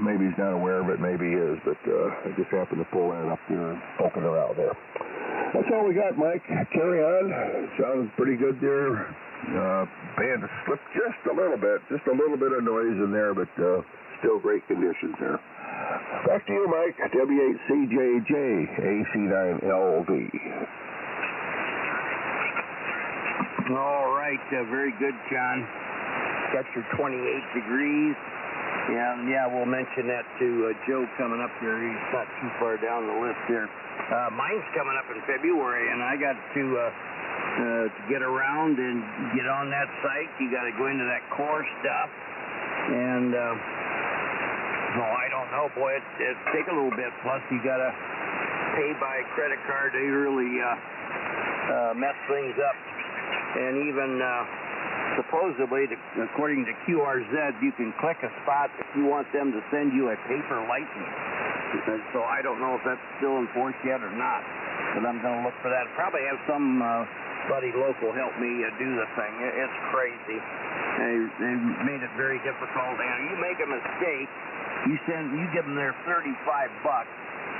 maybe he's not aware of it, maybe he is, but I just happened to pull that up there and poking around there. That's all we got, Mike. Carry on. Sounds pretty good there. Band slipped just a little bit of noise in there, but still great conditions there. Back to you, Mike. W8CJJ, AC9LV. All right, very good, John. Got your 28 degrees. Yeah, we'll mention that to Joe coming up here. He's not too far down the list here. Mine's coming up in February, and I got to get around and get on that site. You got to go into that core stuff, and I don't know, boy, it take a little bit. Plus, you got to pay by credit card to really mess things up, and even. Supposedly, according to QRZ, you can click a spot if you want them to send you a paper license. So I don't know if that's still enforced yet or not, but I'm going to look for that. Probably have somebody local help me do the thing. It's crazy. They made it very difficult. And you make a mistake, you give them their $35.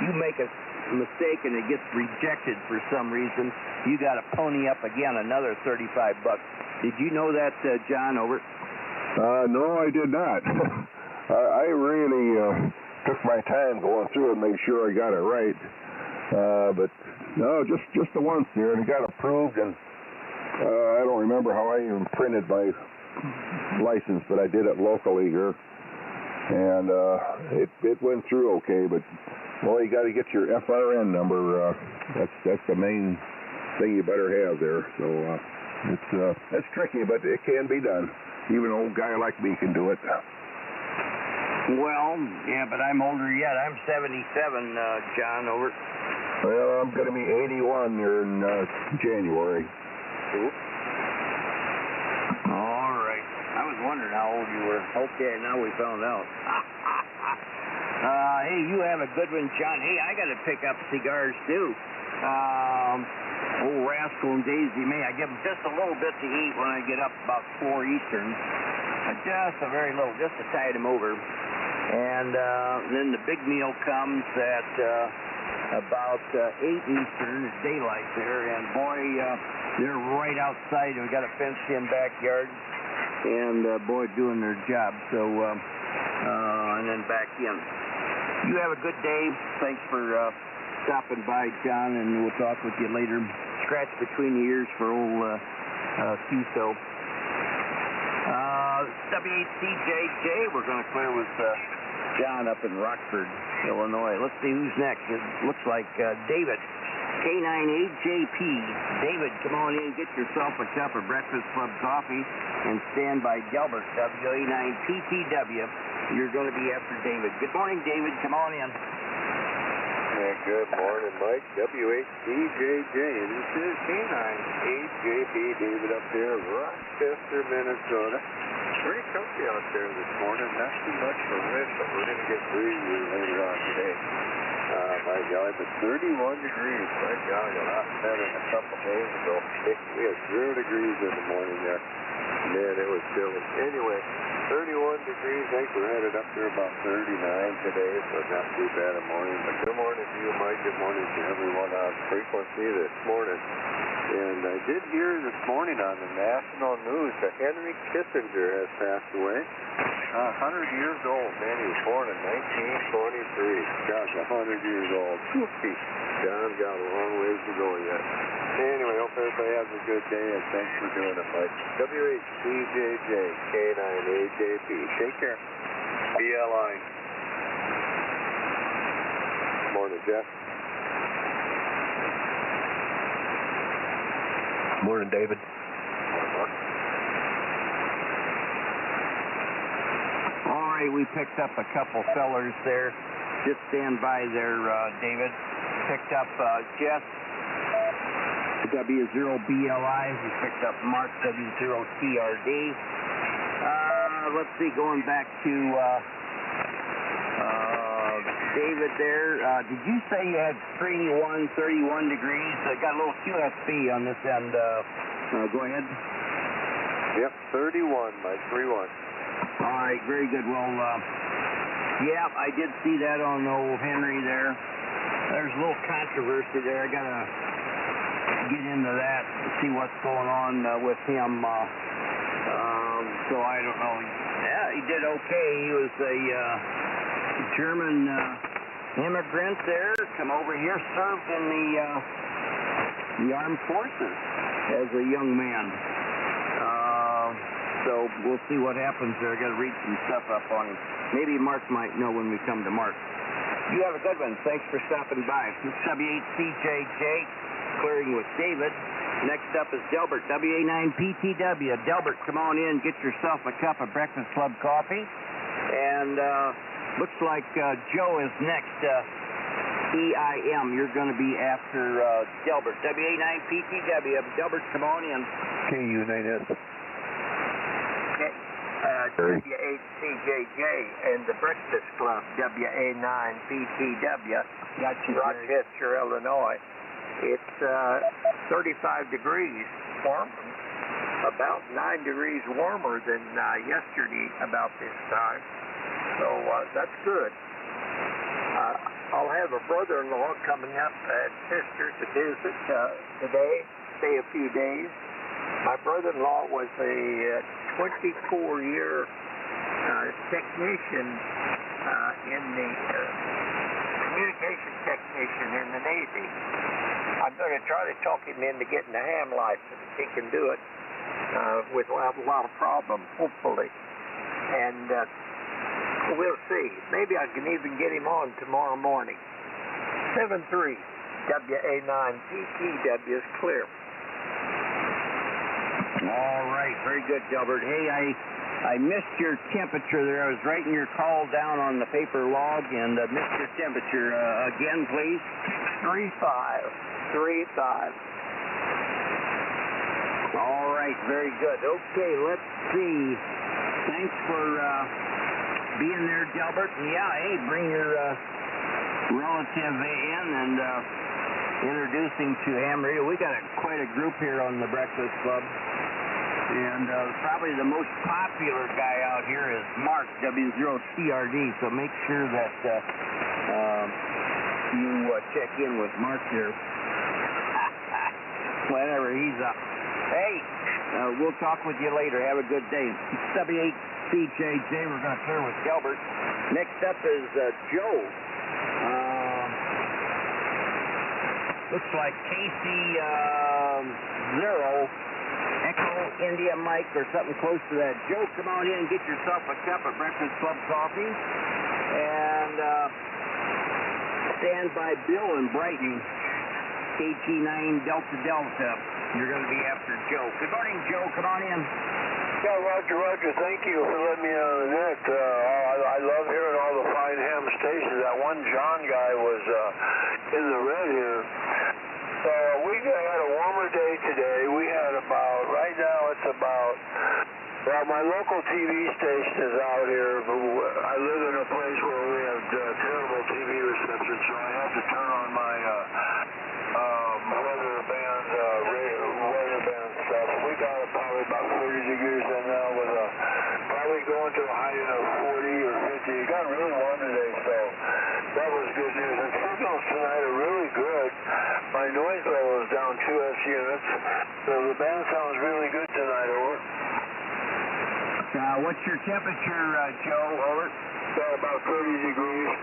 You make a mistake and it gets rejected for some reason, you got to pony up again another $35. Did you know that, John, over? No, I did not. I really took my time going through and made sure I got it right. But no, just the once there, and it got approved, and I don't remember how I even printed my license, but I did it locally here, and it went through okay. But well, you got to get your FRN number. That's the main thing you better have there. So. It's tricky, but it can be done. Even an old guy like me can do it. Well, yeah, but I'm older yet. I'm 77, John, over. Well, I'm going to be 81 here in January. All right. I was wondering how old you were. Okay, now we found out. Hey, you have a good one, John. Hey, I got to pick up cigars, too. Old Rascal and Daisy May. I give them just a little bit to eat when I get up about 4 Eastern. Just a very little, just to tide them over. And then the big meal comes at about 8 Eastern. It's daylight there. And boy, they're right outside. We got a fenced-in backyard. And boy, doing their job. So, and then back in. You have a good day. Thanks for stopping by, John, and we'll talk with you later. Scratch between the ears for old QSO. W8CJJ, we're going to clear with John up in Rockford, Illinois. Let's see who's next. It looks like David, K98JP. David, come on in, get yourself a cup of Breakfast Club coffee, and stand by Delbert, WA9PTW. You're going to be after David. Good morning, David. Come on in. Good morning, Mike. W8CJJ. This is K9AJP. David up there, Rochester, Minnesota. Pretty comfy out there this morning. Not too much for wind, but we're going to get breezy later on today. My golly, but 31 degrees. My golly, a lot better than a couple days ago. We had 0 degrees in the morning there. Man, it was chilly. Anyway, 31 degrees. I think we're headed up there about 39 today, so not too bad a morning. But good morning to you, Mike. Good morning to everyone on frequency this morning. And I did hear this morning on the national news that Henry Kissinger has passed away. 100 years old, man. He was born in 1923. Gosh, 100 years old. John's got a long ways to go yet. Anyway, hope everybody has a good day, and thanks for doing it, Mike. W8CJJ, K9AJP. Take care. BLI. Morning, Jeff. Morning, David. Morning, Mark. All right, we picked up a couple fellers there. Just stand by there, David. Picked up Jeff, W0BLI. We picked up Mark, W0TRD. Let's see, going back to David there. Did you say you had 31 degrees? I got a little QSP on this end. Go ahead. Yep, 31, Mike, 31. All right, very good. Well, Yeah, I did see that on old Henry there. There's a little controversy there. I got to get into that and see what's going on with him. So I don't know. Yeah, he did okay. He was a German immigrant there, come over here, served in the armed forces as a young man. So we'll see what happens there. I got to read some stuff up on him. Maybe Mark might know when we come to Mark. You have a good one. Thanks for stopping by. W8CJJ, clearing with David. Next up is Delbert, WA9PTW. Delbert, come on in, get yourself a cup of Breakfast Club coffee. And looks like Joe is next. EIM, you're going to be after Delbert. WA9PTW. Delbert, come on in. KU9S. W8CJJ and the Breakfast Club, WA9PTW, Rochester, Illinois. It's 35 degrees warm, about 9 degrees warmer than yesterday about this time. So that's good. I'll have a brother-in-law coming up and sister to visit today, stay a few days. My brother-in-law was a 24-year technician in the communication technician in the Navy. I'm going to try to talk him into getting a Ham.Live so that he can do it without a lot of problems, hopefully. And we'll see. Maybe I can even get him on tomorrow morning. 7-3, WA9PTW is clear. All right, very good, Delbert. Hey, I missed your temperature there. I was writing your call down on the paper log and missed your temperature. Again, please. 35. All right, very good. Okay, let's see. Thanks for being there, Delbert. And yeah, hey, bring your relative in and introducing to Ham.Live. We got quite a group here on the Breakfast Club. And probably the most popular guy out here is Mark, W0CRD. So make sure that you check in with Mark here whenever he's up. Hey, we'll talk with you later. Have a good day. W8CJJ, we're going to clear with Delbert. Next up is Joe. Looks like KC0. Echo India Mike or something close to that. Joe, come on in and get yourself a cup of Breakfast Club coffee. And stand by Bill in Brighton, KG9 Delta Delta. You're going to be after Joe. Good morning, Joe. Come on in. Yeah, Roger. Thank you for letting me on the net. I love hearing all the fine ham stations. That one John guy was in the red here. So we had a warmer day today. We had about, right now it's about, well, my local TV station is out here, but I live in a place where we have terrible TV reception, so I have to turn on my weather band stuff. We got it probably about 30 degrees in now with probably going to a height of 40 or 50. It got really warm today, so that was good news. And signals tonight are really good. My noise level is down 2 S units, so the band sounds really good tonight, over. What's your temperature, Joe, over? About 30 degrees.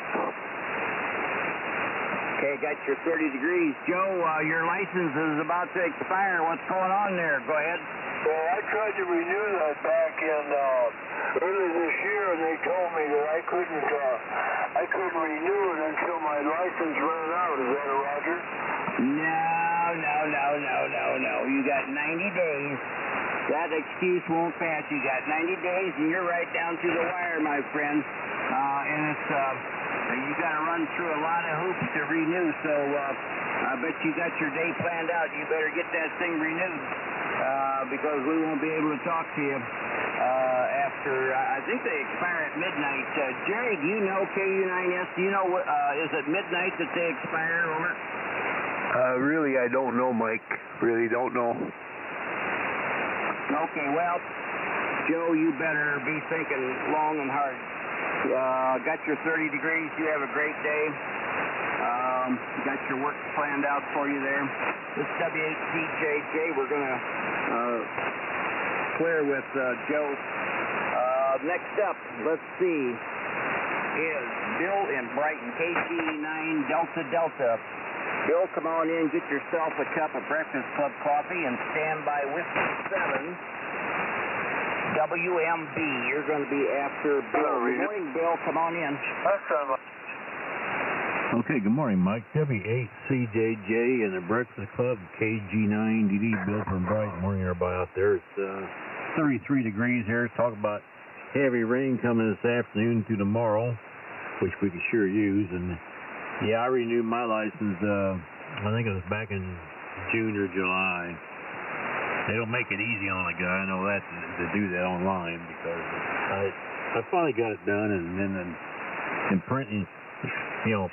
Okay, got your 30 degrees. Joe, your license is about to expire. What's going on there? Go ahead. Well, I tried to renew that back in early this year, and they told me that I couldn't renew it until my license ran out. Is that a Roger? No. You got 90 days. That excuse won't pass. You got 90 days, and you're right down to the wire, my friend. And it's you got to run through a lot of hoops to renew. So I bet you got your day planned out. You better get that thing renewed because we won't be able to talk to you after. I think they expire at midnight. Jerry, do you know KU9S? Do you know what? Is it midnight that they expire? Over. Really, I don't know, Mike. Really don't know. Okay, well, Joe, you better be thinking long and hard. Got your 30 degrees. You have a great day. Got your work planned out for you there. This is W8CJJ. We're going to clear with Joe. Next up, let's see, is Bill in Brighton, KG9 Delta Delta. Bill, come on in, get yourself a cup of Breakfast Club coffee, and stand by Whiskey 7 WMB. You're going to be after Bill. Good morning, Bill. Come on in. Okay, good morning, Mike. W8CJJ and the Breakfast Club, KG9DD, Bill from Brighton. Morning, everybody out there. It's 33 degrees here. Talk about heavy rain coming this afternoon to tomorrow, which we could sure use. And yeah, I renewed my license, I think it was back in June or July. They don't make it easy on a guy, I know that, to do that online, because I finally got it done, and then printing your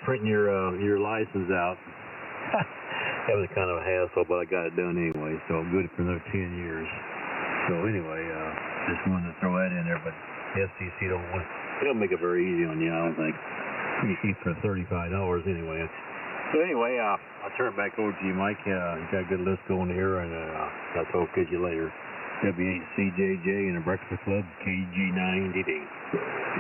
license out, that was kind of a hassle, but I got it done anyway, so I'm good for another 10 years. So anyway, just wanted to throw that in there, but the FCC they don't make it very easy on you, I don't think. You keep for $35 anyway. So anyway, I'll turn it back over to you, Mike. You got a good list going here, and I'll talk to you later. W8CJJ and the Breakfast Club, KG9DD.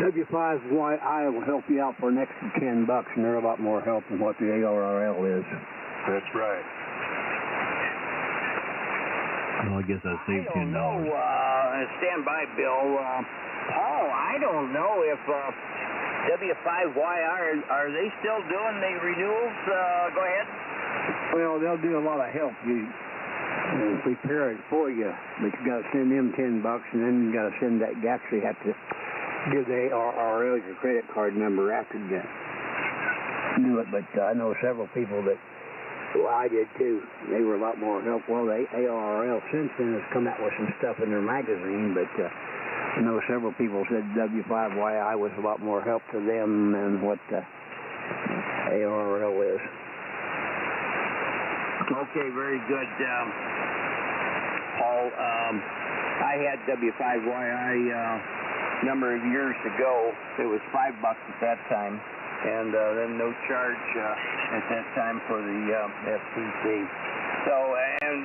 W5YI will help you out for an extra $10, and they're a lot more help than what the ARRL is. That's right. Well, I guess I saved $10. Stand by, Bill. Paul, I don't know if W5YI, are they still doing the renewals? Go ahead. Well, they'll do a lot of help. You prepare it for you, but you got to send them $10, and then you got to send that. You actually have to give the ARRL your credit card number after you do it. But I know several people that. Well, I did too. They were a lot more help. Well, the ARRL since then has come out with some stuff in their magazine, but I know several people said W5YI was a lot more help to them than what ARRL is. Okay, very good, Paul. I had W5YI a number of years ago. It was $5 at that time. And then no charge at that time for the FCC. So, and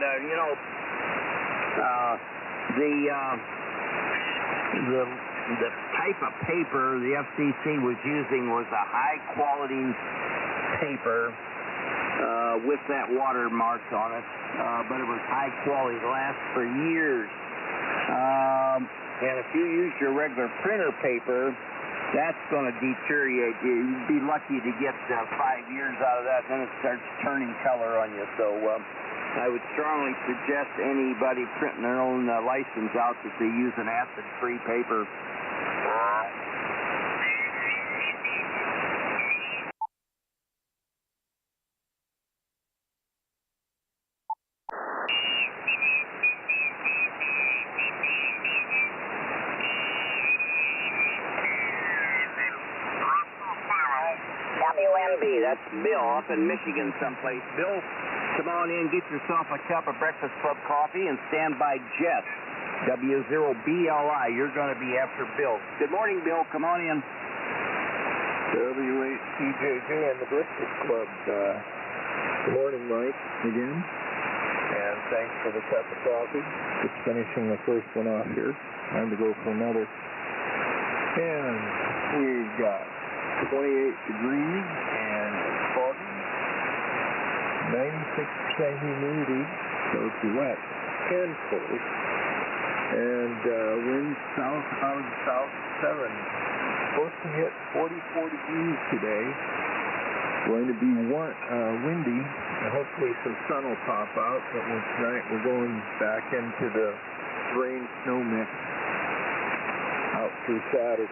the type of paper the FCC was using was a high quality paper with that watermark on it, but it was high quality. It lasts for years. And if you use your regular printer paper, that's going to deteriorate you. You'd be lucky to get 5 years out of that, then it starts turning color on you. So I would strongly suggest anybody printing their own license out that they use an acid-free paper. WMB, that's Bill up in Michigan someplace. Bill, come on in, get yourself a cup of Breakfast Club coffee, and stand by Jess, W0BLI. You're going to be after Bill. Good morning, Bill. Come on in. W8CJJ and the Breakfast Club. Good morning, Mike, again. And thanks for the cup of coffee. Just finishing the first one off here. Time to go for another. And we've got 28 degrees and it's foggy, 96% humidity, so it's wet and cold, and wind south out of south 7. Supposed to hit 44 degrees today. Going to be windy, and hopefully some sun will pop out, but tonight we're going back into the rain-snow mix out through Saturday.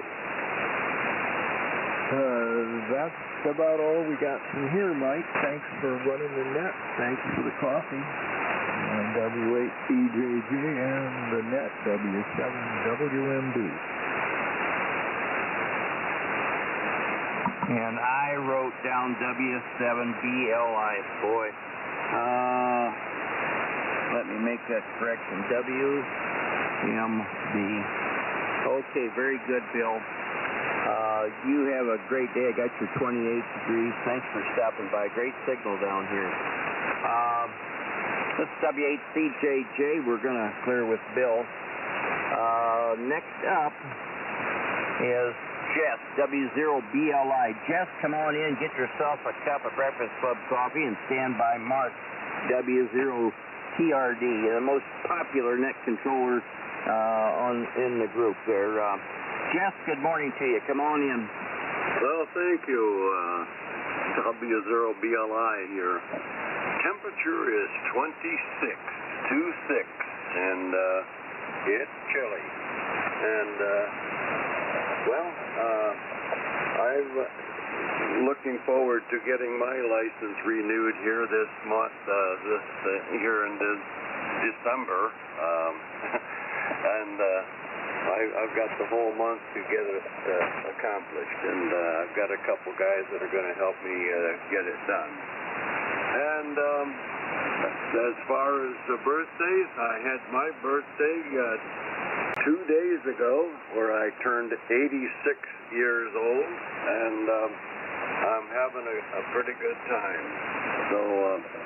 That's about all we got from here, Mike. Thanks for running the net. Thanks for the coffee. And W8CJJ and the net, W7WMB. And I wrote down W7BLI. Boy. Let me make that correction. WMB. Okay, very good, Bill. You have a great day. I got your 28 degrees. Thanks for stopping by. Great signal down here. This is W8CJJ. We're going to clear with Bill. Next up is Jess, W0BLI. Jess, come on in, get yourself a cup of Breakfast Club coffee, and stand by Mark, W0TRD, the most popular neck controller in the group there. Jess, good morning to you. Come on in. Well, thank you, W0BLI here. Temperature is 26, and it's chilly. And, I'm looking forward to getting my license renewed here this month, here in December. I've got the whole month to get it accomplished, and I've got a couple guys that are going to help me get it done. And as far as the birthdays, I had my birthday 2 days ago, where I turned 86 years old, and I'm having a pretty good time. So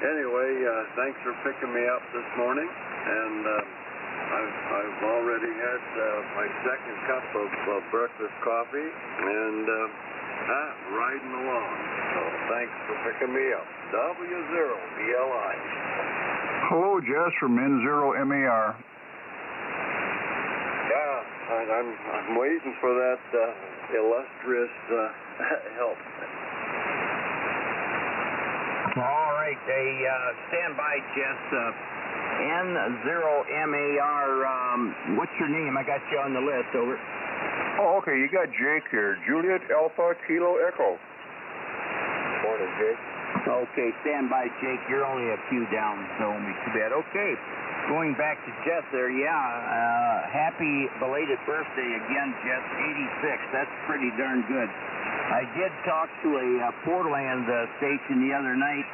anyway, thanks for picking me up this morning, and I've already had my second cup of breakfast coffee, and riding along. So thanks for picking me up. W0BLI. Hello, Jess from N0MAR. Yeah, I'm waiting for that illustrious help. All right, stand by, Jess. N0MAR, what's your name? I got you on the list, over. Oh, okay, you got Jake here. Juliet Alpha Kilo Echo. Morning, Jake. Okay, stand by, Jake. You're only a few down, so won't be too bad. Okay, going back to Jess there, happy belated birthday again, Jess, 86. That's pretty darn good. I did talk to a Portland station the other night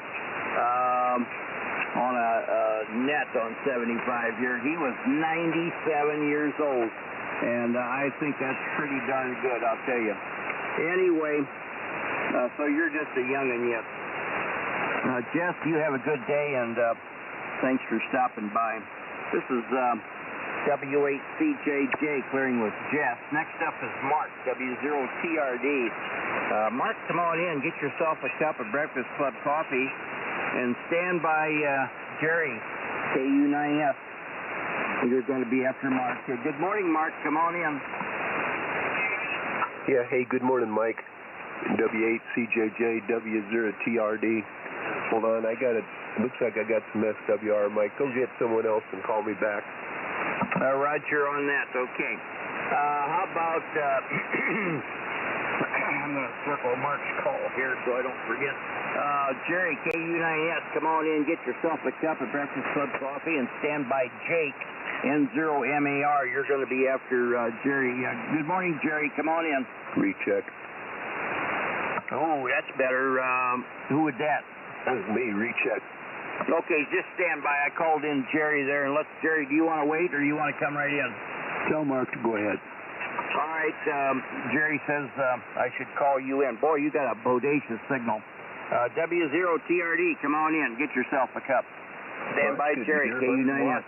on a net on 75 here. He was 97 years old, and I think that's pretty darn good, I'll tell you. Anyway, so you're just a young'un yet. Jess, you have a good day, and thanks for stopping by. This is W8CJJ clearing with Jess. Next up is Mark, W0TRD. Mark, come on in, get yourself a cup of Breakfast Club coffee, and stand by Jerry, KU9F. You're going to be after Mark. Good morning, Mark. Come on in. Yeah, hey, good morning, Mike. W8CJJ, W0TRD. Hold on, looks like I got some SWR, Mike. Go get someone else and call me back. Roger on that, okay. How about, I'm going to circle Mark's call here so I don't forget. Jerry, KU9S, come on in, get yourself a cup of Breakfast Club coffee, and stand by Jake, N0MAR. You're going to be after Jerry. Good morning, Jerry. Come on in. Recheck. Oh, that's better. Who would that? That was me, recheck. Okay, just stand by. I called in Jerry there, and Jerry, do you want to wait, or you want to come right in? Tell Mark to go ahead. All right, Jerry says I should call you in. Boy, you got a bodacious signal. W0TRD, come on in. Get yourself a cup. Stand by, Jerry, KU9S.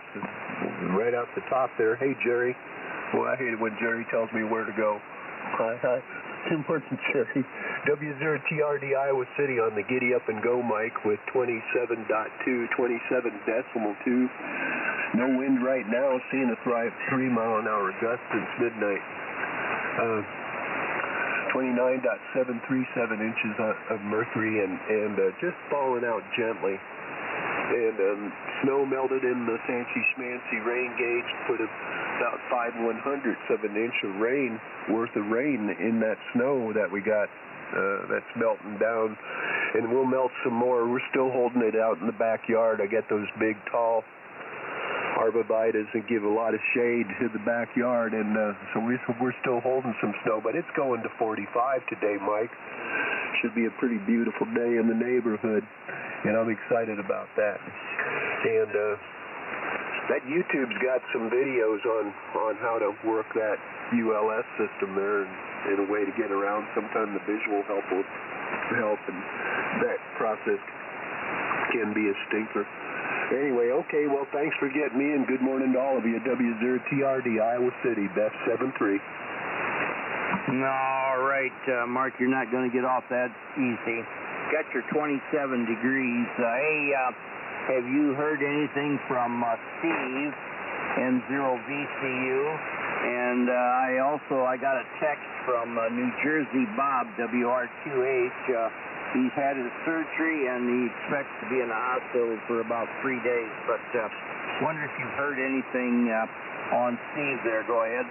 Right off the top there. Hey, Jerry. Well, I hate it when Jerry tells me where to go. Hi. Good morning, Jerry. W0TRD, Iowa City on the Giddy Up and Go mic with 27.2, 27.2. No wind right now, seeing a 3-mile-an-hour gust since midnight. 29.737 inches of mercury and just falling out gently. And snow melted in the fancy schmancy rain gauge, put about 5/100ths of an inch of rain worth of rain in that snow that we got that's melting down. And we'll melt some more. We're still holding it out in the backyard. I get those big, tall arborvitaes that give a lot of shade to the backyard, and so we're still holding some snow, but it's going to 45 today, Mike. Should be a pretty beautiful day in the neighborhood, and I'm excited about that. And that YouTube's got some videos on how to work that ULS system there, and and a way to get around. Sometimes the visual help will help, and that process can be a stinker. Anyway, okay, well, thanks for getting me, and good morning to all of you. W0TRD, Iowa City, best 7-3. All right, Mark, you're not going to get off that easy. Got your 27 degrees. Hey, have you heard anything from Steve, N0VCU? And I got a text from New Jersey Bob, WR2H. He's had his surgery, and he expects to be in the hospital for about 3 days. But wonder if you've heard anything on Steve there. Go ahead.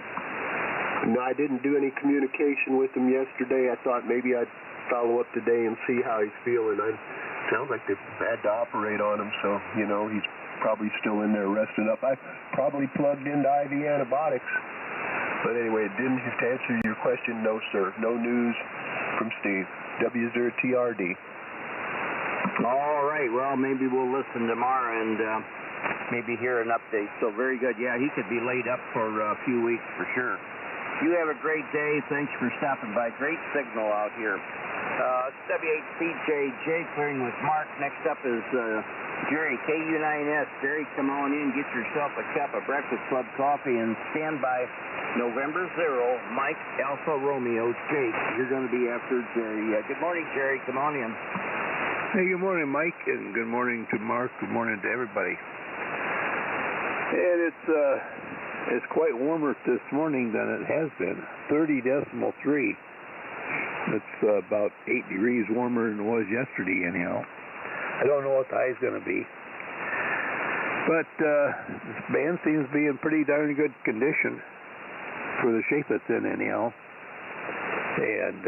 No, I didn't do any communication with him yesterday. I thought maybe I'd follow up today and see how he's feeling. Sounds like they've had to operate on him, so, he's probably still in there resting up. I probably plugged into IV antibiotics. But anyway, to answer your question, no, sir. No news from Steve. W0TRD. All right, well, maybe we'll listen tomorrow and maybe hear an update. So very good. Yeah, he could be laid up for a few weeks for sure. You have a great day. Thanks for stopping by. Great signal out here. W8CJJ clearing with Mark. Next up is Jerry, KU9S. Jerry, come on in, get yourself a cup of Breakfast Club coffee, and stand by November 0, Mike Alpha Romeo Jake. You're going to be after Jerry. Good morning, Jerry. Come on in. Hey, good morning, Mike, and good morning to Mark. Good morning to everybody. And it's quite warmer this morning than it has been. 30.3. It's about 8 degrees warmer than it was yesterday, anyhow. I don't know what the high's going to be. But this band seems to be in pretty darn good condition for the shape it's in, anyhow. And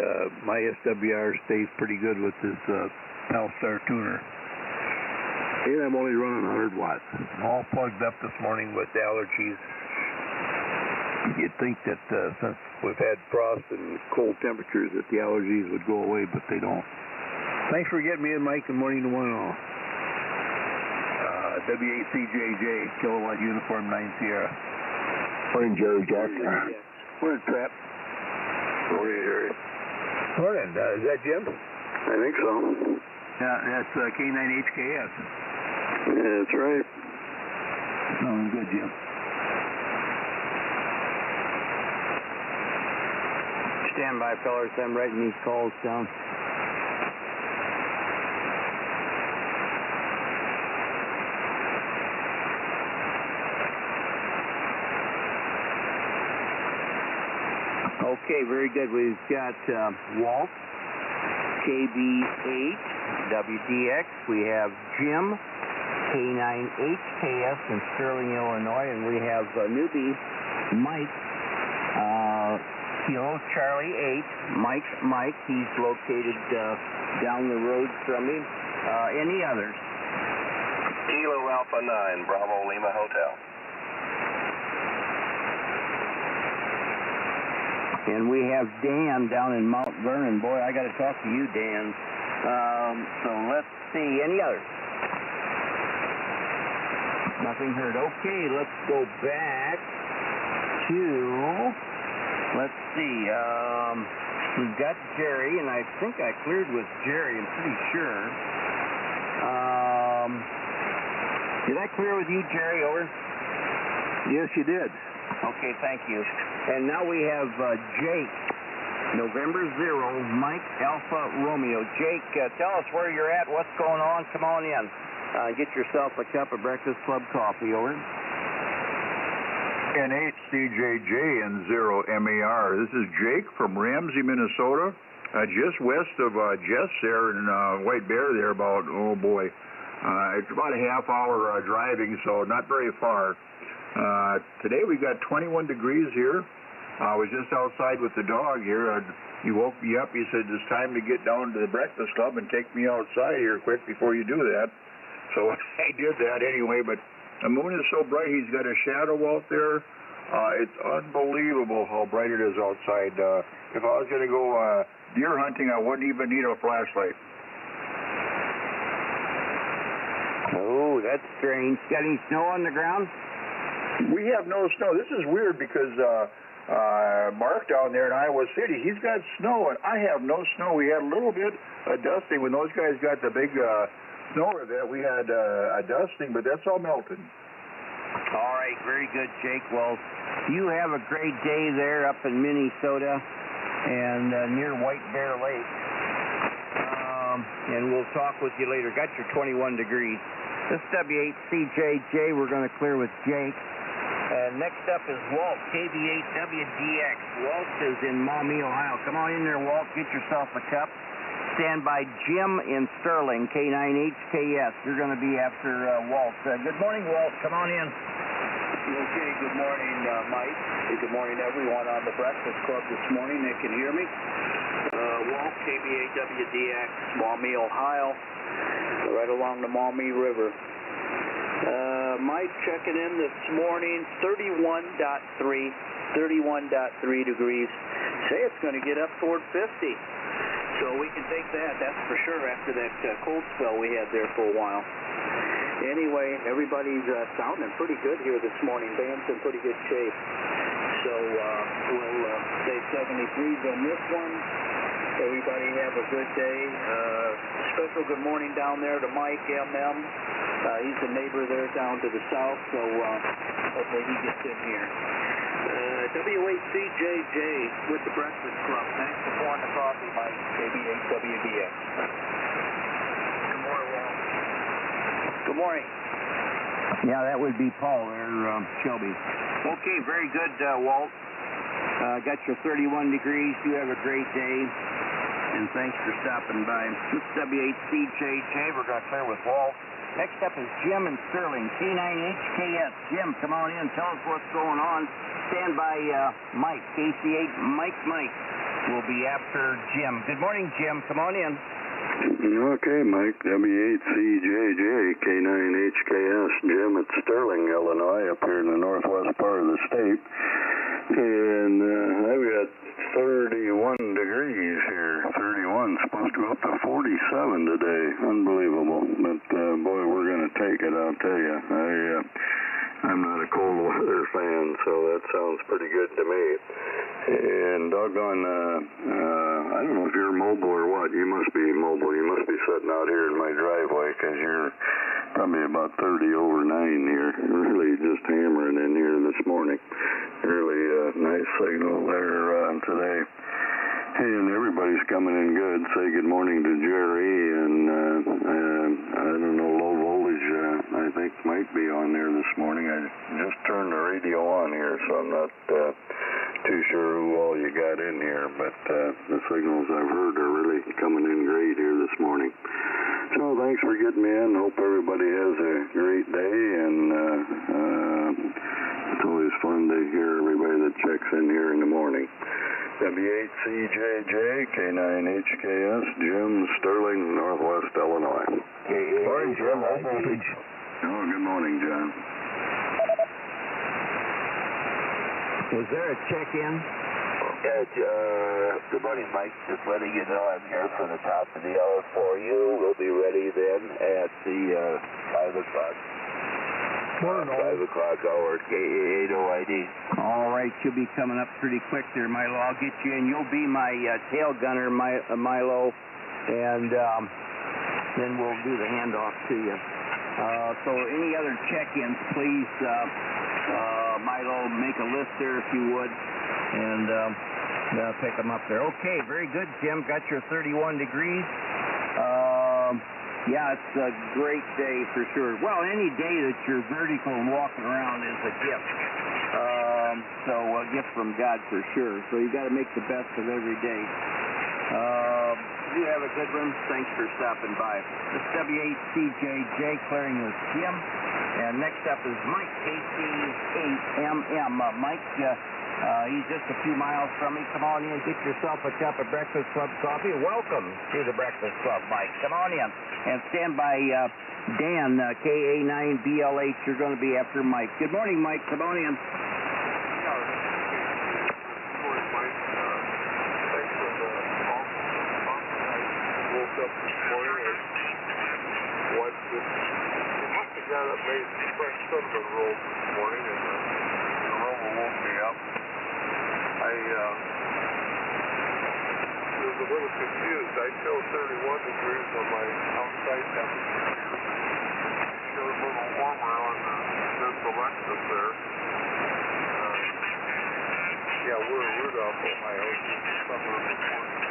my SWR stays pretty good with this Pal-Star tuner. And I'm only running 100 watts. I'm all plugged up this morning with allergies. You'd think that since we've had frost and cold temperatures that the allergies would go away, but they don't. Thanks for getting me in, Mike. Good morning to one and all. W8CJJ, Kilowatt Uniform 9 Sierra. Morning, Jerry Jack. Morning, Trap. Morning, Jerry. Morning. Is that Jim? I think so. Yeah, that's K9HKS. Yeah, that's right. Oh, good, Jim. Stand by, fellas. I'm writing these calls down. Okay, very good. We've got Walt, KB8, WDX. We have Jim, K9HKS in Sterling, Illinois. And we have newbie, Mike, Kilo Charlie 8, Mike. He's located down the road from him. Any others? Kilo Alpha 9, Bravo Lima Hotel. And we have Dan down in Mount Vernon. Boy, I got to talk to you, Dan. So let's see. Any others? Nothing heard. Okay, let's go back to, let's see. We've got Jerry, and I think I cleared with Jerry. I'm pretty sure. Did I clear with you, Jerry? Over? Yes, you did. Okay, thank you. And now we have Jake, November 0, Mike Alpha Romeo. Jake, tell us where you're at, what's going on. Come on in. Get yourself a cup of Breakfast Club coffee, over. NHCJJ and 0MAR. This is Jake from Ramsey, Minnesota, just west of Jess there in White Bear there about, it's about a half hour driving, so not very far. Today we got 21 degrees here. I was just outside with the dog here. He woke me up. He said, it's time to get down to the Breakfast Club and take me outside here quick before you do that. So I did that anyway, but the moon is so bright, he's got a shadow out there. It's unbelievable how bright it is outside. If I was going to go deer hunting, I wouldn't even need a flashlight. Oh, that's strange. Got any snow on the ground? We have no snow. This is weird because Mark down there in Iowa City, he's got snow, and I have no snow. We had a little bit of dusting. When those guys got the big snow event, we had a dusting, but that's all melted. All right, very good, Jake. Well, you have a great day there up in Minnesota and near White Bear Lake. And we'll talk with you later. Got your 21 degrees. This is W8CJJ. We're going to clear with Jake. And next up is Walt, KB8WDX. Walt is in Maumee, Ohio. Come on in there, Walt. Get yourself a cup. Stand by Jim in Sterling, K9HKS. You're going to be after Walt. Good morning, Walt. Come on in. Okay, good morning, Mike. Good morning, everyone on the Breakfast Club this morning that can hear me. Walt, KB8WDX, Maumee, Ohio, right along the Maumee River. Mike checking in this morning, 31.3 degrees. Say it's going to get up toward 50. So we can take that's for sure, after that cold spell we had there for a while. Anyway, everybody's sounding pretty good here this morning. Band's in pretty good shape. So we'll say 73s on this one. Everybody have a good day. Special good morning down there to Mike M.M. He's a neighbor there down to the south, so hopefully he gets in here. W8CJJ with the Breakfast Club. Thanks for pouring the coffee, Mike. KB8WDX. Good morning, Walt. Good morning. Yeah, that would be Paul there, Shelby. Okay, very good, Walt. Got your 31 degrees. You have a great day. And thanks for stopping by. This is W8CJJ. We're going to clear with Walt. Next up is Jim in Sterling, K9HKS. Jim, come on in. Tell us what's going on. Stand by Mike, KC8. Mike will be after Jim. Good morning, Jim. Come on in. Okay, Mike. W8CJJ, K9HKS. Jim at Sterling, Illinois, up here in the northwest part of the state. And I've got 31 degrees here. 31, supposed to go up to 47 today. Unbelievable. But boy, we're going to take it, I'll tell you. I'm not a cold weather fan, so that sounds pretty good to me. And doggone, I don't know if you're mobile or what. You must be mobile. You must be sitting out here in my driveway, because you're probably about 30 over 9 here. Really just hammering in here this morning. Really nice signal there today. And everybody's coming in good. Say good morning to Jerry, and I don't know, low voltage I think might be on there this morning. I just turned the radio on here, so I'm not too sure who all you got in here, but the signals I've heard are really coming in great here this morning. So thanks for getting me in. Hope everybody has a great day, and it's always fun to hear everybody that checks in here in the morning. W8CJJ, K9HKS, Jim, Sterling, Northwest Illinois. Morning, Jim. Low voltage. Oh, good morning, John. Was there a check-in? Good morning, Mike. Just letting you know I'm here for the top of the hour for you. We'll be ready then at the 5 o'clock. 5 o'clock hour, K8OID. All right, you'll be coming up pretty quick there, Milo. I'll get you in. You'll be my tail gunner, Milo, and then we'll do the handoff to you. So any other check-ins, please, Milo, make a list there if you would, and I'll pick them up there. Okay, very good, Jim. Got your 31 degrees. Yeah, it's a great day for sure. Well, any day that you're vertical and walking around is a gift. So a gift from God for sure. So you got to make the best of every day. You have a good one. Thanks for stopping by. This is W8CJJ clearing with Jim. And next up is Mike, KC8MM. Mike, he's just a few miles from me. Come on in, get yourself a cup of Breakfast Club coffee. Welcome to the Breakfast Club, Mike. Come on in. And stand by Dan, KA9BLH. You're going to be after Mike. Good morning, Mike. Come on in. Up this morning and what you must have got up late, fresh cinnamon rolls this morning, and the aroma woke me up. was a little confused. I show 31 degrees on my outside temperature. It showed a little warmer on this Alexis there. Yeah, we're in Rudolph, Ohio, just a suburb of Portland.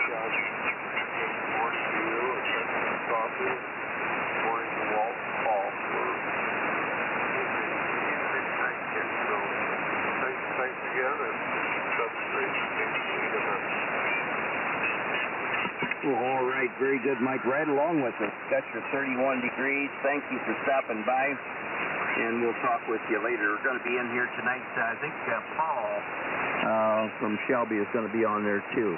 John, good morning to you, and thanks for the coffee. Good morning to Walt and Paul for big night kids. So thanks again, and substrate all right, very good, Mike. Right along with us. Got your 31 degrees. Thank you for stopping by, and we'll talk with you later. We're going to be in here tonight. I think Paul from Shelby is going to be on there too.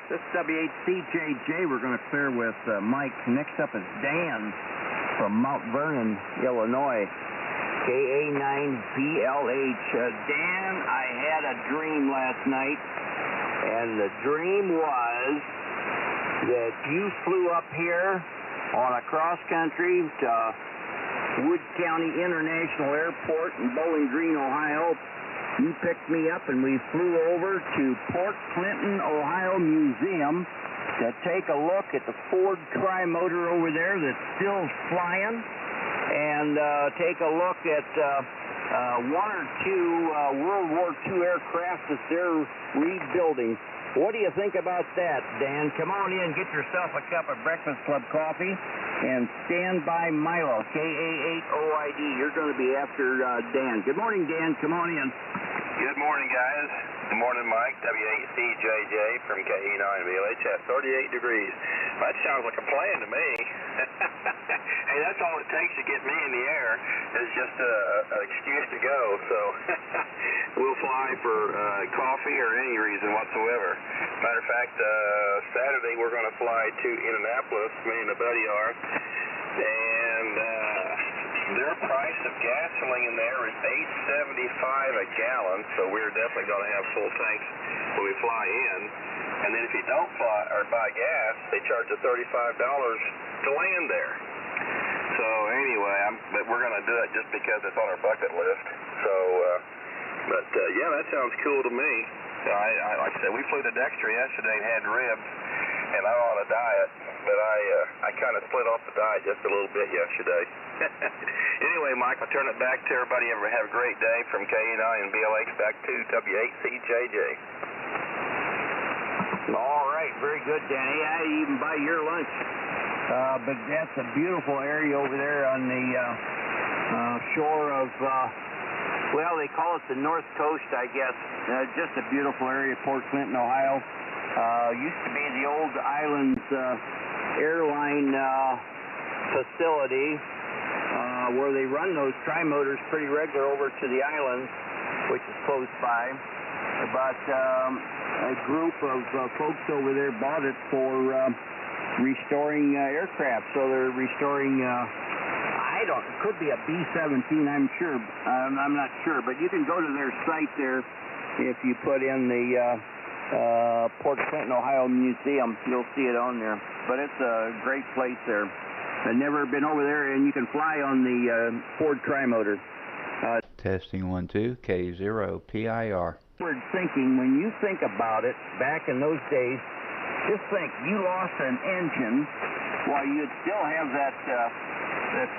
This W8CJJ, we're going to clear with Mike. Next up is Dan from Mount Vernon, Illinois. KA9BLH. Dan, I had a dream last night, and the dream was that you flew up here on a cross-country to Wood County International Airport in Bowling Green, Ohio. You picked me up, and we flew over to Port Clinton, Ohio Museum to take a look at the Ford Tri-Motor over there that's still flying, and take a look at one or two World War II aircraft that they're rebuilding. What do you think about that, Dan? Come on in, get yourself a cup of Breakfast Club coffee, and stand by Milo, KA8OID. You're going to be after Dan. Good morning, Dan. Come on in. Good morning, guys. Good morning, Mike. W8CJJ from KE9VLH at 38 degrees. That sounds like a plan to me. Hey, that's all it takes to get me in the air is just an excuse to go. So we'll fly for coffee or any reason whatsoever. Matter of fact, Saturday we're going to fly to Indianapolis, me and a buddy are, and their price of gasoline there is $8.75 a gallon, so we're definitely going to have full tanks when we fly in. And then if you don't fly or buy gas, they charge you $35 to land there. So anyway, but we're going to do it just because it's on our bucket list. So, yeah, that sounds cool to me. Like I said, we flew to Dexter yesterday and had ribs, and I'm on a diet, but I kind of split off the diet just a little bit yesterday. Anyway, Mike, I'll turn it back to everybody. Have a great day from KE9 and BLH back to W8CJJ. All right, very good, Danny. I even buy your lunch. But that's a beautiful area over there on the shore of, well, they call it the North Coast, I guess. Just a beautiful area, Port Clinton, Ohio. Used to be the old Islands airline facility where they run those tri-motors pretty regular over to the islands, which is close by. But a group of folks over there bought it for restoring aircraft. So they're restoring, it could be a B-17, I'm sure. I'm not sure, but you can go to their site there if you put in the Port Clinton, Ohio Museum. You'll see it on there. But it's a great place there. I've never been over there, and you can fly on the Ford Tri-Motor. Testing 1, 2, K0PIR. Thinking, when you think about it, back in those days, just think, you lost an engine while you'd still have that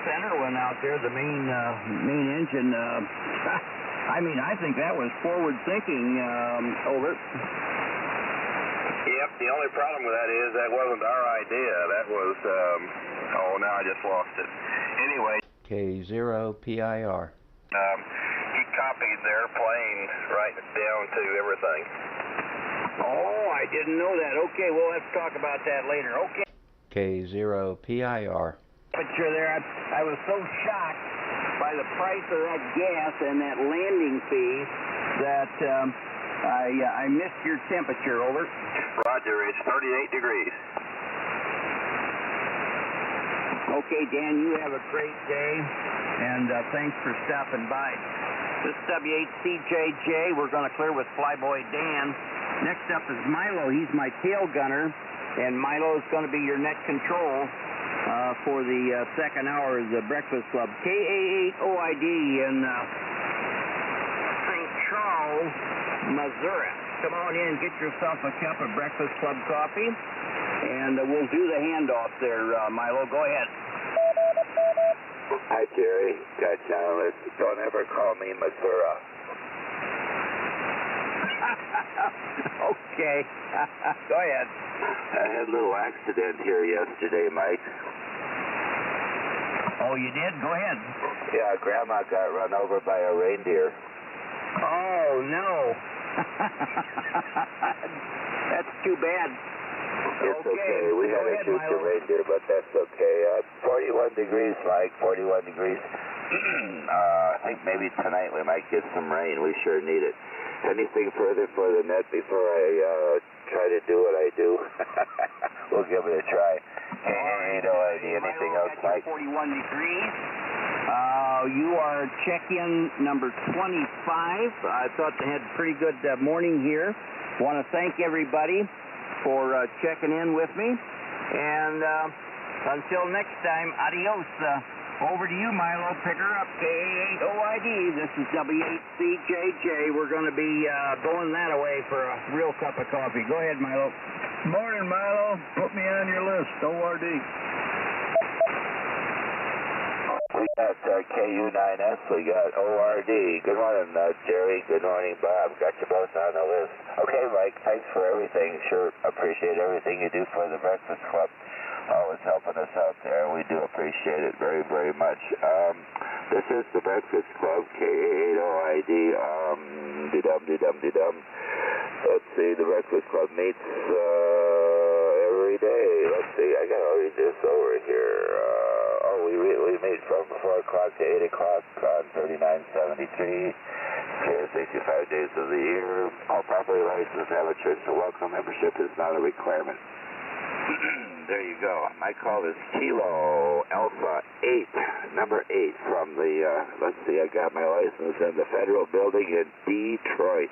center one out there, the main engine. I mean, I think that was forward thinking. Over. Yep, the only problem with that is that wasn't our idea. That was, now I just lost it. Anyway. K0PIR. He copied their plane right down to everything. Oh, I didn't know that. Okay, well, let's talk about that later. Okay. K0PIR. Picture there, I was so shocked by the price of that gas and that landing fee that I missed your temperature. Over. Roger, it's 38 degrees. Okay, Dan, you have a great day, and thanks for stopping by. This is W8CJJ. We're going to clear with Flyboy Dan. Next up is Milo. He's my tail gunner, and Milo is going to be your net control for the second hour of the Breakfast Club. KA8OID, and Missouri. Come on in, get yourself a cup of Breakfast Club coffee, and we'll do the handoff there, Milo. Go ahead. Hi, Jerry. Got John. Don't ever call me Missouri. Okay. Go ahead. I had a little accident here yesterday, Mike. Oh, you did? Go ahead. Yeah, Grandma got run over by a reindeer. Oh, no. That's too bad. It's okay. We had to shoot the reindeer, but that's okay. 41 degrees, Mike. 41 degrees. I think maybe tonight we might get some rain. We sure need it. Anything further for the net before I try to do what I do? We'll give it a try. Hey, no idea. Anything else, Mike? 41 degrees. You are check-in number 25. I thought they had a pretty good morning here. Want to thank everybody for checking in with me. And until next time, adios. Over to you, Milo. Pick her up. K8OID. This is W8CJJ. We're going to be going that away for a real cup of coffee. Go ahead, Milo. Morning, Milo. Put me on your list. ORD. We got KU9S. We got ORD. Good morning, Jerry. Good morning, Bob. Got you both on the list. Okay, Mike. Thanks for everything. Sure appreciate everything you do for the Breakfast Club. Always helping us out there. We do appreciate it very, very much. This is the Breakfast Club, K8OID. Dum-dum-dum-dum. Let's see, the Breakfast Club meets every day. Let's see, I got to read this over here. We meet from 4 o'clock to 8 o'clock on 3973. 365 days of the year. All properly licensed amateurs to welcome. Membership is not a requirement. There you go. My call is Kilo Alpha 8, number 8 from the, let's see, I got my license in the Federal Building in Detroit.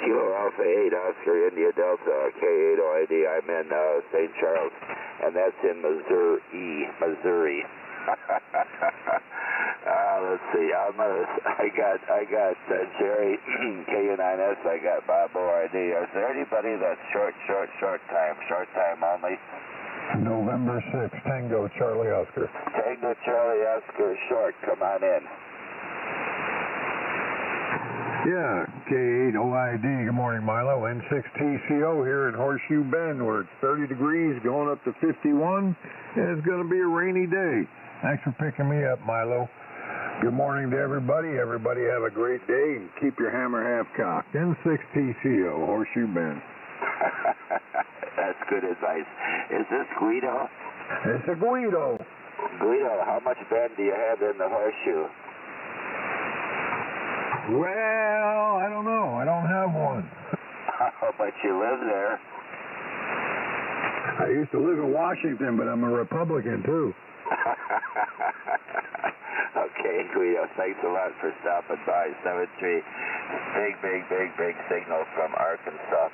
Kilo Alpha 8, Oscar India Delta, K8OID. I'm in St. Charles, and that's in Missouri. Let's see, I got Jerry, KU9S, I got Bob ORD. Is there anybody that's short time only? November 6th, Tango Charlie Oscar. Tango Charlie Oscar, short, come on in. Yeah, K8OID. Good morning, Milo. N6TCO here in Horseshoe Bend, where it's 30 degrees, going up to 51, and it's going to be a rainy day. Thanks for picking me up, Milo. Good morning to everybody. Everybody have a great day, and keep your hammer half-cocked. N6TCO, Horseshoe Bend. That's good advice. Is this Guido? It's a Guido. Guido, how much bend do you have in the horseshoe? Well, I don't know. I don't have one. But you live there. I used to live in Washington, but I'm a Republican, too. Okay, Guido, thanks a lot for stopping by. 73. Big signal from Arkansas.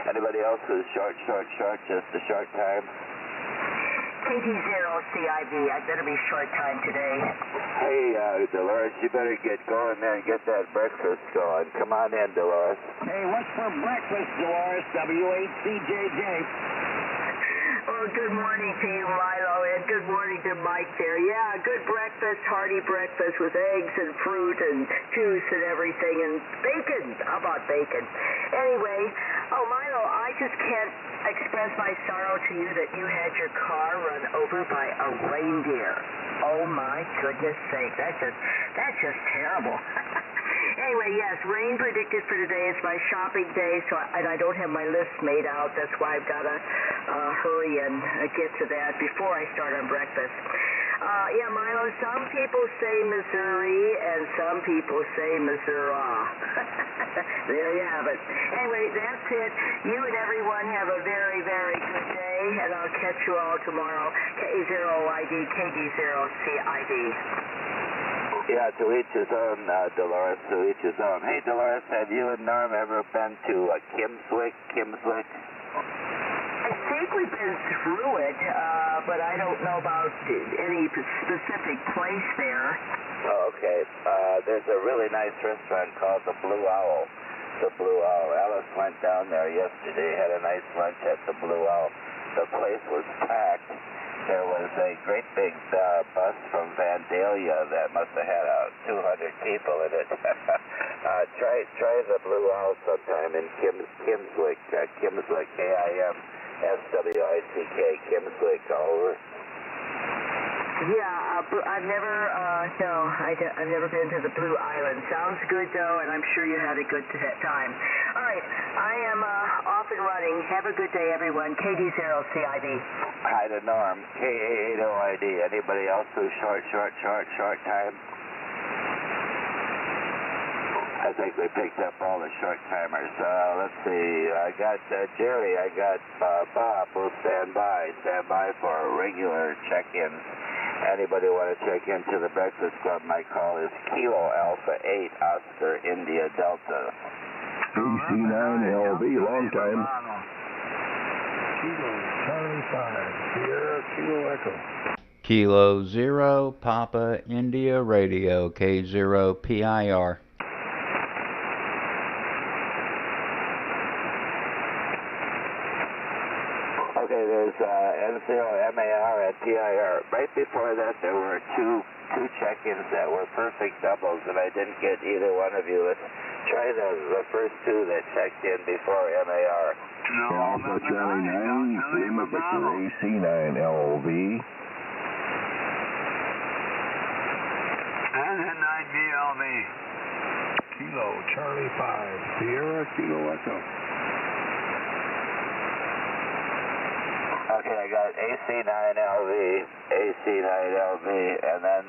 Anybody else who's short, just a short time? KD0CIV, I better be short time today. Hey, Dolores, you better get going there and get that breakfast going. Come on in, Dolores. Hey, what's for breakfast, Dolores? W8CJJ. Oh, good morning to you, Milo, and good morning to Mike there. Yeah, good breakfast, hearty breakfast with eggs and fruit and juice and everything, and bacon. How about bacon? Anyway, Milo, I just can't express my sorrow to you that you had your car run over by a reindeer. Oh, my goodness sake. That's just terrible. Anyway, yes, rain predicted for today. It's my shopping day, and I don't have my list made out. That's why I've got to hurry and get to that before I start on breakfast. Yeah, Milo, some people say Missouri, and some people say Missouri. There you have it. Anyway, that's it. You and everyone have a very, very good day, and I'll catch you all tomorrow. K0ID, KD0CID. Yeah, to each his own, Dolores, to each his own. Hey, Dolores, have you and Norm ever been to Kimswick? I think we've been through it, but I don't know about any specific place there. Oh, okay. There's a really nice restaurant called the Blue Owl the Blue Owl. Alice went down there yesterday, had a nice lunch at the Blue Owl. The place was packed. There was a great big bus from Vandalia that must have had 200 people in it. Try the Blue Owl sometime in Kimswick, K-I-M-S-W-I-C-K, Kimswick, over. Yeah, I've never, I've never been to the Blue Island. Sounds good, though, and I'm sure you had a good time. All right, I am off and running. Have a good day, everyone. KD0CID. Hi to Norm, K-A-8-O-I-D. Anybody else who's short time? I think we picked up all the short timers. Let's see. I got Jerry. I got Bob. We'll stand by for regular check-ins. Anybody want to check into the Breakfast Club? My call is Kilo Alpha 8 Oscar India Delta. AC9LV, long time. Kilo Charlie 5, Sierra Kilo Echo. Kilo 0 Papa India Radio, K0PIR. Okay, there's N0MAR and PIR. Right before that, there were two check-ins that were perfect doubles, and I didn't get either one of you. Let's try the first two that checked in before MAR. Alpha Charlie 9, Lima Victor AC9LV. And 9BLV. Kilo Charlie 5, Sierra Kilo Echo. Okay, I got AC9LV, and then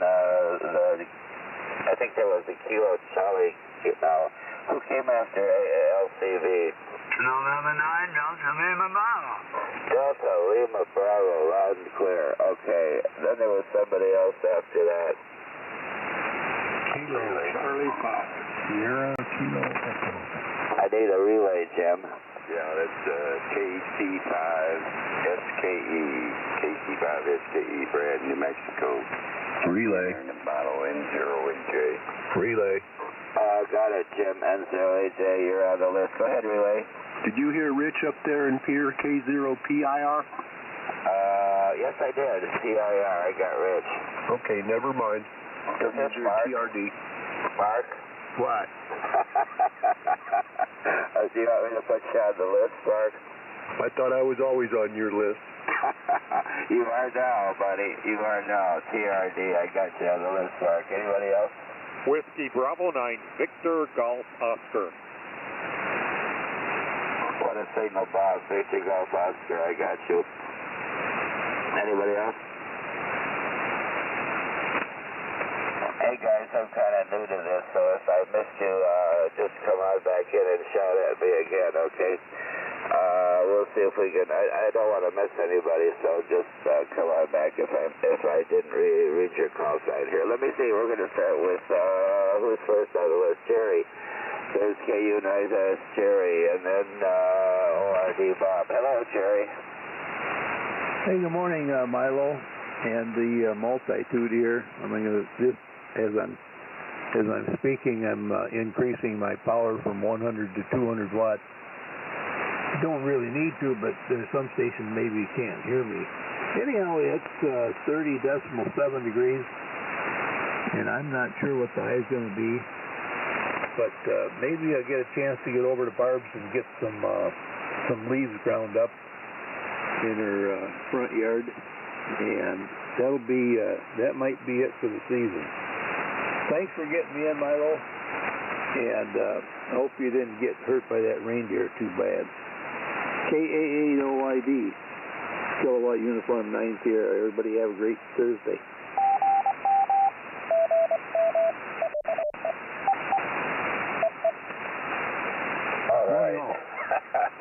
I think there was a Kilo Charlie. Who came after LCV? November 9, Delta Lima Bravo. Delta Lima Bravo, loud and clear. Okay, then there was somebody else after that. Kilo Charlie 5, Sierra Kilo Echo. I need a relay, Jim. Yeah, that's KC5SKE, Brad, New Mexico. Relay. Model N0AJ. Relay. Got it, Jim. N0AJ, you're on the list. Go ahead, relay. Did you hear Rich up there in Pier K0PIR? Yes, I did. PIR, I got Rich. Okay, never mind. Is this Mark? TRD. Mark? What? Do you want me to put you on the list, Mark? I thought I was always on your list. You are now, buddy. You are now. TRD, I got you on the list, Mark. Anybody else? Whiskey Bravo 9, Victor Golf Oscar. What a signal, Bob. Victor Golf Oscar, I got you. Anybody else? Hey guys, I'm kind of new to this, so if I missed you, just come on back in and shout at me again, okay? We'll see if we can. I don't want to miss anybody, so just come on back if I didn't read your call sign here. Let me see. We're going to start with who's first on the list? Jerry. There's KU9S Jerry, and then ORD Bob. Hello, Jerry. Hey, good morning, Milo, and the multitude here. I mean, just as I'm speaking, I'm increasing my power from 100 to 200 watts. Don't really need to, but there's some stations maybe you can't hear me. Anyhow, it's 30.7 degrees, and I'm not sure what the high is going to be, but maybe I'll get a chance to get over to Barb's and get some leaves ground up in her front yard, and that might be it for the season. Thanks for getting me in, Milo, and I hope you didn't get hurt by that reindeer too bad. KA8OID, Kilowatt Uniform 9 Sierra. Everybody have a great Thursday. All right.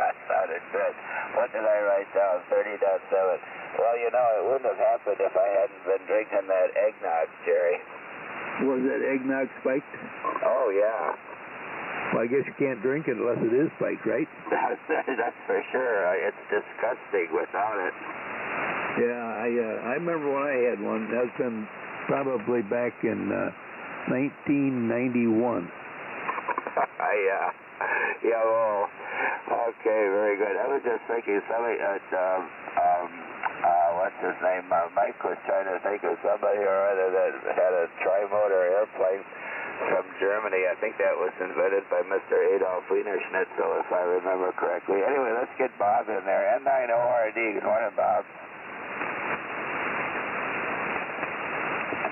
That sounded good. What did I write down? 30.7. Well, you know, it wouldn't have happened if I hadn't been drinking that eggnog, Jerry. Was that eggnog spiked? Oh, yeah. Well, I guess you can't drink it unless it is spiked, right? That's for sure. It's disgusting without it. Yeah, I remember when I had one. That's been probably back in 1991. Yeah, well, okay, very good. I was just thinking somebody, what's his name? Mike was trying to think of somebody or other that had a tri-motor airplane from Germany. I think that was invented by Mr. Adolf Wienerschnitzel, if I remember correctly. Anyway, let's get Bob in there. N9ORD. Good morning, Bob.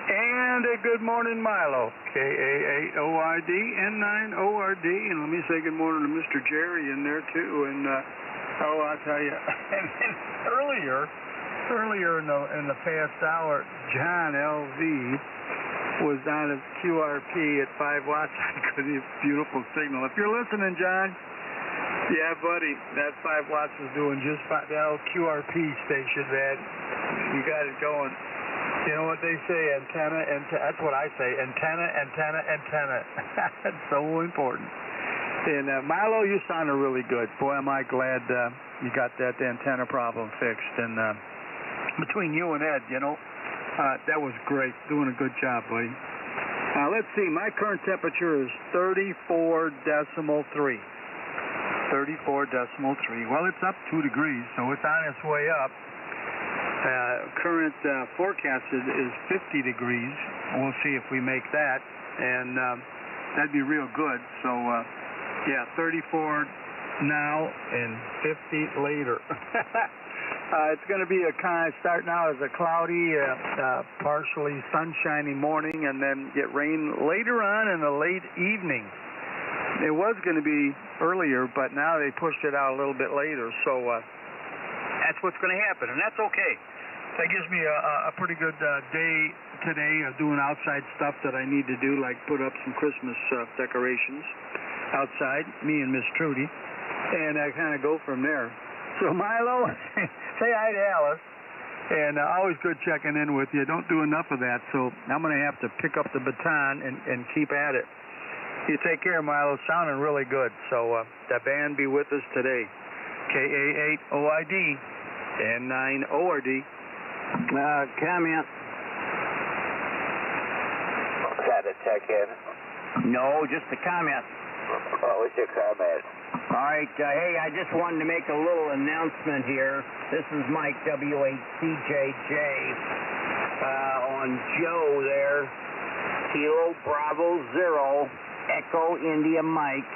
And a good morning, Milo. KA8OID, N9ORD. And let me say good morning to Mr. Jerry in there, too. And, I'll tell you, and earlier in the past hour, John LV was on his QRP at 5 watts. Beautiful signal. If you're listening, John, yeah, buddy, that 5 watts is doing just fine. That old QRP station, man, you got it going. You know what they say, antenna, that's what I say, antenna. That's so important. And Milo, you sounded really good. Boy, am I glad you got that antenna problem fixed. And between you and Ed, you know, that was great. Doing a good job, buddy. Let's see, my current temperature is 34.3. 34.3. Well, it's up 2 degrees, so it's on its way up. Current forecast is 50 degrees. We'll see if we make that, and that'd be real good. So, yeah, 34 now and 50 later. It's going to be start now as a cloudy, partially sunshiny morning, and then get rain later on in the late evening. It was going to be earlier, but now they pushed it out a little bit later. So that's what's going to happen, and that's okay. That gives me a pretty good day today doing outside stuff that I need to do, like put up some Christmas decorations outside, me and Miss Trudy, and I kind of go from there. So, Milo, say hi to Alice, and always good checking in with you. Don't do enough of that, so I'm going to have to pick up the baton and keep at it. You take care, Milo. Sounding really good. So, that band be with us today. KA8OID, N9ORD. Comment. Was that a check-in? No, just a comment. What was your comment? All right, hey, I just wanted to make a little announcement here. This is Mike, W8CJJ, on Joe there, Kilo Bravo 0, Echo India Mike.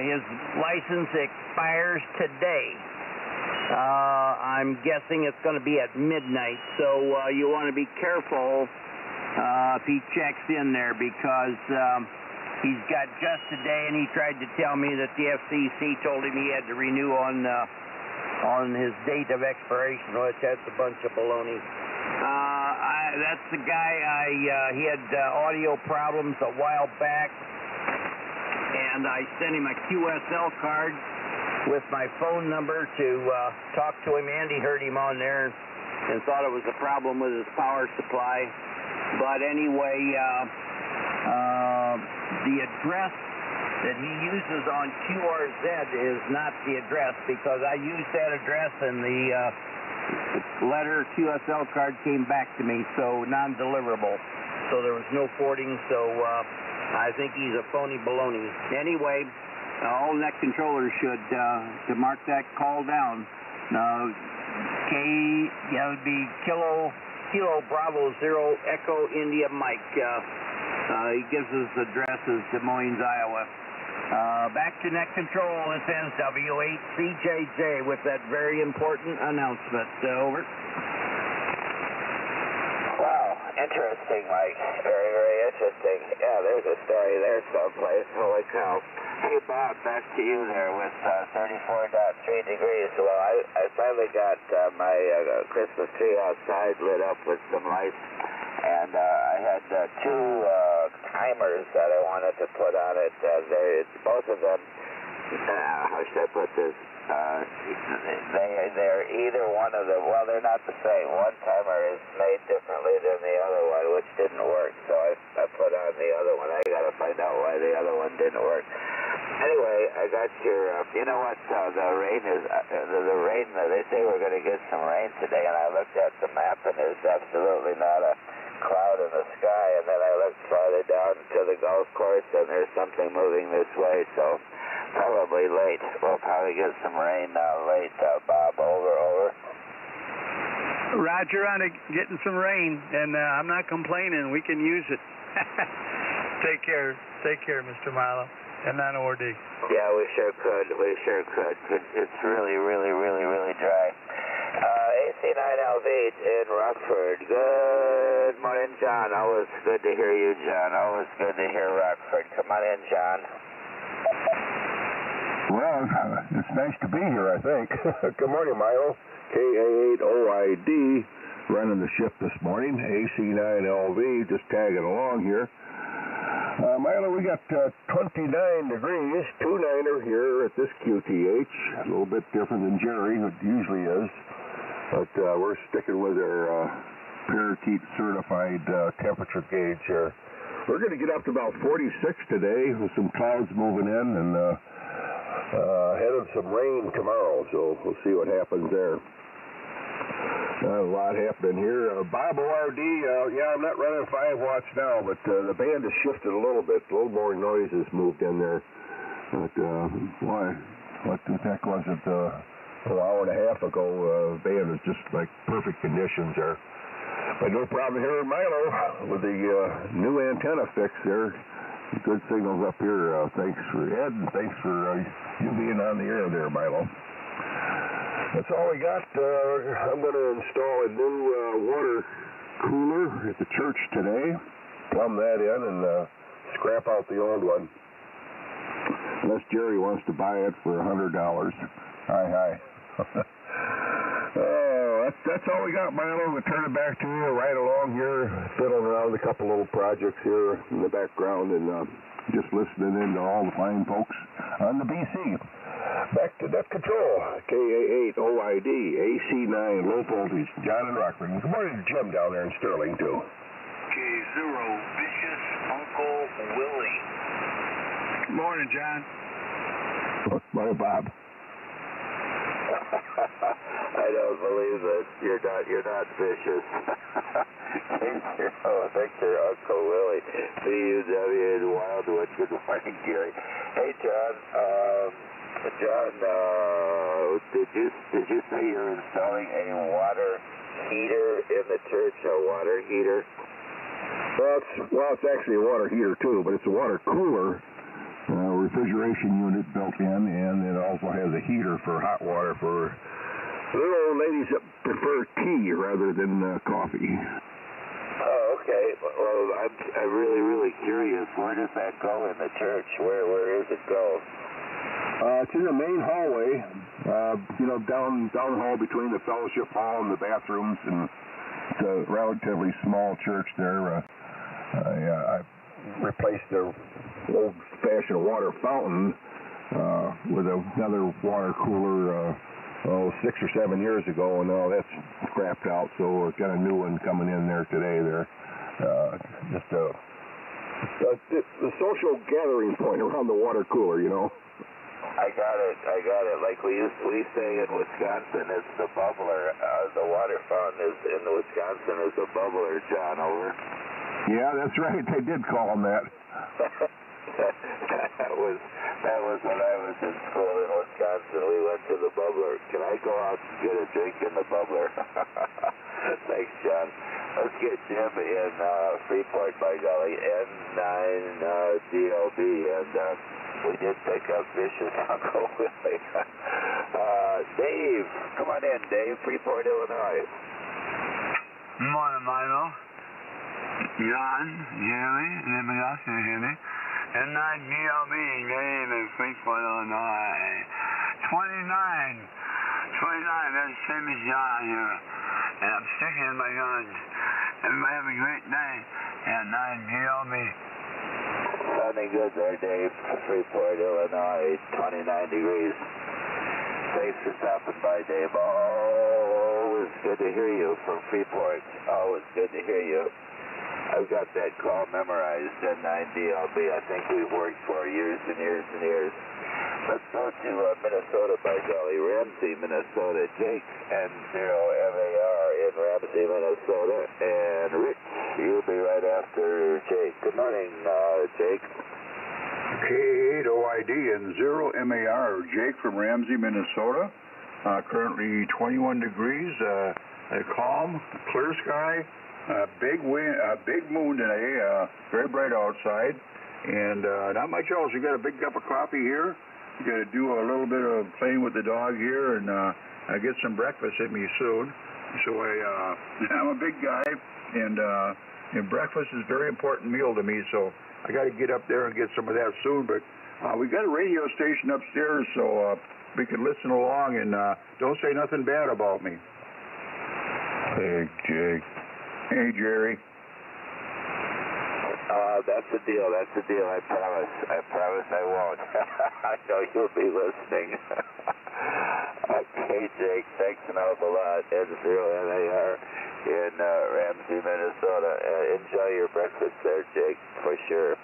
His license expires today. I'm guessing it's going to be at midnight, so you want to be careful if he checks in there, because he's got just a day, and he tried to tell me that the FCC told him he had to renew on his date of expiration, which that's a bunch of baloney. That's the guy, he had audio problems a while back, and I sent him a QSL card with my phone number to talk to him. Andy heard him on there and thought it was a problem with his power supply. But anyway, the address that he uses on QRZ is not the address, because I used that address and the letter QSL card came back to me, so non-deliverable. So there was no forwarding, so I think he's a phony baloney. Anyway, all net controllers should to mark that call down. That would be Kilo Bravo 0 Echo India Mike. He gives us address as Des Moines, Iowa. Back to net control. This is W8CJJ with that very important announcement. Over. Wow, interesting, Mike. Very, very interesting. Yeah, there's a story there someplace. Holy cow. Hey, Bob, back to you there with 34.3 degrees. Well, I finally got my Christmas tree outside lit up with some lights, and I had two timers that I wanted to put on it. Both of them, how should I put this? They're either one of them. Well, they're not the same. One timer is made differently than the other one, which didn't work. So I put on the other one. I got to find out why the other one didn't work. Anyway, I got your. You know what? The rain is. The rain. They say we're going to get some rain today, and I looked at the map, and there's absolutely not a cloud in the sky, and then I looked farther down to the golf course, and there's something moving this way, so probably late. We'll probably get some rain now late. Bob, over. Roger on it, getting some rain, and I'm not complaining. We can use it. Take care, Mr. Milo, and on ORD. Yeah, we sure could. It's really, really, really, really dry. AC9LV in Rockford. Good morning, John. Always good to hear you, John. Always good to hear Rockford. Come on in, John. Well, it's nice to be here, I think. Good morning, Milo. KA8OID running the ship this morning. AC9LV just tagging along here. Milo, we got 29 degrees, 29er here at this QTH. A little bit different than Jerry, who usually is. But we're sticking with our parakeet certified temperature gauge here. We're going to get up to about 46 today with some clouds moving in and headed some rain tomorrow. So we'll see what happens there. A lot happening here. Bob ORD, I'm not running 5 watts now, but the band has shifted a little bit. A little more noise has moved in there. But, what the heck was it? An hour and a half ago, the band was just like perfect conditions there. But no problem here in Milo with the new antenna fix there. Good signals up here. Thanks for Ed, and thanks for you being on the air there, Milo. That's all we got. I'm going to install a new water cooler at the church today. Plumb that in and scrap out the old one. Unless Jerry wants to buy it for $100. Hi. That's all we got, Milo. We'll turn it back to you right along here, fiddling around with a couple little projects here in the background and just listening in to all the fine folks on the BC. Back to Net Control, KA8OID, AC9, low voltage, John and Rockford. Good morning to Jim down there in Sterling, too. K0, Vicious Uncle Willie. Good morning, John. Morning, Bob. I don't believe it. You're not vicious. Victor, Uncle Willie, BUW in Wildwood. Good morning, Gary. Hey, John. Did you say you're installing a water heater in the church? A water heater? Well, it's actually a water heater too, but it's a water cooler. Refrigeration unit built in, and it also has a heater for hot water for little old ladies that prefer tea rather than coffee. Oh, okay. Well, I'm really, really curious. Where does that go in the church? Where does it go? It's in the main hallway, down the hall between the fellowship hall and the bathrooms, and it's a relatively small church there. I replaced the old-fashioned water fountain with another water cooler 6 or 7 years ago, and now that's scrapped out, so we've got a new one coming in there today. Just the social gathering point around the water cooler, I got it. Like we say in Wisconsin, it's the bubbler. The water fountain in Wisconsin is a bubbler, John, over. Yeah, that's right. They did call them that. That was when I was in school in Wisconsin. We went to the bubbler. Can I go out and get a drink in the bubbler? Thanks, John. Let's get Jim in Freeport, by golly, N9DLB, and we did pick up Vicious Uncle Willie. Dave, come on in, Dave, Freeport, Illinois. Morning, Milo. John, you hear me? Anybody else can hear me? N9DLB, Dave in Freeport, Illinois. 29, that's the same as John here. And I'm sticking to my guns. Everybody have a great day. N9DLB. Sounding good there, Dave. Freeport, Illinois, 29 degrees. Thanks for stopping by, Dave. Always good to hear you from Freeport. Always good to hear you. I've got that call memorized, N9DLB. I think we've worked for years and years and years. Let's go to Minnesota, by golly. Ramsey, Minnesota. Jake, N0MAR in Ramsey, Minnesota. And Rich, you'll be right after Jake. Good morning, Jake. K8OID and 0MAR. Jake from Ramsey, Minnesota. Currently 21 degrees. Calm, clear sky. Big wind, big moon today. Very bright outside. And not much else. We got a big cup of coffee here. Got to do a little bit of playing with the dog here, and I get some breakfast at me soon. So I'm a big guy, and breakfast is a very important meal to me. So I got to get up there and get some of that soon. But we got a radio station upstairs, so we can listen along, and don't say nothing bad about me. Hey, Jake. Hey, Jerry. That's the deal. That's the deal. I promise. I promise I won't. I know you'll be listening. Okay, Jake. Thanks an awful lot. N0MAR in Ramsey, Minnesota. Enjoy your breakfast there, Jake, for sure.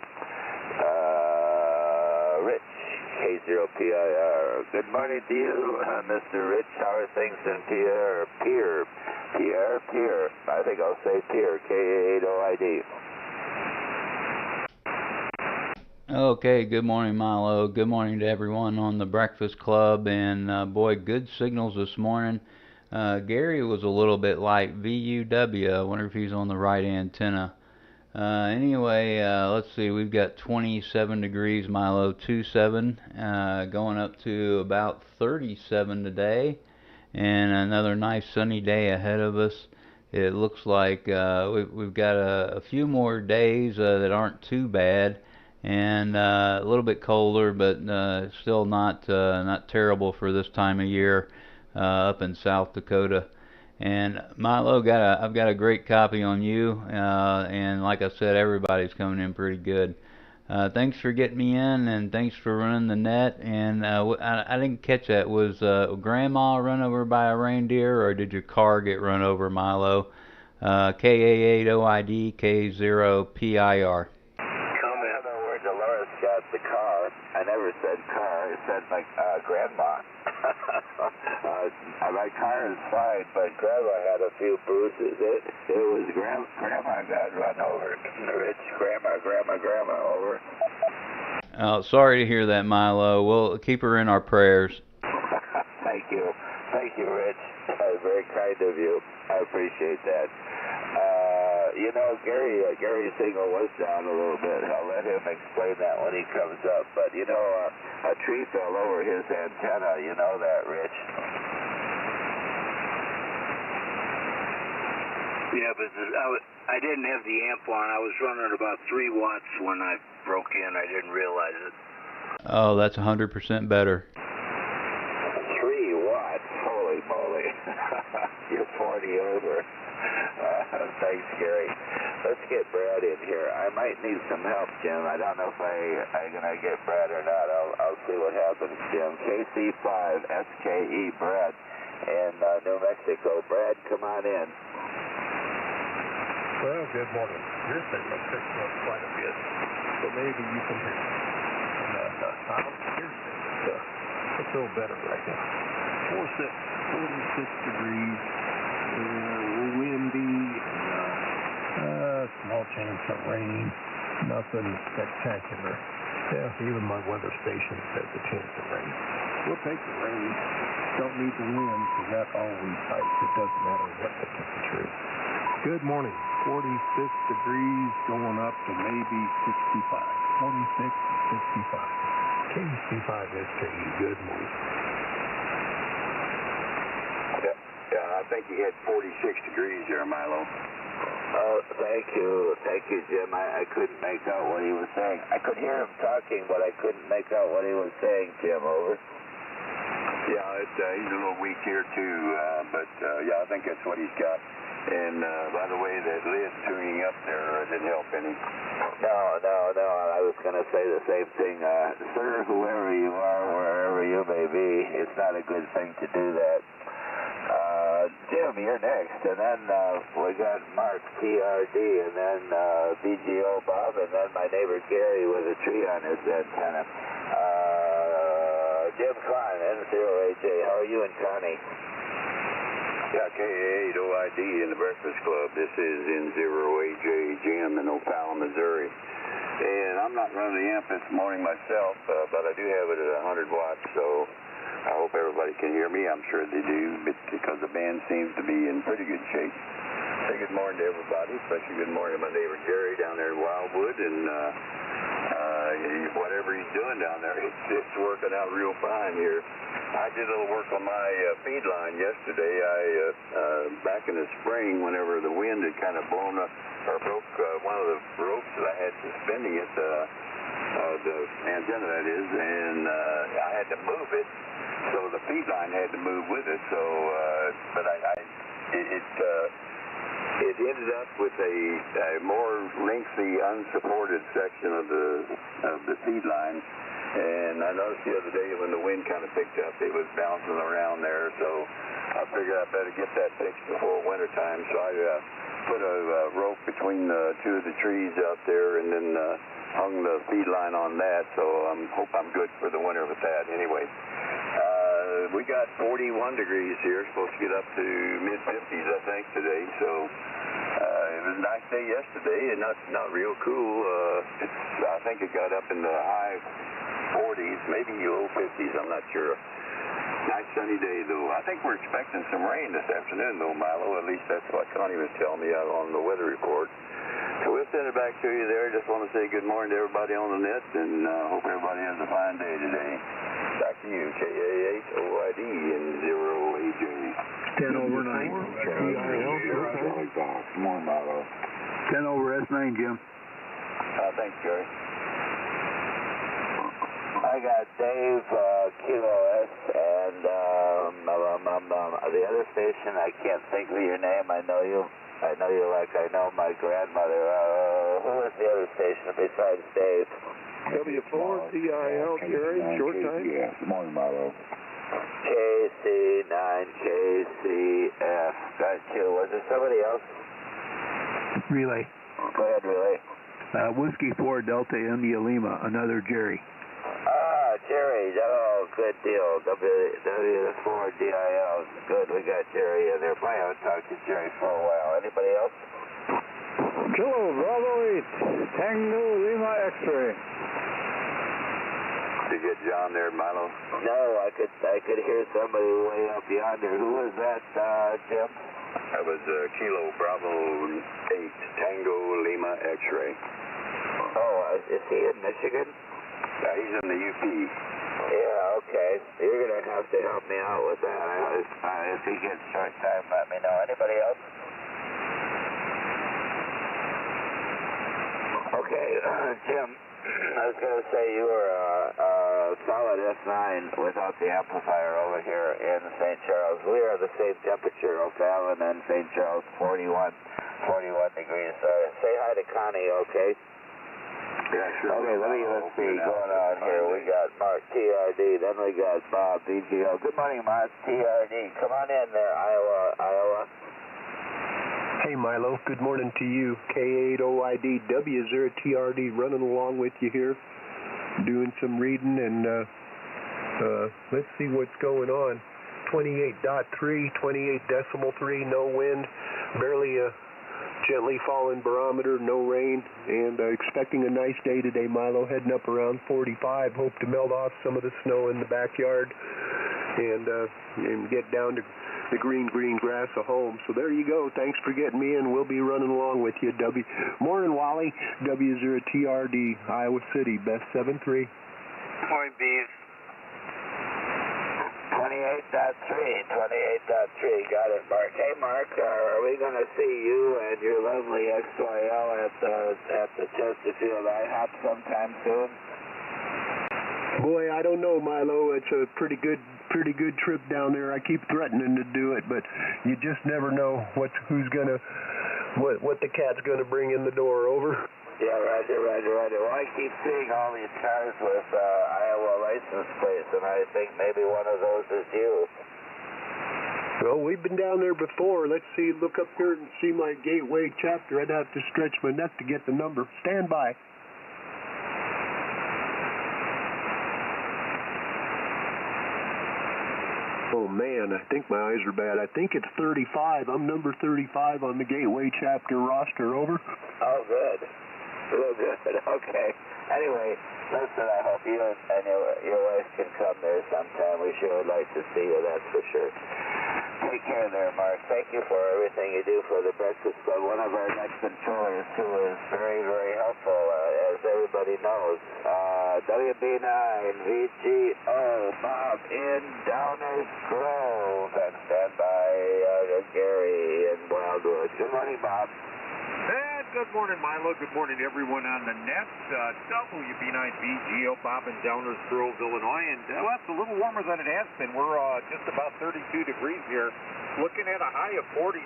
Rich, K0PIR. Good morning to you, Mr. Rich. How are things in Pierre? Pierre. I think I'll say Pierre. K8OID. Okay, good morning, Milo. Good morning to everyone on the Breakfast Club. And boy, good signals this morning. Gary was a little bit like VUW. I wonder if he's on the right antenna. Anyway, let's see. We've got 27 degrees, Milo, 27, going up to about 37 today. And another nice sunny day ahead of us. It looks like we've got a few more days that aren't too bad. And a little bit colder, but still not terrible for this time of year up in South Dakota. And Milo, I've got a great copy on you, and like I said, everybody's coming in pretty good. Thanks for getting me in, and thanks for running the net. And I didn't catch that. Was Grandma run over by a reindeer, or did your car get run over, Milo? K8OID, K0PIR. The car. I never said car. I said my grandma. My car is fine, but Grandma had a few bruises. It was Grandma got run over. Rich Grandma over. Oh, sorry to hear that, Milo. We'll keep her in our prayers. Thank you, Rich. Very kind of you. I appreciate that. Gary's signal was down a little bit. I'll let him explain that when he comes up. But, a tree fell over his antenna. You know that, Rich. Yeah, but I didn't have the amp on. I was running at about 3 watts when I broke in. I didn't realize it. Oh, that's 100% better. 3 watts? Holy moly. You're 40 over. Thanks, Gary. Let's get Brad in here. I might need some help, Jim. I don't know if I'm going to get Brad or not. I'll see what happens, Jim. KC5SKE, Brad, in New Mexico. Brad, come on in. Well, good morning. Your signal picked up quite a bit, so maybe you can hear me. I don't hear you. It's a little better right now. 46 degrees. Windy, small chance of rain, nothing spectacular. Yeah, even my weather station says a chance of rain. We'll take the rain. Don't need the wind because that always bites. It doesn't matter what the temperature is. Good morning. 46 degrees going up to maybe 65. 46 to 65. KC5SKE, good morning. I think you had 46 degrees there, Milo. Oh, thank you, Jim. I couldn't make out what he was saying. I could hear him talking, but I couldn't make out what he was saying, Jim. Over. Yeah, he's a little weak here too, but I think that's what he's got. And by the way, that lid tuning up there didn't help any. No. I was going to say the same thing. Sir, whoever you are, wherever you may be, it's not a good thing to do that. Jim, you're next, and then we got Mark PRD, and then BGO Bob, and then my neighbor Gary with a tree on his antenna. Jim Klein, N0AJ. How are you and Connie? Yeah, K8OID in the Breakfast Club. This is N0AJ Jim in Opal, Missouri. And I'm not running the amp this morning myself, but I do have it at 100 watts, so I hope everybody can hear me. I'm sure they do, because the band seems to be in pretty good shape. Say good morning to everybody, especially good morning to my neighbor Jerry down there in Wildwood, and whatever he's doing down there, it's working out real fine here. I did a little work on my feed line yesterday. Back in the spring, whenever the wind had kind of blown up or broke one of the ropes that I had suspending it, the antenna that is, and I had to move it, so the feed line had to move with it. So, but it ended up with a more lengthy, unsupported section of the feed line. And I noticed the other day when the wind kind of picked up, it was bouncing around there. So I figured I better get that fixed before wintertime. So I put a rope between two of the trees out there and then hung the feed line on that. So I hope I'm good for the winter with that. Anyway, we got 41 degrees here. Supposed to get up to mid-50s, I think, today. So it was a nice day yesterday, and not real cool. I think it got up in the high 40s, maybe low 50s. I'm not sure. Nice sunny day, though. I think we're expecting some rain this afternoon, though, Milo. At least that's what Connie was telling me out on the weather report. So we'll send it back to you there. Just want to say good morning to everybody on the net, and hope everybody has a fine day today. Back to you, K8OID and 0AJ. 10 over 9. Come on, Milo. 10 over S9, Jim. Thanks, Jerry. I got Dave, Kilo S, and the other station, I can't think of your name. I know you like I know my grandmother. Who was the other station besides Dave? W4CIL, Jerry, short time? Yeah, good morning, Milo. KC9KCF. Got you. Was there somebody else? Relay. Go ahead, Relay. Whiskey 4 Delta India Lima, another Jerry. Jerry, oh, good deal. W4DIL. Good, we got Jerry in there. I haven't talked to Jerry for a while. Anybody else? Kilo Bravo 8, Tango Lima X-ray. Did you get John there, Milo? No, I could hear somebody way up yonder. Who was that, Jim? That was Kilo Bravo 8, Tango Lima X-ray. Oh, is he in Michigan? He's in the UP. Yeah, okay. You're going to have to help me out with that. If he gets short time, let me know. Anybody else? Okay, Jim, I was going to say you were a solid S9 without the amplifier over here in St. Charles. We are the same temperature, O'Fallon and St. Charles, 41 degrees. Say hi to Connie, okay? Yeah, sure. Okay, let's see going on here. We got Mark TRD, then we got Bob BGO. Good morning, Mark TRD. Come on in there, Iowa. Hey, Milo. Good morning to you. K8OID W0TRD running along with you here, doing some reading, and let's see what's going on. 28.3, 28.3, no wind, barely a gently falling barometer, no rain, and expecting a nice day today, Milo. Heading up around 45. Hope to melt off some of the snow in the backyard and get down to the green grass of home. So there you go. Thanks for getting me in. We'll be running along with you. Morning, Wally. W0TRD, Iowa City, best 7-3. Morning, Bees. 28.3. Got it, Mark. Hey, Mark, are we going to see you and your lovely XYL at the Chesterfield IHOP sometime soon? Boy, I don't know, Milo. It's a pretty good trip down there. I keep threatening to do it, but you just never know what the cat's gonna bring in the door. Over. Yeah, roger. Well, I keep seeing all these cars with Iowa license plates, and I think maybe one of those is you. Well, we've been down there before. Let's see. Look up here and see my gateway chapter. I'd have to stretch my neck to get the number. Stand by. Oh, man, I think my eyes are bad. I think it's 35. I'm number 35 on the Gateway chapter roster. Over. Oh, good. Real good. Okay. Anyway, listen, I hope you and your wife can come there sometime. We sure would like to see you, that's for sure. Take care there, Mark. Thank you for everything you do for the Breakfast Club. One of our next controllers who is very, very helpful, as everybody knows. WB9 VGO Bob in Downers Grove. And stand by Gary in Wildwood. Good morning, Bob. And good morning, Milo. Good morning to everyone on the net. WB9VGO, Bob in Downers Grove, Illinois. And well, it's a little warmer than it has been. We're just about 32 degrees here. Looking at a high of 49.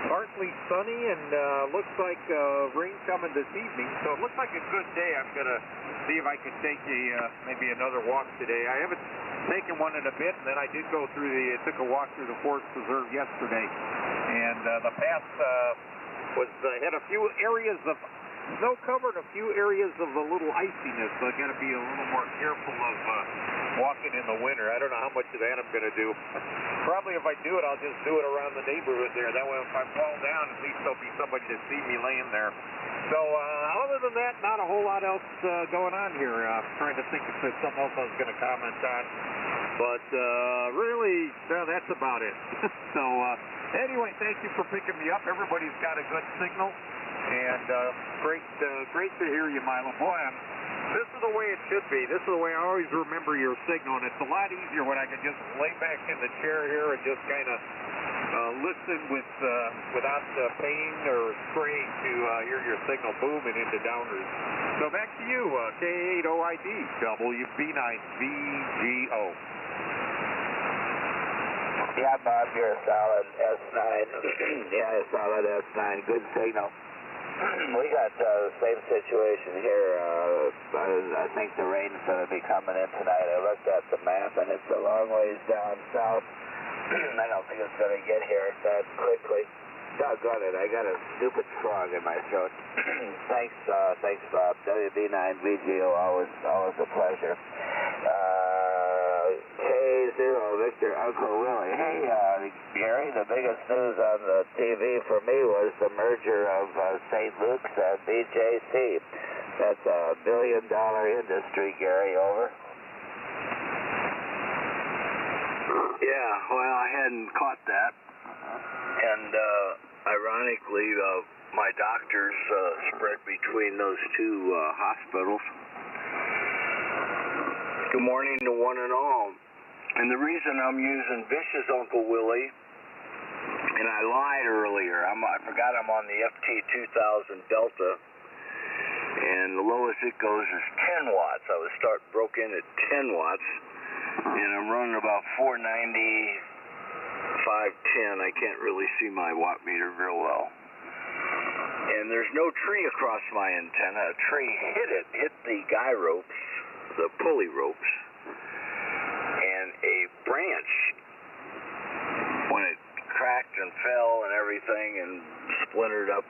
Partly sunny and looks like rain coming this evening. So it looks like a good day. I'm going to see if I can take maybe another walk today. I haven't taken one in a bit, and then I did go through took a walk through the Forest Preserve yesterday. And the path had a few areas of snow covered, a few areas of a little iciness, so I've got to be a little more careful of walking in the winter. I don't know how much of that I'm going to do. Probably if I do it, I'll just do it around the neighborhood there. That way if I fall down, at least there'll be somebody to see me laying there. So other than that, not a whole lot else going on here. Trying to think if there's something else I was going to comment on. But really, that's about it. So anyway, thank you for picking me up. Everybody's got a good signal. And great to hear you, Milo. Boy, this is the way it should be. This is the way I always remember your signal. And it's a lot easier when I can just lay back in the chair here and just kind of listen without pain or strain to hear your signal booming into Downers. So back to you, K8OID, WB9VGO. Yeah, Bob, you're a solid S9. Yeah, a solid S9. Good signal. We got the same situation here. I think the rain's going to be coming in tonight. I looked at the map, and it's a long ways down south. I don't think it's going to get here that quickly. Doggone it, I got a stupid frog in my throat. Thanks, Bob. WB9VGO, always a pleasure. K0 Victor Uncle Willie. Hey, Gary, the biggest news on the TV for me was the merger of St. Luke's and BJC. That's a billion-dollar industry, Gary. Over. Yeah, well, I hadn't caught that. And ironically, my doctors spread between those two hospitals. Good morning to one and all. And the reason I'm using Vicious Uncle Willie, and I lied earlier, I forgot I'm on the FT2000 Delta, and the lowest it goes is 10 watts. I was broke in at 10 watts, and I'm running about 490, 510. I can't really see my watt meter real well. And there's no tree across my antenna. A tree hit the guy ropes, the pulley ropes, and a branch, when it cracked and fell and everything and splintered up,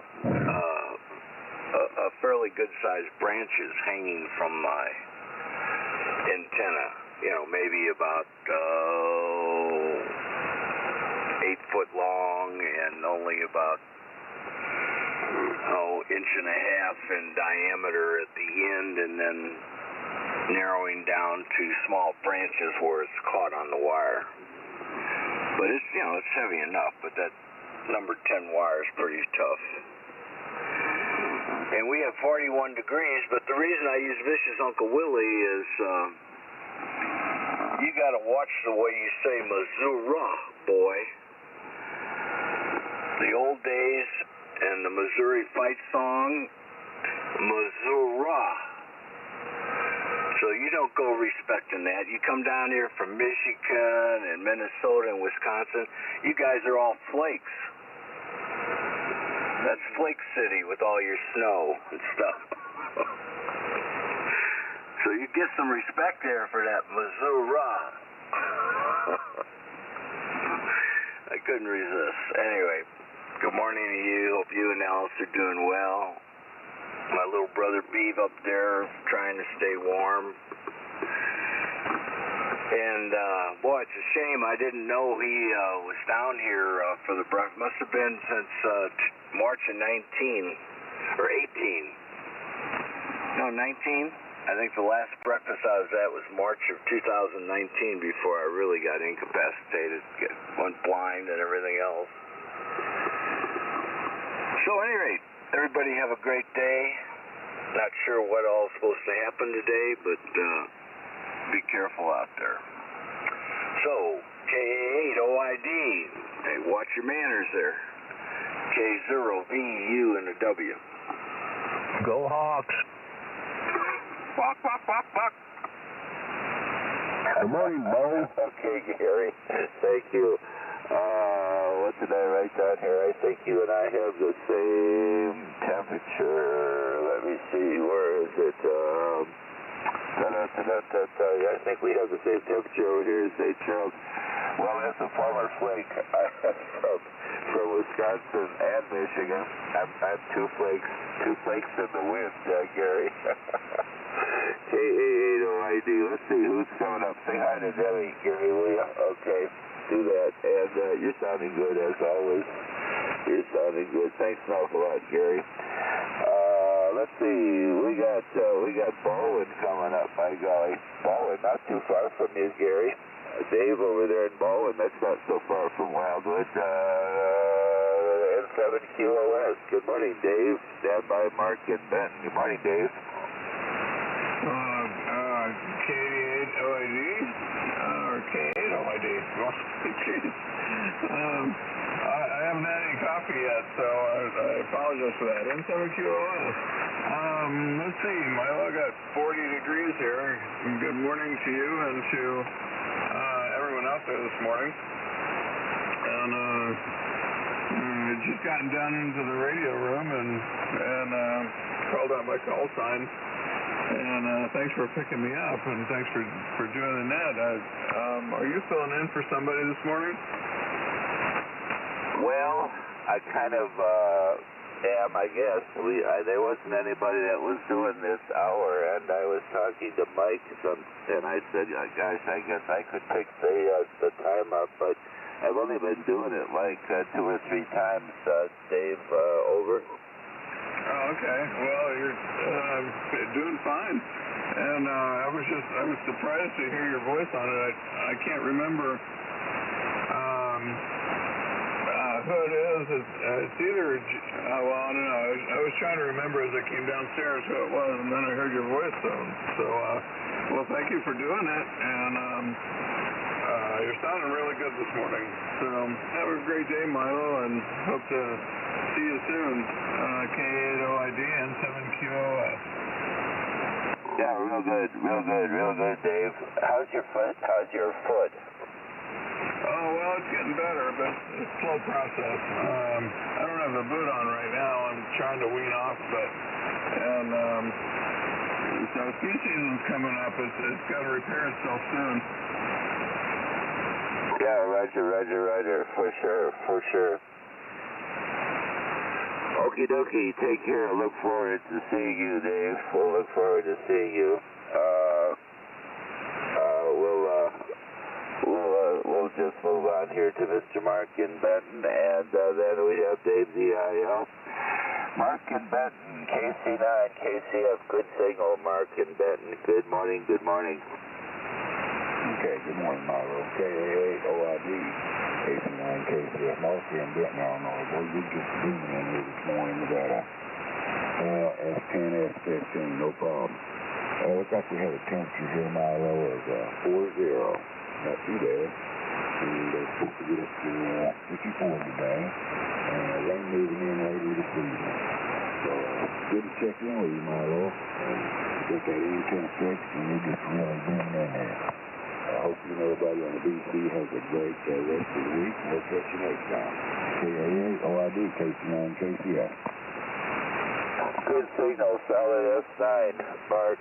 a fairly good-sized branch is hanging from my antenna, maybe about 8 foot long and only about inch and a half in diameter at the end, and then narrowing down to small branches where it's caught on the wire. But it's, it's heavy enough, but that number 10 wire is pretty tough. And we have 41 degrees, but the reason I use Vicious Uncle Willie is you got to watch the way you say Missouri, boy. The old days and the Missouri fight song, Missouri. So you don't go respecting that. You come down here from Michigan and Minnesota and Wisconsin, you guys are all flakes. That's Flake City with all your snow and stuff. So you get some respect there for that Missouri. I couldn't resist. Anyway, good morning to you. Hope you and Alice are doing well. My little brother Beeve up there trying to stay warm. And, boy, it's a shame I didn't know he was down here for the breakfast. Must have been since March of 19, or 18. No, 19? I think the last breakfast I was at was March of 2019 before I really got incapacitated, went blind and everything else. So, at any rate, everybody have a great day. Not sure what all is supposed to happen today, but be careful out there. So, K8OID, hey, watch your manners there. K0VU and a W. Go Hawks. Walk, walk, walk, walk. Good morning, Bo. Okay, Gary. Thank you. What did I write down here? I think you and I have the same temperature. Let me see. Where is it? I think we have the same temperature over here in St. Charles. Well, as a former flake from Wisconsin and Michigan, I'm two flakes in the wind, Gary. K8OID. Let's see who's coming up. Say hi to Debbie, Gary, will you? Okay, do that. And you're sounding good as always. You're sounding good. Thanks an awful lot, Gary. Let's see. We got Bowen coming up. By golly, Bowen, not too far from you, Gary. Dave over there in Bowen. That's not so far from Wildwood. N7QOS. Good morning, Dave. Stand by Mark and Benton. Good morning, Dave. K8OID or K8OID. I haven't had any coffee yet, so I apologize for that. N7QOS. Let's see, Milo, I got 40 degrees here. Good morning to you and to everyone out there this morning. And just gotten down into the radio room and called out my call sign. And thanks for picking me up, and thanks for doing the net. Are you filling in for somebody this morning? Well, I kind of am, I guess. There wasn't anybody that was doing this hour, and I was talking to Mike, and I said, gosh, I guess I could pick the time up, but I've only been doing it like 2 or 3 times, Dave, over. Oh, okay. Well, you're doing fine. And I was surprised to hear your voice on it. I can't remember who it is. It's either, well, I don't know. I was trying to remember as I came downstairs who it was, and then I heard your voice. So well, thank you for doing it. And you're sounding really good this morning. So have a great day, Milo, and hope to see you soon. K8OID and 7QOS. Yeah, real good, Dave. How's your foot? Oh, well, it's getting better, but it's a slow process. I don't have the boot on right now. I'm trying to wean off, so ski season's coming up. It's got to repair itself soon. Yeah, Roger, for sure. Okie dokie, take care. Look forward to seeing you, Dave. We'll look forward to seeing you. We'll just move on here to Mr. Mark in Benton, and then we have Dave DIL. Mark in Benton, KC9, KCF, good signal, Mark in Benton. Good morning. Okay, good morning, Milo. K8OID, KC9, KCF. Mark in Benton, Illinois. Boy, we just zooming in here this morning. We got a S10, S15, no problem. Looks like we have a temperature here, Milo, of 40. Not too bad. And they're supposed to get up to 54 today. And rain moving in later this evening. So, good to check in with you, Milo. We got that intent fixed, and we're just really zooming in there. I hope you know everybody on the BC has a great rest of the week. We'll catch you next time. K8OID, KC9, KCF. Good signal, solid S9, Mark,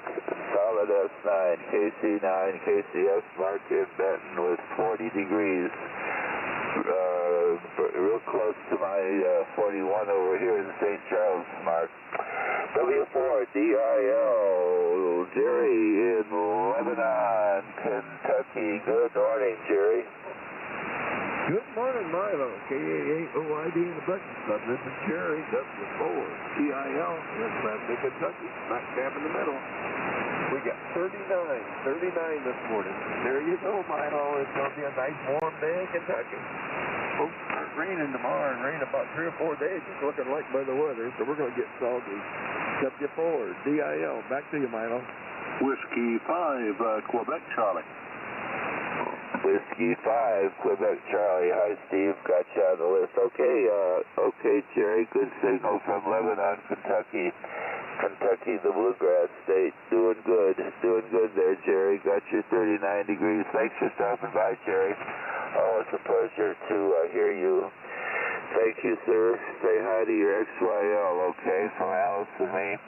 solid S9, KC9, KCF, Mark in Benton with 40 degrees. Real close to my 41 over here in St. Charles, Mark. W4, DIL, Jerry in Lebanon, Kentucky. Good morning, Jerry. Good morning, Milo. KAA-OID in the Breakfast Club. This is Jerry, W4, TIL, in Bradley, Kentucky. Smack dab in the middle. We got 39 this morning. There you go, Milo. It's going to be a nice warm day in Kentucky. Folks, it's raining tomorrow and rain about 3 or 4 days. It's looking like by the weather, so we're going to get soggy. W4, DIL. Back to you, Milo. Whiskey 5, Quebec Charlie. Whiskey 5, Quebec Charlie. Hi, Steve. Got you on the list. Okay, Jerry. Good signal from Lebanon, Kentucky. Kentucky, the bluegrass state. Doing good there, Jerry. Got you 39 degrees. Thanks for stopping by, Jerry. Oh, it's a pleasure to hear you. Thank you, sir. Say hi to your XYL, okay, from Alice and me.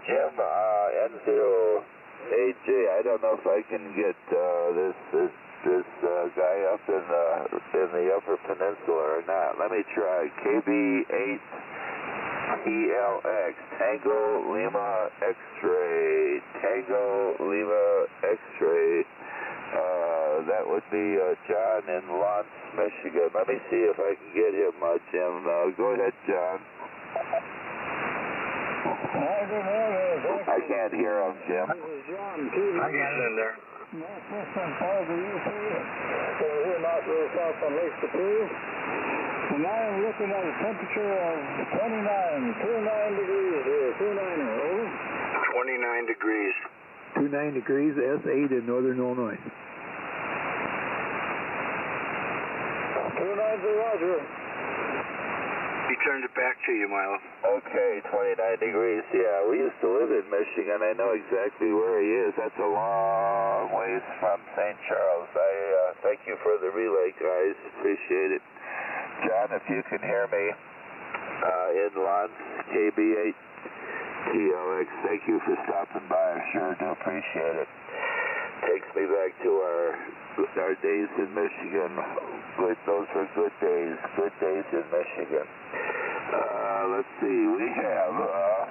Jim, N0AJ, I don't know if I can get this guy up in the Upper Peninsula or not. Let me try. KB8TLX, Tango Lima X-ray, Tango Lima X-ray. That would be John in Lawrence, Michigan. Let me see if I can get him, Jim. Go ahead, John. I can't hear him, Jim. This is John. I got it in there. Northwest on Falls of UP. So we're here not real south on Lake Superior. And I am looking at a temperature of 29 degrees here. 29er, over. 29 degrees. 29 degrees, S8 in northern Illinois. 29 Roger. He turned it back to you, Milo. Okay, 29 degrees. Yeah, we used to live in Michigan. I know exactly where he is. That's a long ways from St. Charles. I thank you for the relay, guys. Appreciate it. John, if you can hear me, in Lawrence, KB8TLX, thank you for stopping by. I sure do appreciate it. Takes me back to our days in Michigan. Those were good days in Michigan. Let's see, we have a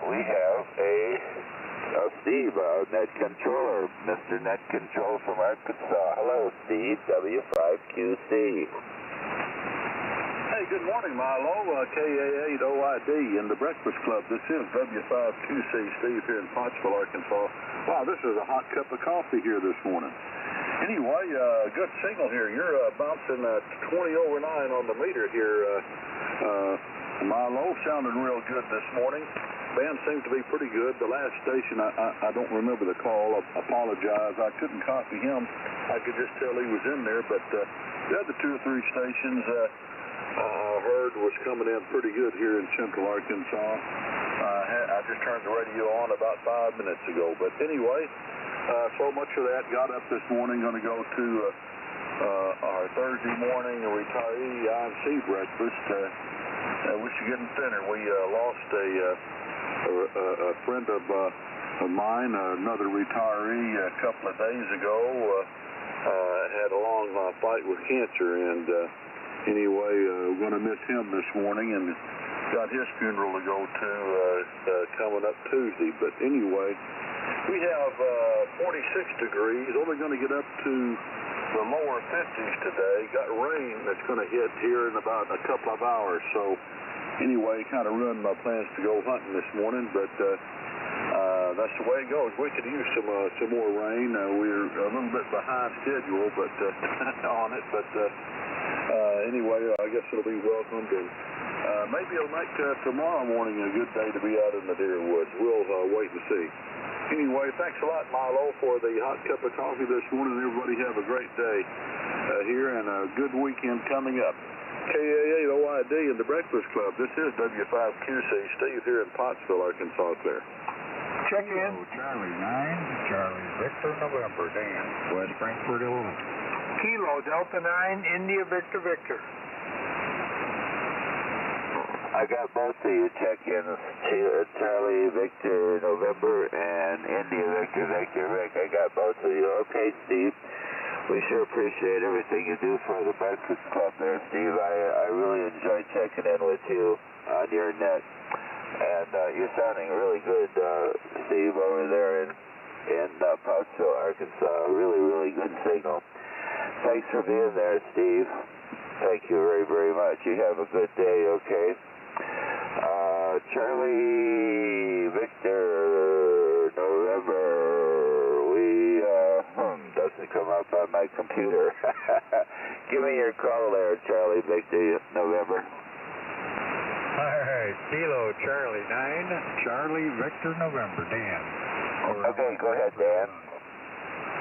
Steve, Net Controller, Mr. Net Control from Arkansas. Hello, Steve, W5QC. Hey, good morning, Milo. KA8OID in the Breakfast Club. This is W5QC, Steve here in Pottsville, Arkansas. Wow, this is a hot cup of coffee here this morning. Anyway, good signal here. You're bouncing 20 over 9 on the meter here. Milo, sounding real good this morning. Band seems to be pretty good. The last station, I don't remember the call. I apologize. I couldn't copy him. I could just tell he was in there. But the other 2 or 3 stations I heard was coming in pretty good here in central Arkansas. I just turned the radio on about 5 minutes ago. But anyway, so much of that got up this morning. Going to go to our Thursday morning retiree IMC breakfast. Michigan Center. We lost a friend of mine, another retiree, a couple of days ago. Had a long fight with cancer, and anyway, we're going to miss him this morning, and got his funeral to go to coming up Tuesday. But anyway, we have 46 degrees. Only going to get up to the lower 50s today. Got rain that's going to hit here in about a couple of hours. So anyway, kind of ruined my plans to go hunting this morning, but that's the way it goes. We could use some more rain. We're a little bit behind schedule, but on it. But anyway, I guess it'll be welcomed, and maybe it'll make tomorrow morning a good day to be out in the deer woods. We'll wait and see. Anyway, thanks a lot, Milo, for the hot cup of coffee this morning. Everybody have a great day here and a good weekend coming up. KA8OID in the Breakfast Club. This is W5QC. Steve here in Pottsville, Arkansas, clear. Check in. Charlie 9, Charlie Victor November, Dan, West Frankfort, Illinois. Kilo Delta 9, India Victor Victor. I got both of you check-ins, Charlie Victor November and India Victor Victor Rick. I got both of you. Okay, Steve. We sure appreciate everything you do for the Breakfast Club there, Steve. I really enjoy checking in with you on your net. And you're sounding really good, Steve, over there in in Pottsville, Arkansas. Really, really good signal. Thanks for being there, Steve. Thank you very, very much. You have a good day, okay? Charlie Victor November. Doesn't come up on my computer. Give me your call there, Charlie Victor November. All right, Kilo Charlie 9, Charlie Victor November, Dan. Okay, go ahead, Dan.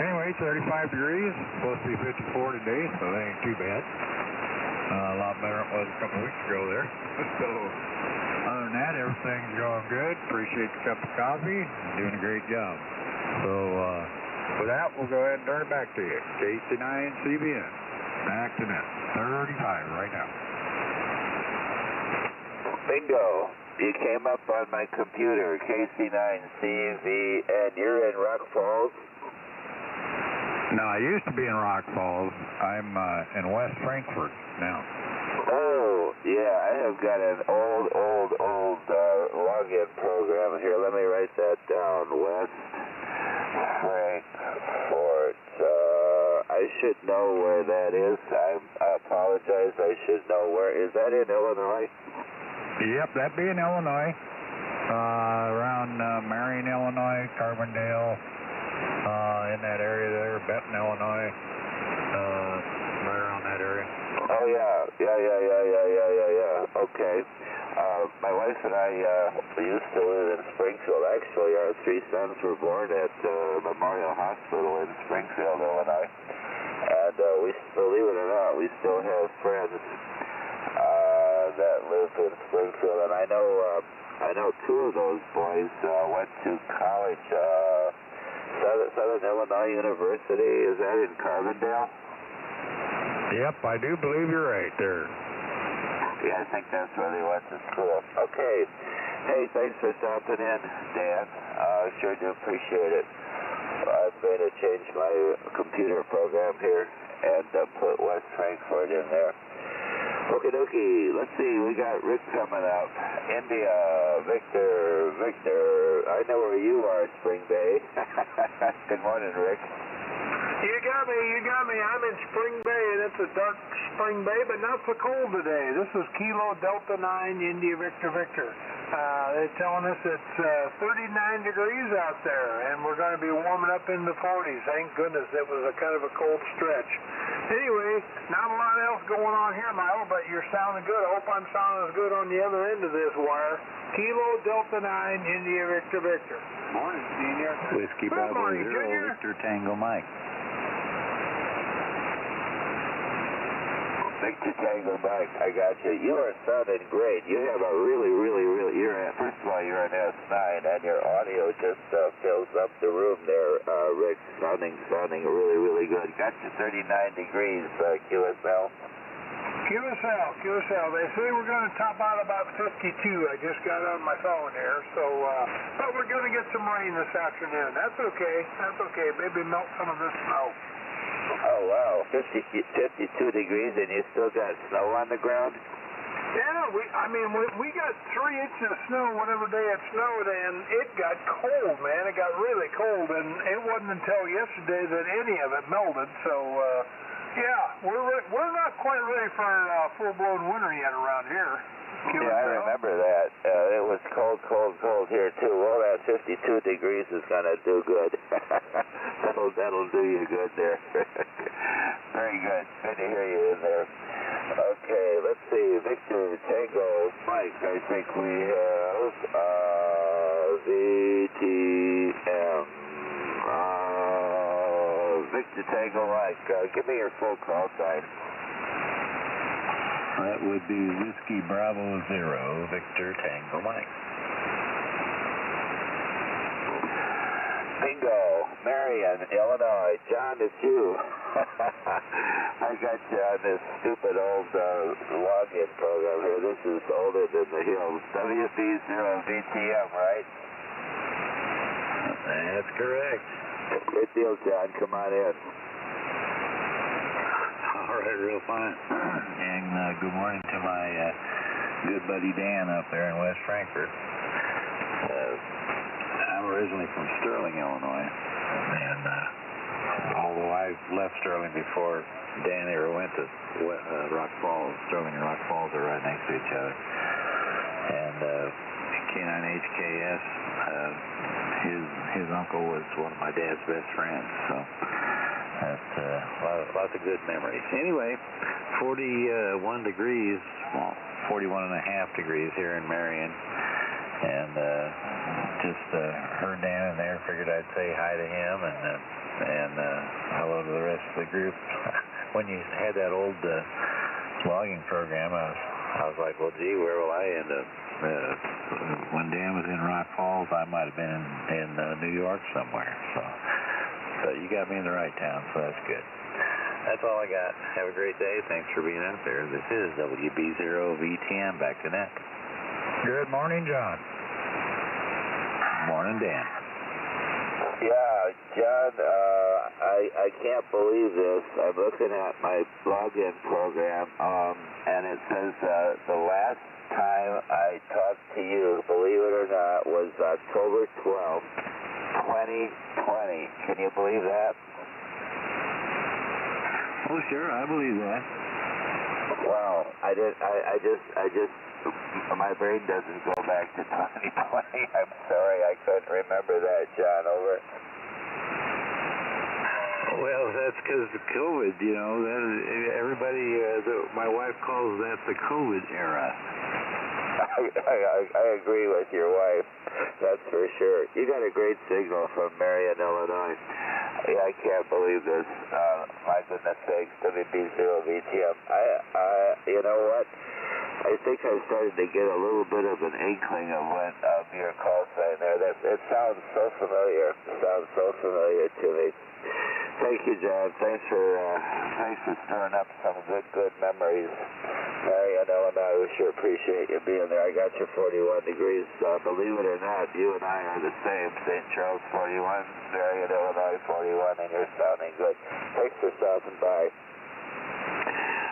Anyway, 35 degrees, supposed to be 54 today, so that ain't too bad. A lot better than it was a couple weeks ago there. So, other than that, everything's going good. Appreciate the cup of coffee. Doing a great job. So, with that, we'll go ahead and turn it back to you. KC9 CBN. Back to net. 35 right now. Bingo. You came up on my computer, KC9CVN. You're in Rock Falls? No, I used to be in Rock Falls. I'm in West Frankfort now. Oh, yeah, I have got an old login program here. Let me write that down. West Frankfort. I should know where that is. I apologize. I should know where. Is that in Illinois? Yep, that'd be in Illinois. Around Marion, Illinois, Carbondale, in that area there, Benton, Illinois, right around that area. Oh, yeah. Okay. My wife and I used to live in Springfield. Actually, our three sons were born at Memorial Hospital in Springfield, Illinois. And we, believe it or not, we still have friends that live in Springfield. And I know two of those boys went to college. Southern Illinois University, is that in Carbondale? Yep, I do believe you're right there. Yeah, I think that's where they went to school. Okay. Hey, thanks for stopping in, Dan. I sure do appreciate it. I've made to change my computer program here and put West Frankfort in there. Okie dokie. Let's see. We got Rick coming up. India, Victor. I know where you are, Spring Bay. Good morning, Rick. You got me. I'm in Spring Bay, and it's a dark Spring Bay, but not so cold today. This is Kilo Delta 9, India Victor. They're telling us it's 39 degrees out there, and we're going to be warming up in the 40s. Thank goodness. It was a kind of a cold stretch. Anyway, not a lot else going on here, Milo, but you're sounding good. I hope I'm sounding as good on the other end of this wire. Kilo Delta 9, India Victor. Morning, Senior. Whiskey Bravo 0, Victor Tango Mike. Victor Tango Mike, I got you. You are sounding great. You have a really, first of all, you're an S9, and your audio just fills up the room there, Rick. Sounding really good. Got you 39 degrees, QSL. QSL. They say we're going to top out about 52. I just got on my phone here, so, but we're going to get some rain this afternoon. That's okay. Maybe melt some of this snow. Oh, wow. 52 degrees, and you still got snow on the ground? Yeah, we got 3 inches of snow whatever day it snowed, and it got cold, man. It got really cold, and it wasn't until yesterday that any of it melted, so, yeah, we're not quite ready for full-blown winter yet around here. Yeah, I remember that. It was cold here, too. Well, that 52 degrees is going to do good. That'll do you good there. Very good. Good to hear you in there. Okay, let's see. Victor Tango Mike, I think we have VTM. Victor Tango Mike, give me your full call sign. That would be Whiskey Bravo 0, Victor Tango Mike. Bingo, Marion, Illinois. John, it's you. I got you on this stupid old login program here. This is older than the hills. WB0VTM, right? That's correct. Good deal, John. Come on in. All right, real fine. And good morning to my good buddy Dan up there in West Frankfort. I'm originally from Sterling, Illinois, and although I left Sterling before Dan ever went to Rock Falls, Sterling and Rock Falls are right next to each other. And K9HKS, his uncle was one of my dad's best friends, so that's lots of good memories. Anyway, 41 degrees, well, 41 and a half degrees here in Marion, and just heard Dan in there, figured I'd say hi to him and hello to the rest of the group. When you had that old logging program, I was like, well, gee, where will I end up? When Dan was in Rock Falls, I might have been in New York somewhere. So you got me in the right town, so that's good. That's all I got. Have a great day. Thanks for being out there. This is WB0VTM. Back to net. Good morning, John. Morning, Dan. Yeah, John, I can't believe this. I'm looking at my login program, and it says the last time I talked to you, believe it or not, was October 12th, 2020. Can you believe that? Oh, sure, I believe that. Wow, I just, my brain doesn't go back to 2020. I'm sorry, I couldn't remember that, John. Over. Well, that's because of COVID, you know. That is, everybody, my wife calls that the COVID era. I agree with your wife, that's for sure. You got a great signal from Marion, Illinois. Yeah, I can't believe this. My goodness sakes, WB0VTM. You know what? I think I started to get a little bit of an inkling of what your call sign there. It sounds so familiar. To me. Thank you, John. Thanks for stirring up some good memories. Marion, Illinois, we sure appreciate you being there. I got you 41 degrees. Believe it or not, you and I are the same. St. Charles 41, Marion, Illinois 41, and you're sounding good. Thanks for stopping by.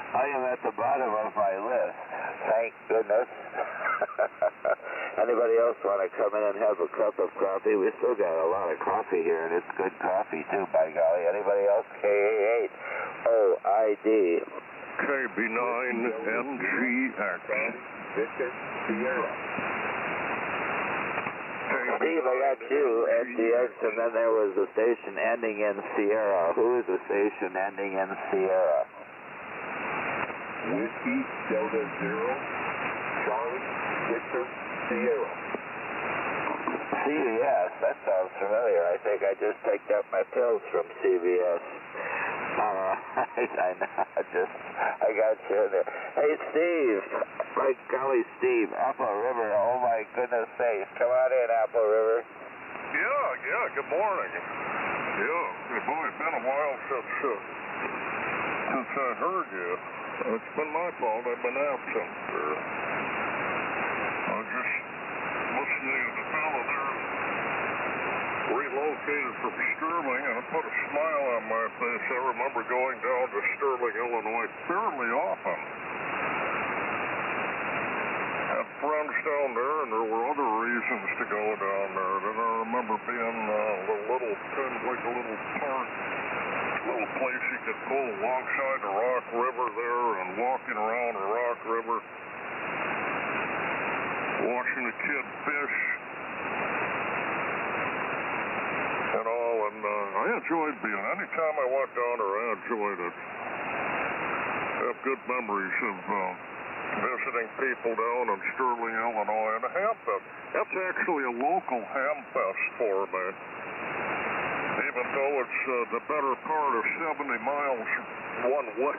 I am at the bottom of my list. Thank goodness. Anybody else want to come in and have a cup of coffee? We still got a lot of coffee here, and it's good coffee, too, by golly. Anybody else? KA8OID. KB9NGX. Victor Sierra. Steve, I got you, NGX, and then there was a station ending in Sierra. Who is the station ending in Sierra? Whiskey Delta Zero, Charlie Victor Sierra. CVS, that sounds familiar. I think I just picked up my pills from CVS. I got you in there. Hey, Steve. My golly, Steve. Apple River, oh my goodness sakes. Come on in, Apple River. Yeah, good morning. Yeah, boy, it's been a while since I heard you. It's been my fault. I've been absent. I was just listening to the fellow there relocated from Sterling, and it put a smile on my face. I remember going down to Sterling, Illinois fairly often. Had friends down there, and there were other reasons to go down there. Then I remember being kind of like a little park, little place you could pull alongside the Rock River there and walking around the Rock River, watching the kid fish and all, and I enjoyed being. Anytime I went down there, I enjoyed it. I have good memories of visiting people down in Sterling, Illinois, and the Ham Fest. That's actually a local Ham Fest for me. Even though it's the better part of 70 miles one way.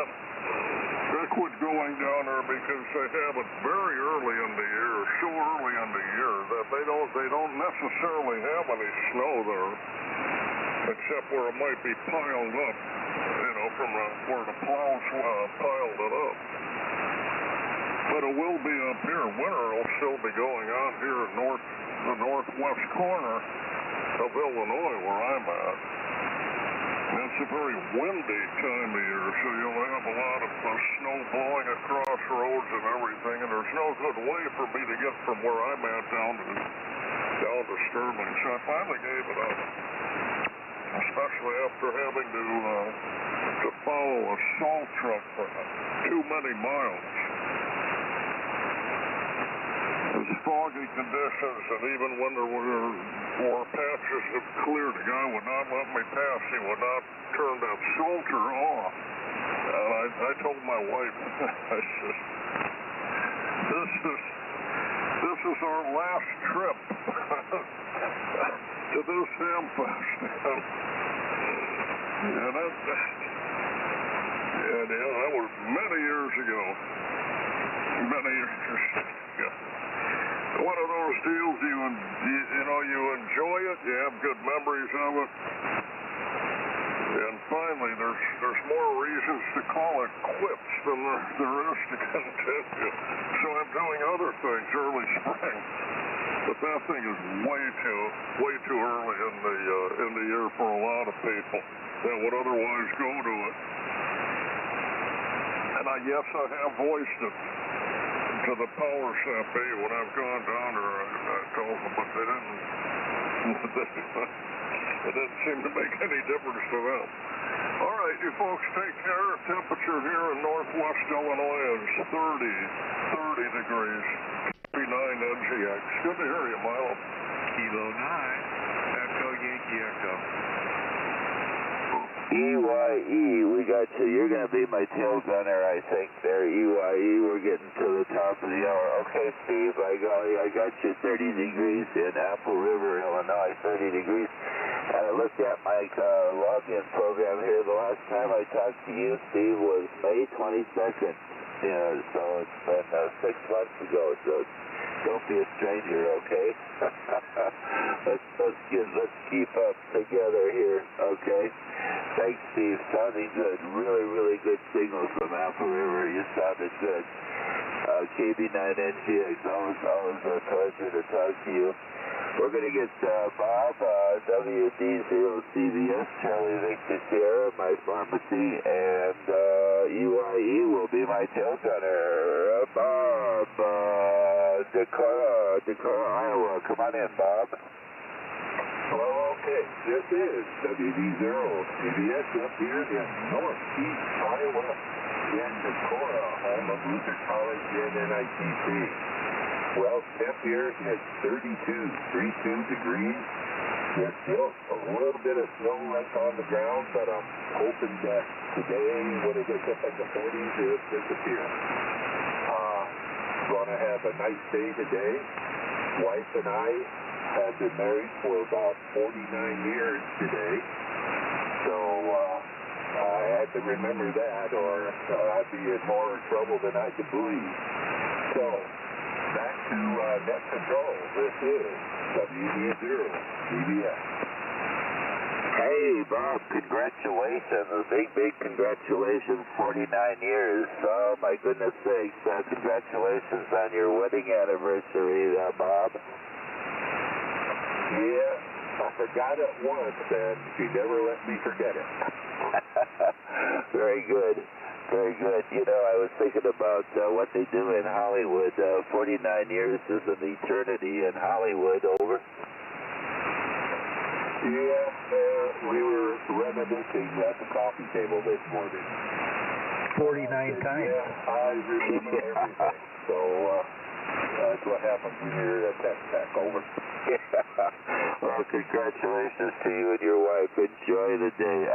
I quit going down there because they have it very early in the year, so early in the year that they don't necessarily have any snow there, except where it might be piled up, from where the plows piled it up. But it will be up here. Winter will still be going on here in the northwest corner of Illinois, where I'm at. And it's a very windy time of year, so you'll have a lot of snow blowing across roads and everything, and there's no good way for me to get from where I'm at down to down disturbing. So I finally gave it up, especially after having to follow a salt truck for too many miles. It was foggy conditions, and even when there were patches of clear, the guy would not let me pass. He would not turn that salter off. And I told my wife, I said, this is our last trip to this Ham Fest. And that was many years ago. Many years ago. One of those deals, you enjoy it, you have good memories of it, and finally there's more reasons to call it quits than there is to continue. So I'm doing other things early spring, but that thing is way too early in the year for a lot of people that would otherwise go to it. And I guess I have voiced it to the power champagne when I've gone down there. I told them, but they didn't. It didn't seem to make any difference to them. All right, you folks take care. Temperature here in northwest Illinois is 30 degrees. 39 NGX. Good to hear you, Milo. Kilo 9, Echo Yankee Echo. EYE, we got you. You're going to be my tail gunner, I think, there, EYE. We're getting to the top of the hour. Okay, Steve, I got you 30 degrees in Apple River, Illinois, 30 degrees. And I looked at my login program here. The last time I talked to you, Steve, was May 22nd. Yeah, so it's been 6 months ago. So don't be a stranger, okay? let's keep up together here, okay? Thanks, Steve. Sounding good. Really good signals from Apple River. You sounded good. KB9NGX, always a pleasure to talk to you. We're going to get Bob, WD0CVS, Charlie Victor Sierra, my pharmacy, and EYE will be my tail gunner. Bob, Decorah, Iowa. Come on in, Bob. Hello, okay. This is WD0CVS up here in northeast Iowa in Decorah, home of Luther College and NITC. Well, temp here is 32 degrees. There's still a little bit of snow left on the ground, but I'm hoping that today, when it gets up in the 40s, it'll disappear. Gonna have a nice day today. Wife and I have been married for about 49 years today, so I had to remember that, or I'd be in more trouble than I could believe. So, back to net control. This is WD0CVS. Hey, Bob, congratulations. Big congratulations, 49 years. Oh, my goodness sakes. Congratulations on your wedding anniversary, Bob. Yeah, I forgot it once, and she never let me forget it. Very good. Very good. You know, I was thinking about what they do in Hollywood. 49 years is an eternity in Hollywood. Over. Yeah, we were reminiscing at the coffee table this morning. 49 times. Yeah, I remember everything. So that's what happens when you're a tech pack. Over. Well, congratulations to you and your wife. Enjoy the day.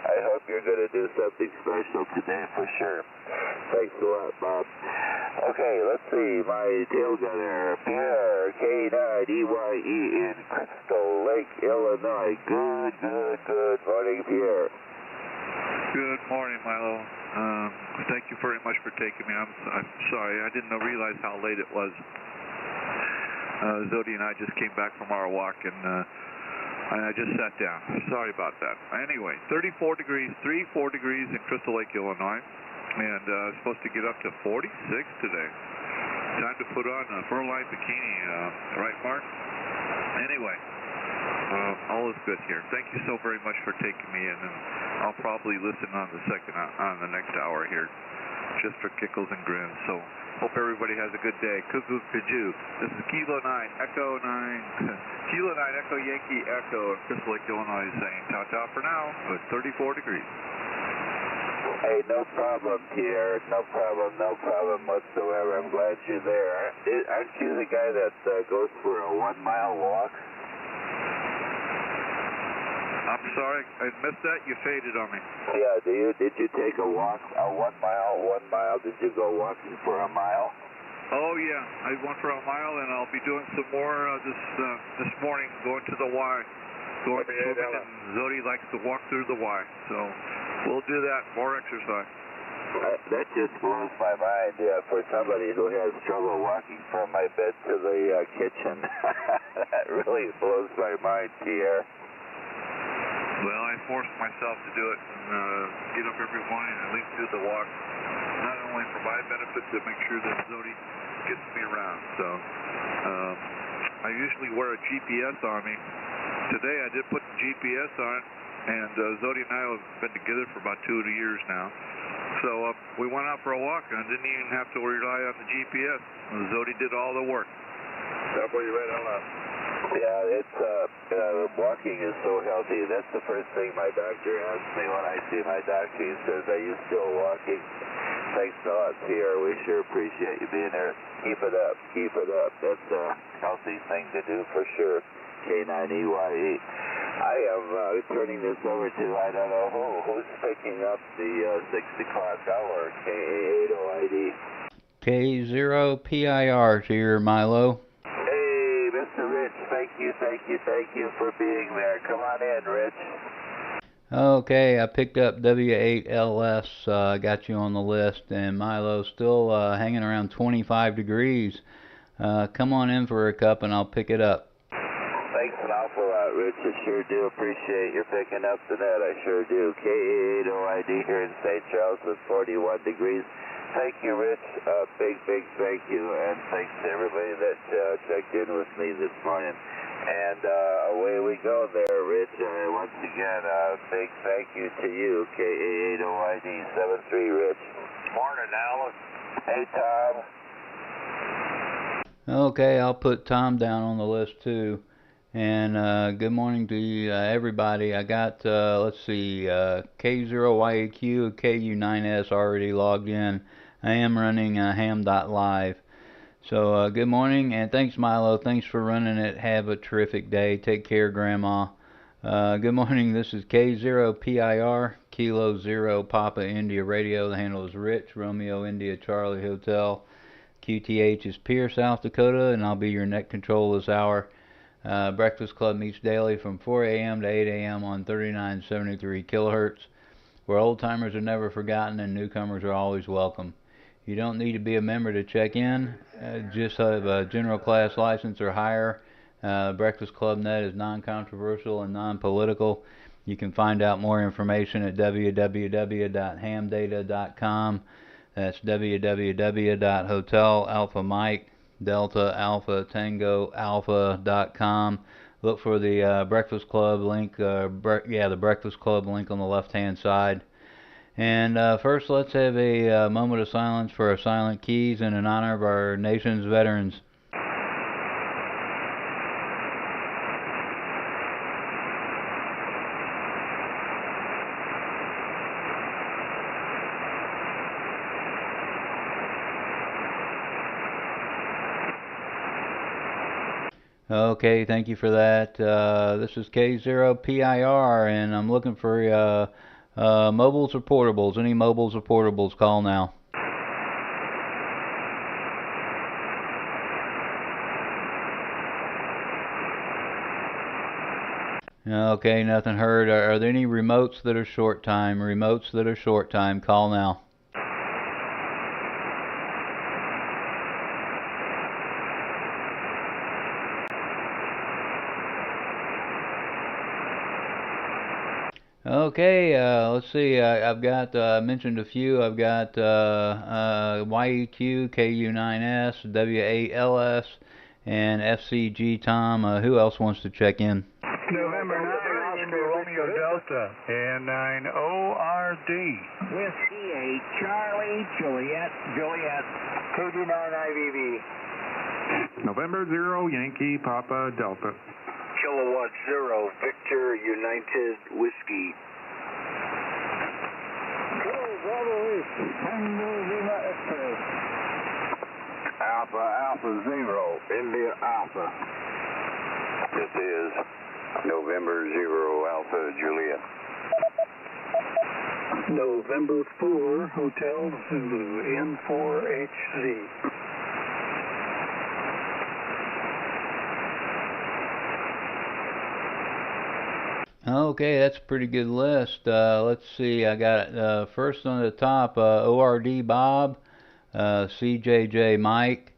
I hope you're going to do something special today for sure. Thanks a lot, Bob. Okay, let's see. My tail gunner, Pierre, K9EYE in Crystal Lake, Illinois. Good morning, Pierre. Good morning, Milo. Thank you very much for taking me. I'm sorry. I didn't realize how late it was. Zodi and I just came back from our walk, and I just sat down. Sorry about that. Anyway, 34 degrees in Crystal Lake, Illinois, and supposed to get up to 46 today. Time to put on a fur-lined bikini, right, Mark? Anyway, all is good here. Thank you so very much for taking me in, and I'll probably listen on the next hour here. just for giggles and grins. So hope everybody has a good day. Cuckoo Kajoo. This is Kilo 9 Echo 9 Kilo 9 Echo Yankee Echo, Crystal Lake, Illinois, saying ta-ta for now with 34 degrees. Hey, no problem, Pierre. No problem whatsoever. I'm glad you're there. Aren't you the guy that goes for a 1 mile walk? I'm sorry, I missed that. You faded on me. Yeah, did you take a walk, a 1 mile? Did you go walking for a mile? Oh, yeah. I went for a mile, and I'll be doing some more this morning, going to the Y. Going swimming, and Zodi likes to walk through the Y. So we'll do that, more exercise. That just blows my mind. For somebody who has trouble walking from my bed to the kitchen, that really blows my mind, Pierre. Well, I forced myself to do it and get up every morning and at least do the walk. Not only for my benefit, to make sure that Zodi gets me around. So I usually wear a GPS on me. Today I did put the GPS on it, and Zodi and I have been together for about 2 years now. So we went out for a walk, and I didn't even have to rely on the GPS. Zodi did all the work. Yeah, it's walking is so healthy. That's the first thing my doctor asks me when I see my doctor. He says, "Are you still walking?" Thanks a lot, Pierre. We sure appreciate you being there. Keep it up. That's a healthy thing to do for sure. K9EYE. I am turning this over to, I don't know who's picking up the 6 o'clock hour, K80ID. K0PIR here, Milo. Hey, Mr. Rich, thank you for being there. Come on in, Rich. Okay, I picked up W8LS, got you on the list, and Milo still hanging around 25 degrees. Come on in for a cup and I'll pick it up. Thanks an awful lot, Rich. I sure do appreciate you picking up the net. I sure do. K80ID here in St. Charles with 41 degrees. Thank you, Rich. Big thank you, and thanks to everybody that checked in with me this morning. And away we go there, Rich. Once again, big thank you to you, K80ID 73, Rich. Morning, Alan. Hey, Tom. Okay, I'll put Tom down on the list too. And good morning to you, everybody. I got, let's see, K0YAQ, KU9S already logged in. I am running Ham.Live. So good morning, and thanks, Milo. Thanks for running it. Have a terrific day. Take care, Grandma. Good morning. This is K0PIR, Kilo 0 Papa India Radio. The handle is Rich, Romeo India Charlie Hotel. QTH is Pierre, South Dakota, and I'll be your net control this hour. Breakfast Club meets daily from 4 a.m. to 8 a.m. on 3973 kilohertz, where old-timers are never forgotten and newcomers are always welcome. You don't need to be a member to check in. Just have a general class license or higher. Breakfast Club Net is non-controversial and non-political. You can find out more information at www.hamdata.com. That's www.hotel.alpha.mike.delta.alpha.tango.alpha.com. Look for the Breakfast Club link. The Breakfast Club link on the left-hand side. And first, let's have a moment of silence for our silent keys and in honor of our nation's veterans. Okay, thank you for that. This is K0PIR, and I'm looking for mobiles or portables. Any mobiles or portables, call now. Okay, nothing heard. Are there any remotes that are short time? Remotes that are short time, call now. Okay, let's see. I've got mentioned a few. I've got YEQ, KU9S, W8LS, and FCG Tom. Who else wants to check in? November 9, Oscar Romeo Delta, and 9 ORD. Whiskey 8 Charlie Juliet, KG9 IVV. November 0, Yankee, Papa, Delta. Kilowatt 0, Victor United Whiskey. Alpha 0, India Alpha. This is November 0, Alpha Juliet. November 4, Hotel Zulu, N4HZ. Okay, that's a pretty good list. Let's see, I got first on the top, ORD Bob, CJJ Mike,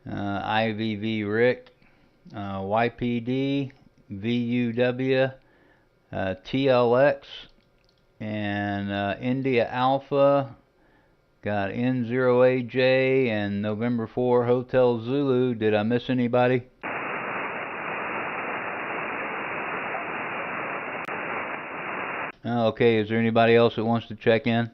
IVV Rick, YPD, VUW, TLX, and India Alpha, got N0AJ, and November 4 Hotel Zulu. Did I miss anybody? Okay, is there anybody else that wants to check in?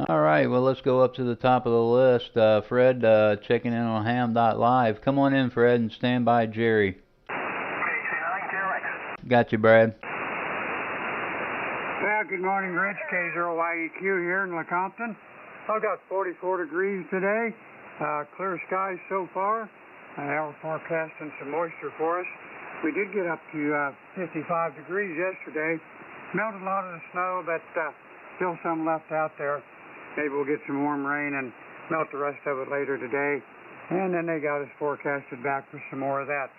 All right, well, let's go up to the top of the list. Fred, checking in on Ham.Live. Come on in, Fred, and stand by Jerry. Got you, Brad. Yeah, good morning, Rich. K0YEQ here in Lecompton. I've got 44 degrees today. Clear skies so far. Now we're forecasting some moisture for us. We did get up to 55 degrees yesterday. Melted a lot of the snow, but still some left out there. Maybe we'll get some warm rain and melt the rest of it later today. And then they got us forecasted back for some more of that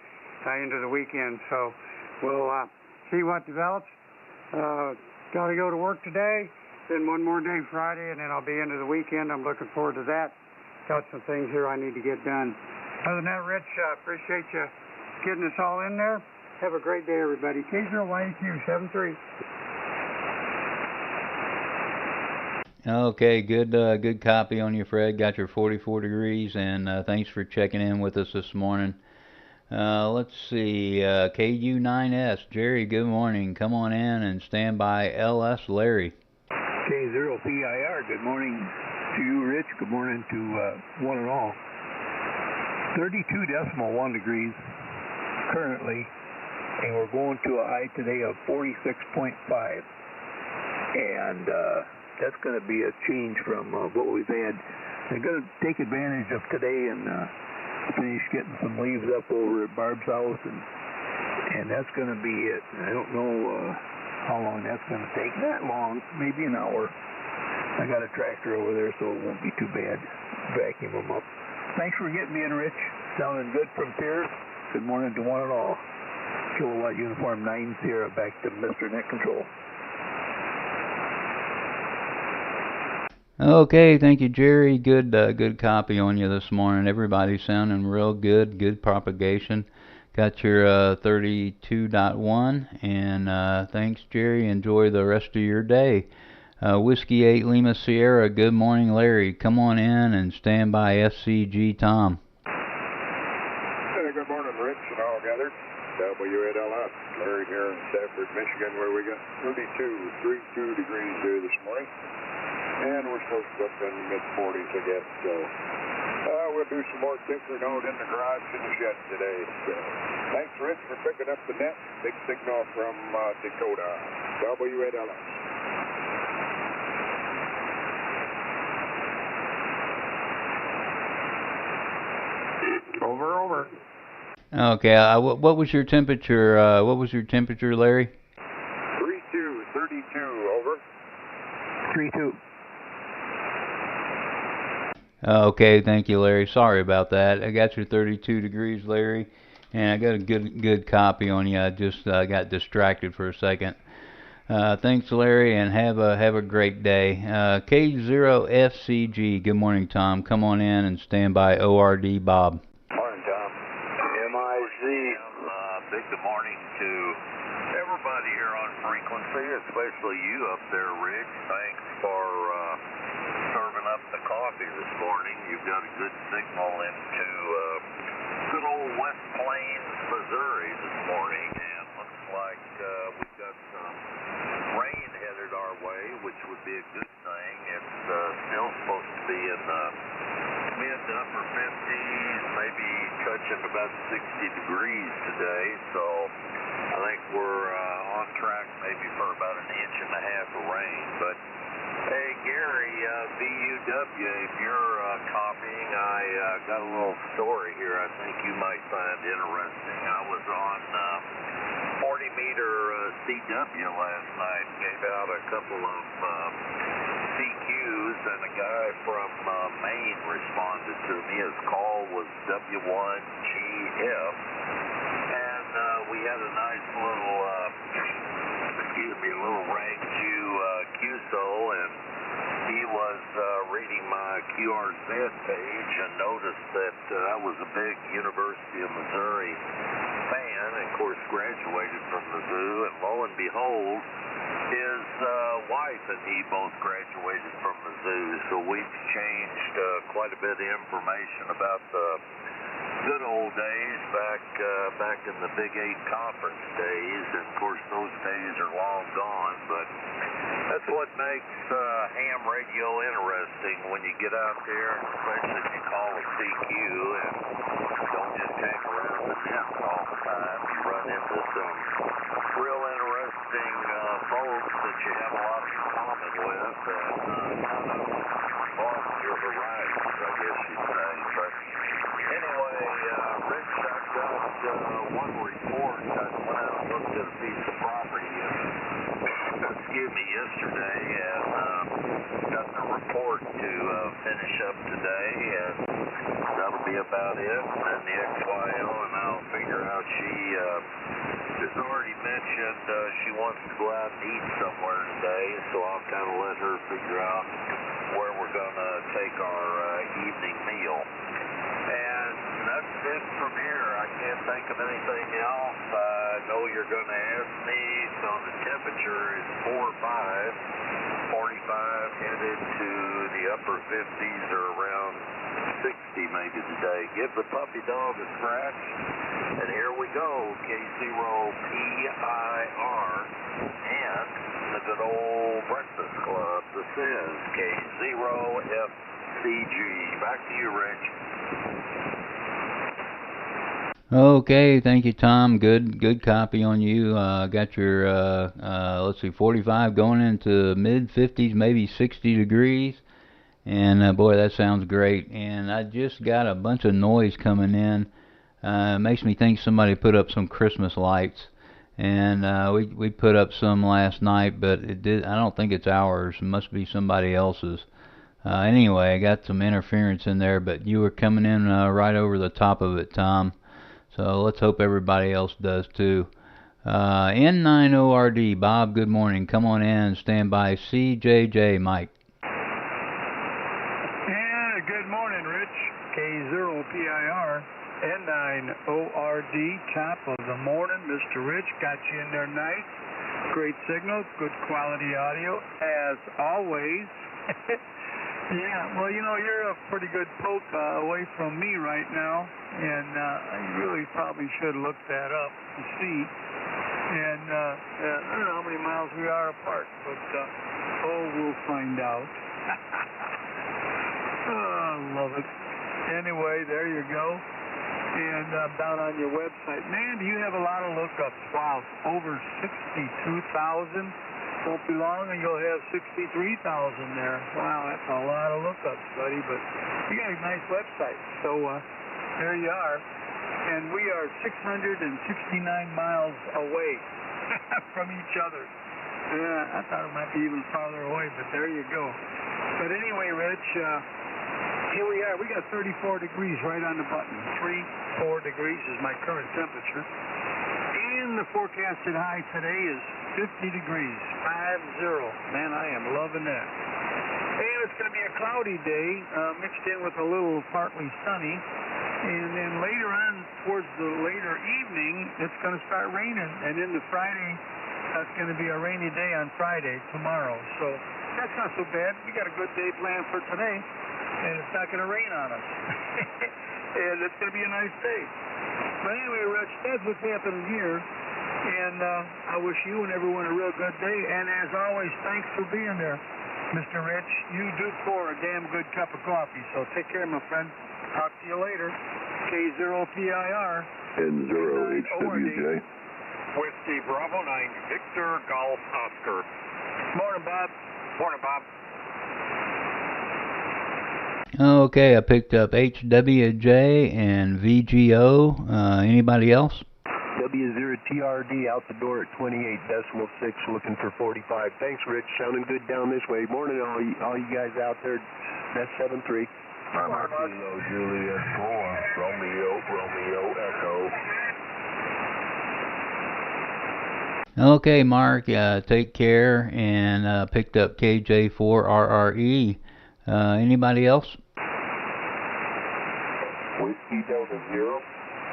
into the weekend. So we'll see what develops. Got to go to work today, then one more day Friday, and then I'll be into the weekend. I'm looking forward to that. Got some things here I need to get done. Other than that, Rich, appreciate you getting us all in there. Have a great day, everybody. K0YEQ 73. Okay, good copy on you, Fred. Got your 44 degrees, and thanks for checking in with us this morning. Let's see, KU9S, Jerry, good morning. Come on in and stand by LS Larry. K0PIR, good morning to you, Rich. Good morning to one and all. 32.1 degrees currently, and we're going to a high today of 46.5. And that's going to be a change from what we've had. They're going to take advantage of today and finish getting some leaves up over at Barb's house, and that's going to be it. I don't know how long that's going to take. Not long, maybe an hour. I got a tractor over there, so it won't be too bad. Vacuum them up. Thanks for getting me in, Rich. Sounding good from Pierce. Good morning to one and all. Kilowatt Uniform 9 Sierra back to Mr. Net Control. Okay, thank you, Jerry. Good copy on you this morning. Everybody's sounding real good. Good propagation. Got your 32.1, and thanks, Jerry. Enjoy the rest of your day. Whiskey 8 Lima Sierra, good morning, Larry. Come on in and stand by SCG Tom. Hey, good morning, Rich and all gathered. WALS, Larry here in Stafford, Michigan, where we got 32 degrees here this morning. And we're supposed to be up in the mid-40s, I guess. So we'll do some more tinkering out in the garage and the shed today. So thanks, Rich, for picking up the net. Big signal from Dakota. WALS. Over. Okay, what was your temperature? What was your temperature, Larry? 32, over. 32. Okay, thank you, Larry. Sorry about that. I got your 32 degrees, Larry, and I got a good copy on you. I just got distracted for a second. Thanks, Larry, and have a great day. K0FCG, good morning, Tom. Come on in and stand by ORD Bob. Morning, Tom. MIZ. Big good morning to everybody here on frequency, especially you up there, Rich. Thanks for serving up the coffee this morning. You've got a good signal into good old West Plains, Missouri this morning, and looks like we've got some rain headed our way, which would be a good thing. It's still supposed to be in the mid to upper 50s, maybe touching about 60 degrees today. So I think we're on track maybe for about an inch and a half of rain. But hey, Gary, VUW, if you're copying, I got a little story here I think you might find interesting. I was on 40-meter CW last night, gave out a couple of CQs, and a guy from Maine responded to me. His call was W1GF, and we had a nice little, little rank QSO, and he was reading my QRZ page and noticed that I was a big University of Missouri fan, and of course graduated from Mizzou, and lo and behold, his wife and he both graduated from Mizzou, so we've exchanged quite a bit of information about the good old days back in the Big 8 conference days, and of course those days are long gone, but that's what makes ham radio interesting when you get out there, especially if you call a CQ and don't just hang around the net all the time. You run into some real interesting folks that you have a lot in common with, and kind of broaden your horizons, I guess you'd say. But anyway, Rich, I've got one report. I went out and looked at a piece of property yesterday, and got the report to finish up today, and that'll be about it. And then the XYO, and I'll figure out she has already mentioned she wants to go out and eat somewhere today, so I'll kind of let her figure out where we're going to take our evening meal. And that's it from here. I can't think of anything else. I know you're going to ask me, so the temperature is 45 headed to the upper 50s or around 60 maybe today. Give the puppy dog a scratch, and here we go. K0PIR and the good old Breakfast Club. This is K0FCG. Back to you, Rich. Okay, thank you, Tom. Good copy on you. Got your, let's see, 45 going into mid-50s, maybe 60 degrees. And, boy, that sounds great. And I just got a bunch of noise coming in. It makes me think somebody put up some Christmas lights. And we put up some last night, but I don't think it's ours. It must be somebody else's. Anyway, I got some interference in there, but you were coming in right over the top of it, Tom. So let's hope everybody else does too. N9ORD, Bob, good morning. Come on in, stand by. CJJ, Mike. Yeah, good morning, Rich. K0PIR, N9ORD, top of the morning. Mr. Rich, got you in there nice. Great signal, good quality audio, as always. Yeah, well, you know, you're a pretty good poke away from me right now, and I really probably should look that up to see. And I don't know how many miles we are apart, but we'll find out. Oh, I love it. Anyway, there you go. And down on your website, man, do you have a lot of lookups? Wow, over 62,000. Won't be long and you'll have 63,000 there. Wow, that's a lot of lookups, buddy, but you got a nice website. So there you are. And we are 669 miles away from each other. Yeah, I thought it might be even farther away, but there you go. But anyway, Rich, here we are. We got 34 degrees right on the button. 34 degrees is my current temperature. And the forecasted high today is 50 degrees, 50. Man, I am loving that. And it's going to be a cloudy day, mixed in with a little partly sunny. And then later on, towards the later evening, it's going to start raining. And into Friday, that's going to be a rainy day on Friday, tomorrow. So that's not so bad. We got a good day planned for today, and it's not going to rain on us. And it's going to be a nice day. But anyway, Rich, that's what's happening here. And I wish you and everyone a real good day. And as always, thanks for being there, Mr. Rich. You do pour a damn good cup of coffee. So take care, my friend. Talk to you later. K0PIR. N0HWJ. Whiskey Bravo 9, Victor Golf Oscar. Morning, Bob. Morning, Bob. Okay, I picked up HWJ and VGO. Anybody else? W0TRD out the door at 28.6, looking for 45. Thanks, Rich. Sounding good down this way. Morning, all you guys out there. That's 7-3. Kilo Juliet 4, Romeo Echo. Okay, Mark, take care, and picked up KJ4RRE. Anybody else? Whiskey Delta 0,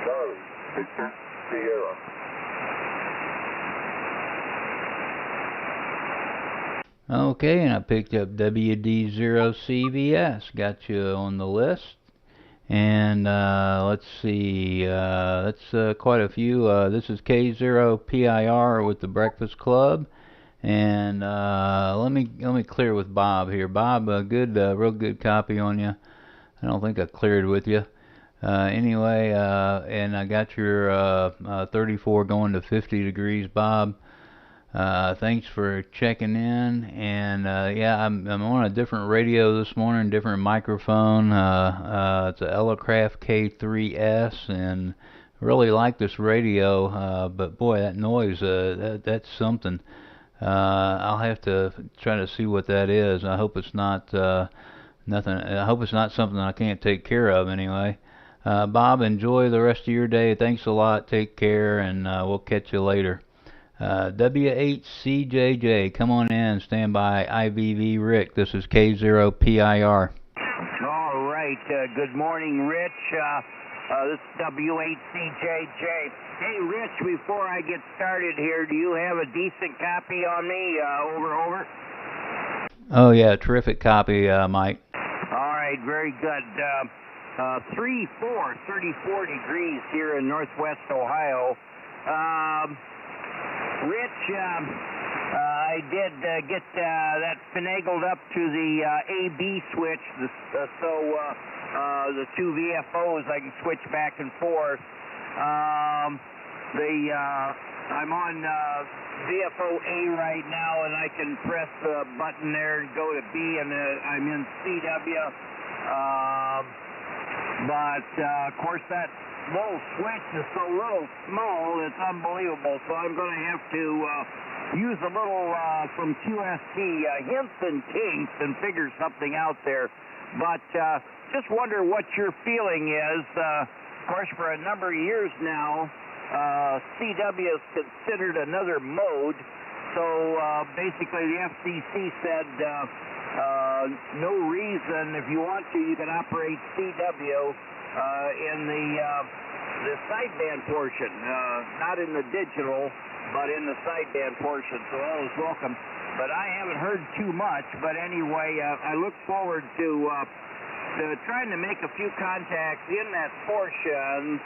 Charlie, Victor, Sierra. Okay, and I picked up WD0CVS. Got you on the list. And let's see, that's quite a few. This is K0PIR with the Breakfast Club. And let me clear with Bob here. Bob, real good copy on you. I don't think I cleared with you. Anyway, and I got your 34 going to 50 degrees, Bob. Thanks for checking in. And yeah, I'm on a different radio this morning, different microphone. It's a Elecraft K3S, and really like this radio. But boy, that noise, that's something. I'll have to try to see what that is. I hope it's not nothing. I hope it's not something I can't take care of anyway. Bob, enjoy the rest of your day. Thanks a lot. Take care, and we'll catch you later. W8CJJ, come on in. Stand by. IVV Rick. This is K0PIR. All right. Good morning, Rich. This is W8CJJ. Hey, Rich, before I get started here, do you have a decent copy on me? Over. Oh, yeah, terrific copy, Mike. All right, very good. 34 degrees here in northwest Ohio. Rich, I did get that finagled up to the AB switch, so the two VFOs I can switch back and forth. I'm on VFO A right now, and I can press the button there and go to B, and I'm in CW. But of course, that little switch is so little small, it's unbelievable. So I'm going to have to use a little from QST hints and kinks and figure something out there. But just wonder what your feeling is. Of course, for a number of years now, CW is considered another mode. So basically, the FCC said no reason. If you want to, you can operate CW in the sideband portion, not in the digital, but in the sideband portion. So all is welcome. But I haven't heard too much. But anyway, I look forward to trying to make a few contacts in that portion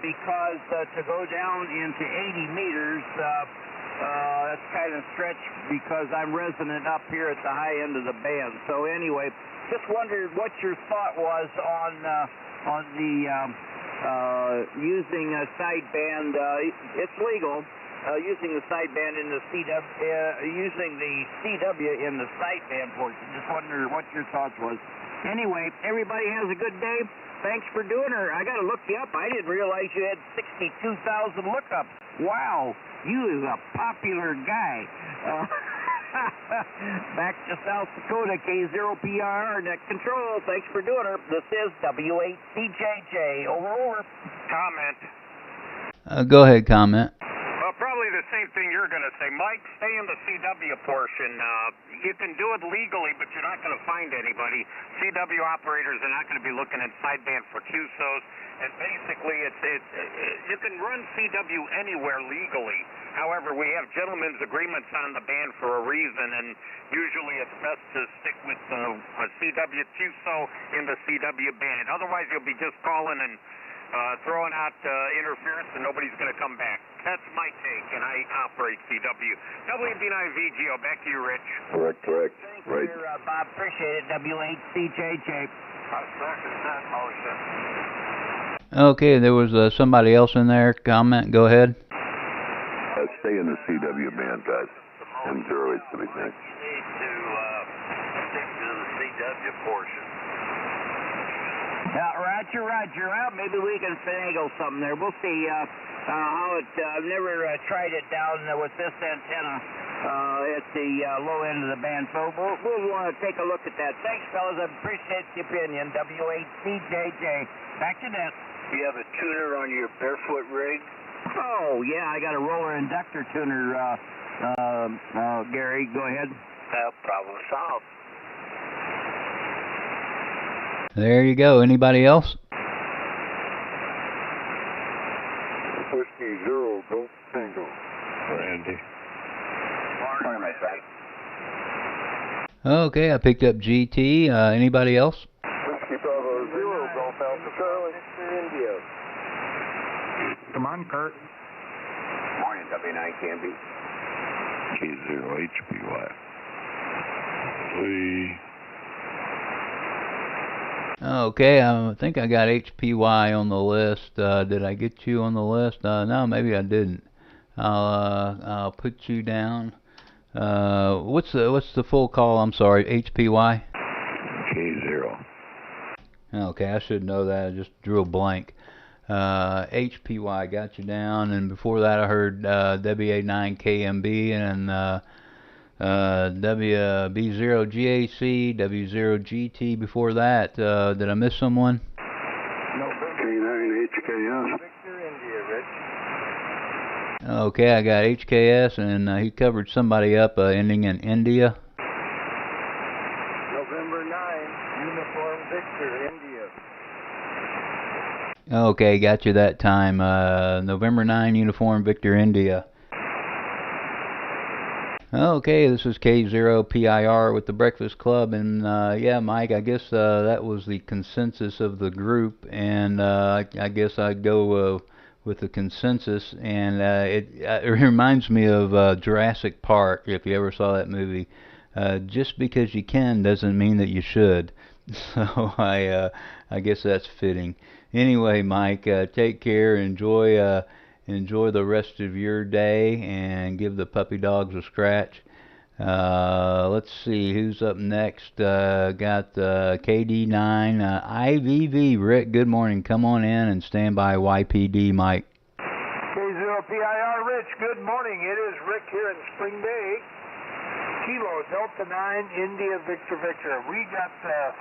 because to go down into 80 meters, that's kind of stretch because I'm resident up here at the high end of the band. So anyway, just wondered what your thought was on the using a sideband. It's legal using the sideband in the CW, using the CW in the sideband portion. Just wonder what your thoughts was. Anyway, everybody has a good day. Thanks for doing it. I got to look you up. I didn't realize you had 62,000 lookups. Wow, you is a popular guy. Back to South Dakota, K0PIR, net control. Thanks for doing it. This is W8CJJ. Over. Comment. Go ahead, comment. Probably the same thing you're going to say. Mike, stay in the CW portion. You can do it legally, but you're not going to find anybody. CW operators are not going to be looking at sideband for QSOs. And basically, you can run CW anywhere legally. However, we have gentlemen's agreements on the band for a reason, and usually it's best to stick with a CW QSO in the CW band. Otherwise, you'll be just calling and throwing out interference and nobody's going to come back. That's my take, and I operate CW. WB9VGO, back to you, Rich. Correct. Right. Bob, appreciate it. W8CJJ. Okay, there was somebody else in there. Comment. Go ahead. Let's stay in the CW band, guys. M08 to be next. You need to stick to the CW portion. Roger. Well, maybe we can finagle something there. We'll see how it. I've never tried it down with this antenna at the low end of the band, so we'll want to take a look at that. Thanks, fellas. I appreciate the opinion. W8CJJ. Back to net. You have a tuner on your barefoot rig? Oh, yeah, I got a roller inductor tuner, Gary. Go ahead. Problem solved. There you go. Anybody else? Whiskey 0, Golf Tango. Randy. Morning, my friend. Okay, I picked up GT. Anybody else? Whiskey Bravo 0, Golf Alpha Charlie. India. Come on, Kurt. Morning, W9 Canby. K0 HPY. Okay, I think I got HPY on the list. Did I get you on the list? No, maybe I didn't. I'll put you down. What's the full call? I'm sorry, HPY. K0. Okay, I should know that. I just drew a blank. HPY got you down, and before that I heard WA9KMB and WB0GAC, W0GT before that. Did I miss someone? No, K9 HKS. Victor India, Rich. Okay, I got HKS, and he covered somebody up ending in India. November 9, Uniform Victor, India. Okay, got you that time. November 9, Uniform Victor India. Okay, this is K0PIR with the Breakfast Club, and yeah, Mike, I guess that was the consensus of the group, and I guess I'd go with the consensus, and it reminds me of Jurassic Park, if you ever saw that movie. Just because you can doesn't mean that you should. So I guess that's fitting. Anyway, Mike, take care. Enjoy the rest of your day, and give the puppy dogs a scratch. Let's see who's up next. Got KD9 IVV. Rick, good morning. Come on in and stand by YPD, Mike. K0PIR Rich, good morning. It is Rick here in Spring Bay. Kilo Delta 9 India Victor. We got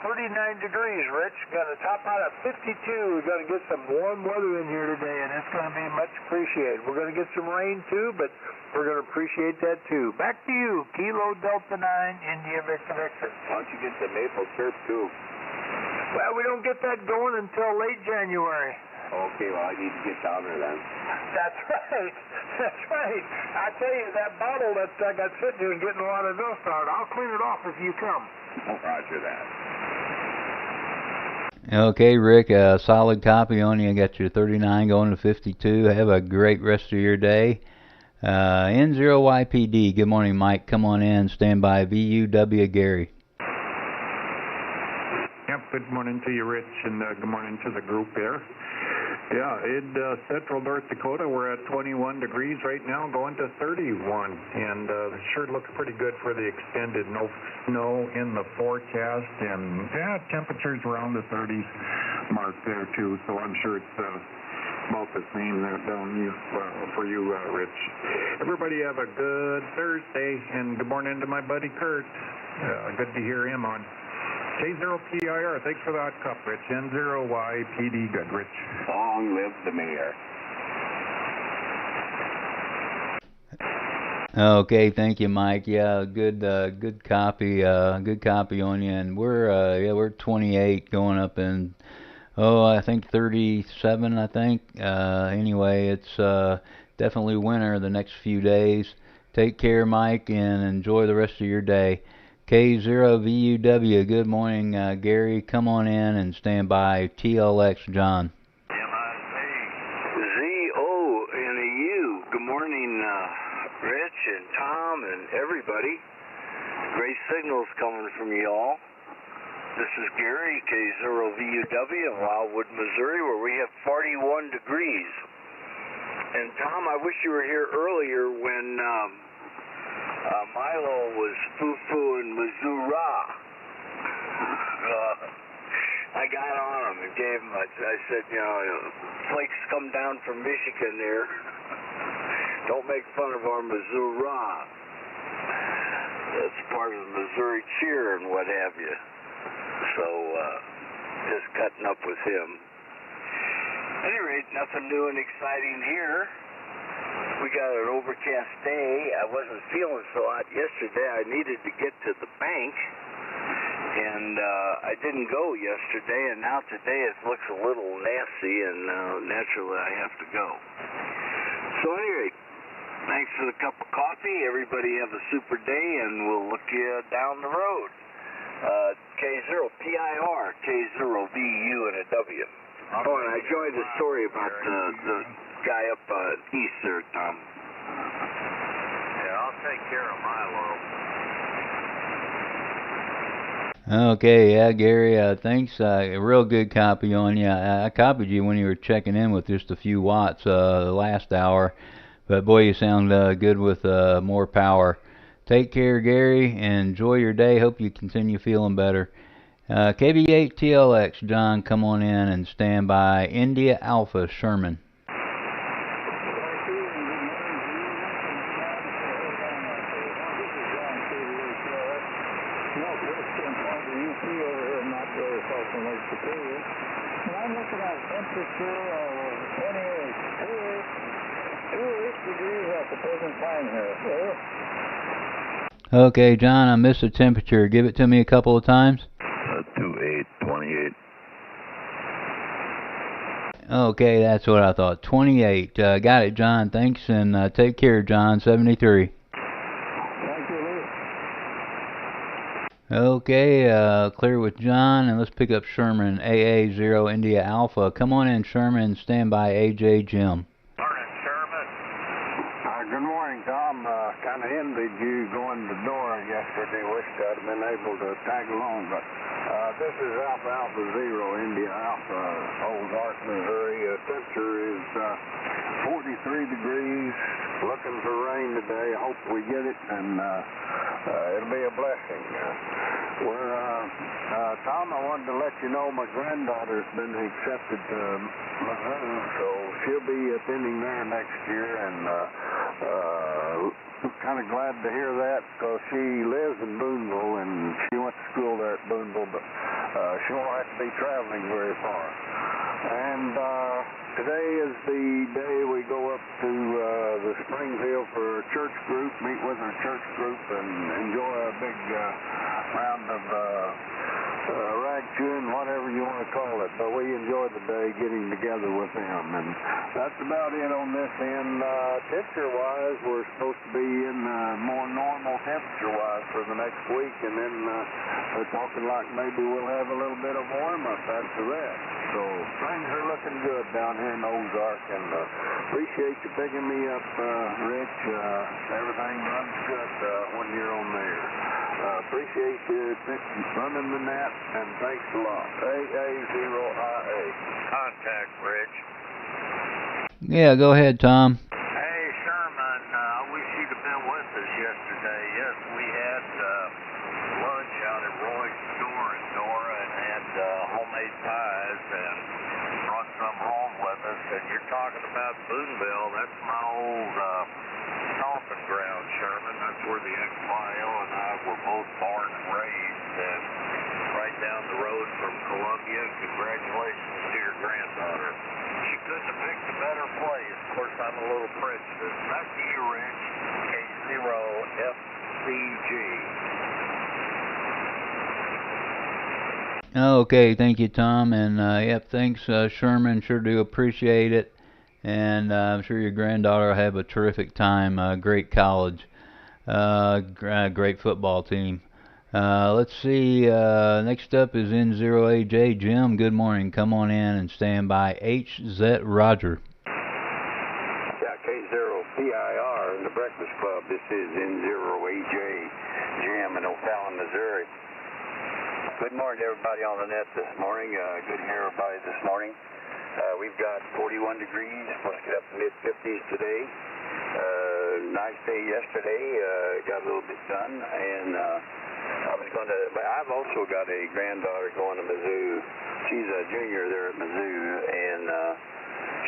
39 degrees, Rich. Got to top out at 52. We're going to get some warm weather in here today, and it's going to be much appreciated. We're going to get some rain too, but we're going to appreciate that too. Back to you, Kilo Delta 9 India Victor. Why don't you get the maple syrup too? Well, we don't get that going until late January. Okay, well, I need to get down there then. That's right. I tell you, that bottle that I got sitting here is getting a lot of dust out. I'll clean it off if you come. Roger that. Okay, Rick, solid copy on you. I got your 39 going to 52. Have a great rest of your day. N0YPD, good morning, Mike. Come on in. Stand by. VUW, Gary. Yep, good morning to you, Rich, and good morning to the group there. Yeah, in central North Dakota, we're at 21 degrees right now, going to 31, and it sure looks pretty good for the extended no snow in the forecast, and yeah, temperatures around the 30s mark there too, so I'm sure it's about the same there down for you, Rich. Everybody have a good Thursday, and good morning to my buddy Kurt. Good to hear him on. K0PIR, thanks for that cup, Rich. N0YPD, good, Rich. Long live the mayor. Okay, thank you, Mike. Yeah, good copy. Good copy on you. And we're 28 going up in, I think 37. I think. Anyway, it's definitely winter the next few days. Take care, Mike, and enjoy the rest of your day. K0VUW, good morning, Gary. Come on in and stand by. TLX, John. MI0 and Tom and everybody. Great signals coming from y'all. This is Gary, K0VUW in Wildwood, Missouri, where we have 41 degrees. And Tom, I wish you were here earlier when Milo was foo-fooing Missouri. I got on him and gave him I said, flakes come down from Michigan there. Don't make fun of our Missouri. That's part of the Missouri cheer and what have you. So, just cutting up with him. At any rate, nothing new and exciting here. We got an overcast day. I wasn't feeling so hot yesterday. I needed to get to the bank. And I didn't go yesterday, and now today it looks a little nasty, and naturally I have to go. So anyway, thanks for the cup of coffee. Everybody have a super day, and we'll look you down the road. K0PIR, K0VU and a W. Oh, and I enjoyed the story about the guy up east there, Tom. Yeah, I'll take care of Milo. Okay, yeah, Gary, thanks. A real good copy on you. I copied you when you were checking in with just a few watts the last hour, but boy, you sound good with more power. Take care, Gary, and enjoy your day. Hope you continue feeling better. KB8TLX, John, come on in and stand by. India Alpha, Sherman. I'm looking at a temperature of 28 degrees at the present time here, sir. Okay, John, I missed the temperature. Give it to me a couple of times. 28. Okay, that's what I thought. 28. Got it, John. Thanks, and take care, John. 73. Thank you, Lee. Okay, clear with John, and let's pick up Sherman, AA0 India Alpha. Come on in, Sherman. Stand by, AJ Jim. Good morning, Tom. Kind of envied you going to Dora yesterday. Wished I'd have been able to tag along, but this is Alpha 0 India Alpha, Ozark, Missouri. Temperature is 43 degrees. Looking for rain today. I hope we get it, and it'll be a blessing. Tom, I wanted to let you know my granddaughter's been accepted to Mizzou, so she'll be attending there next year, and kind of glad to hear that because she lives in Boonville, and she went to school there at Boonville, but she won't have to be traveling very far. And today is the day we go up to the Springfield for a church group, meet with our church group, and enjoy a big round of rag chewing, whatever you want to call it. But we enjoy the day getting together with them, and that's about it on this end. Temperature-wise, we're supposed to be in more normal temperature-wise for the next week, and then we're talking like maybe we'll have a little bit of warm-up after that. So things are looking good down here in Ozark, and appreciate you picking me up, Rich. Everything runs good when you're on there. Appreciate you running the net, and thanks a lot. AA0IA. Contact, Rich. Yeah, go ahead, Tom. Hey, Sherman, I wish you'd have been with us yesterday. Yes, we had lunch out at Roy's store in Dora and had homemade pies and brought some home with us. And you're talking about Boonville. That's my old stomping ground, Sherman. That's where the ex-Lyle and I were both born and raised, and right down the road from Columbia. Congratulations to your granddaughter. She couldn't have picked a better place. Of course, I'm a little prejudiced. Back to you, Rich. K0FCG. Okay, thank you, Tom, and yep, thanks, Sherman. Sure do appreciate it, and I'm sure your granddaughter will have a terrific time. Great college, great football team. Let's see. Next up is N0AJ Jim. Good morning. Come on in and stand by. HZ Roger. Yeah, K0PIR in the Breakfast Club. This is N0AJ, Jim in O'Fallon, Missouri. Good morning to everybody on the net this morning. Good to hear everybody this morning. We've got 41 degrees, supposed to get up to mid-50s today. Nice day yesterday, got a little bit done, and I've also got a granddaughter going to Mizzou. She's a junior there at Mizzou, and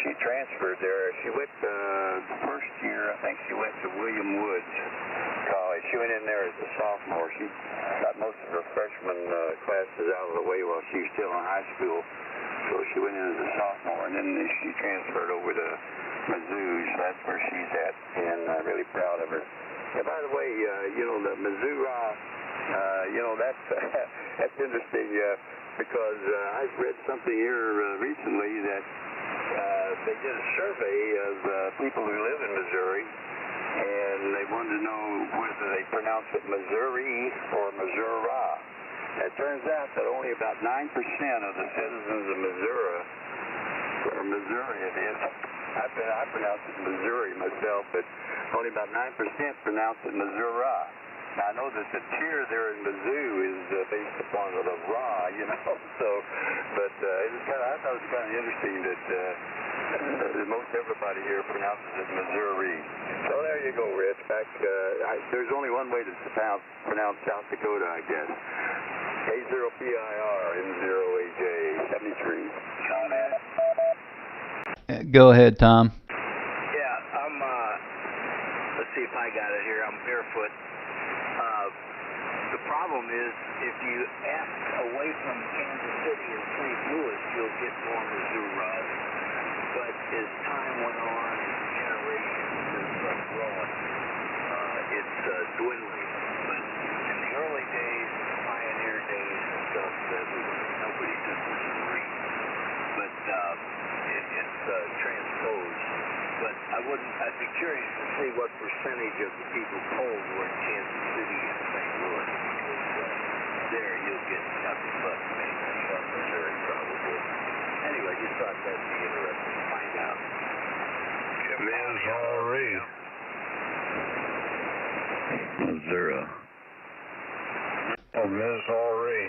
she transferred there. She went the first year, I think she went to William Woods College. She went in there as a sophomore. She got most of her freshman classes out of the way while she was still in high school. So she went in as a sophomore, and then she transferred over to Mizzou, so that's where she's at, and I'm really proud of her. And by the way, the Mizzou, that's interesting because I've read something here recently that they did a survey of people who live in Missouri, and they wanted to know whether they pronounce it Missouri or Missouri. It turns out that only about 9% of the citizens of Missouri, or Missouri it is, I pronounce it Missouri myself, but only about 9% pronounce it Missouri. Now, I know that the tier there in Mizzou is based upon the raw, so, but I thought it was kind of interesting that most everybody here pronounces it Missouri. So there you go, Rich. There's only one way to pronounce South Dakota, I guess. K0PIR, N0AJ, 73. Go ahead, Tom. Yeah, let's see if I got it here. I'm barefoot. The problem is, if you ask away from Kansas City and St. Louis, you'll get more Missouri. But as time went on, as generations have grown, it's dwindling. But in the early days, pioneer days and stuff, nobody did Missouri. But it's transposed. But I'd be curious to see what percentage of the people polled were in Kansas City and St. Louis. Because there you'll get nothing but Missouri, probably. Anyway, just thought that'd be interesting to find out. Missouri. Missouri. Missouri.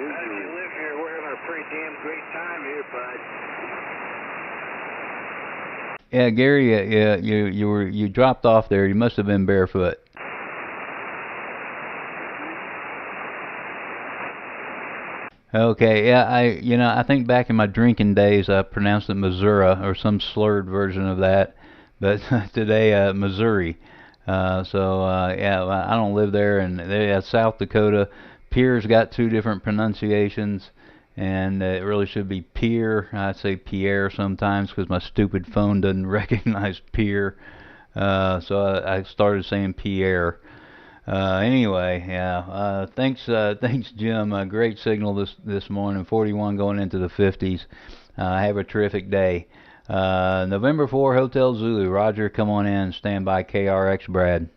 As you live here, we're having a pretty damn great time here, bud. Yeah, Gary, you dropped off there. You must have been barefoot. Okay, yeah, I think back in my drinking days I pronounced it Missouri or some slurred version of that, but today Missouri. Yeah, I don't live there, and South Dakota. Pierre's got two different pronunciations. And it really should be Pierre. I say Pierre sometimes because my stupid phone doesn't recognize Pierre. So I started saying Pierre. Anyway, yeah. Thanks, Jim. Great signal this morning. 41 going into the 50s. Have a terrific day. November 4, Hotel Zulu. Roger, come on in. Stand by KRX, Brad.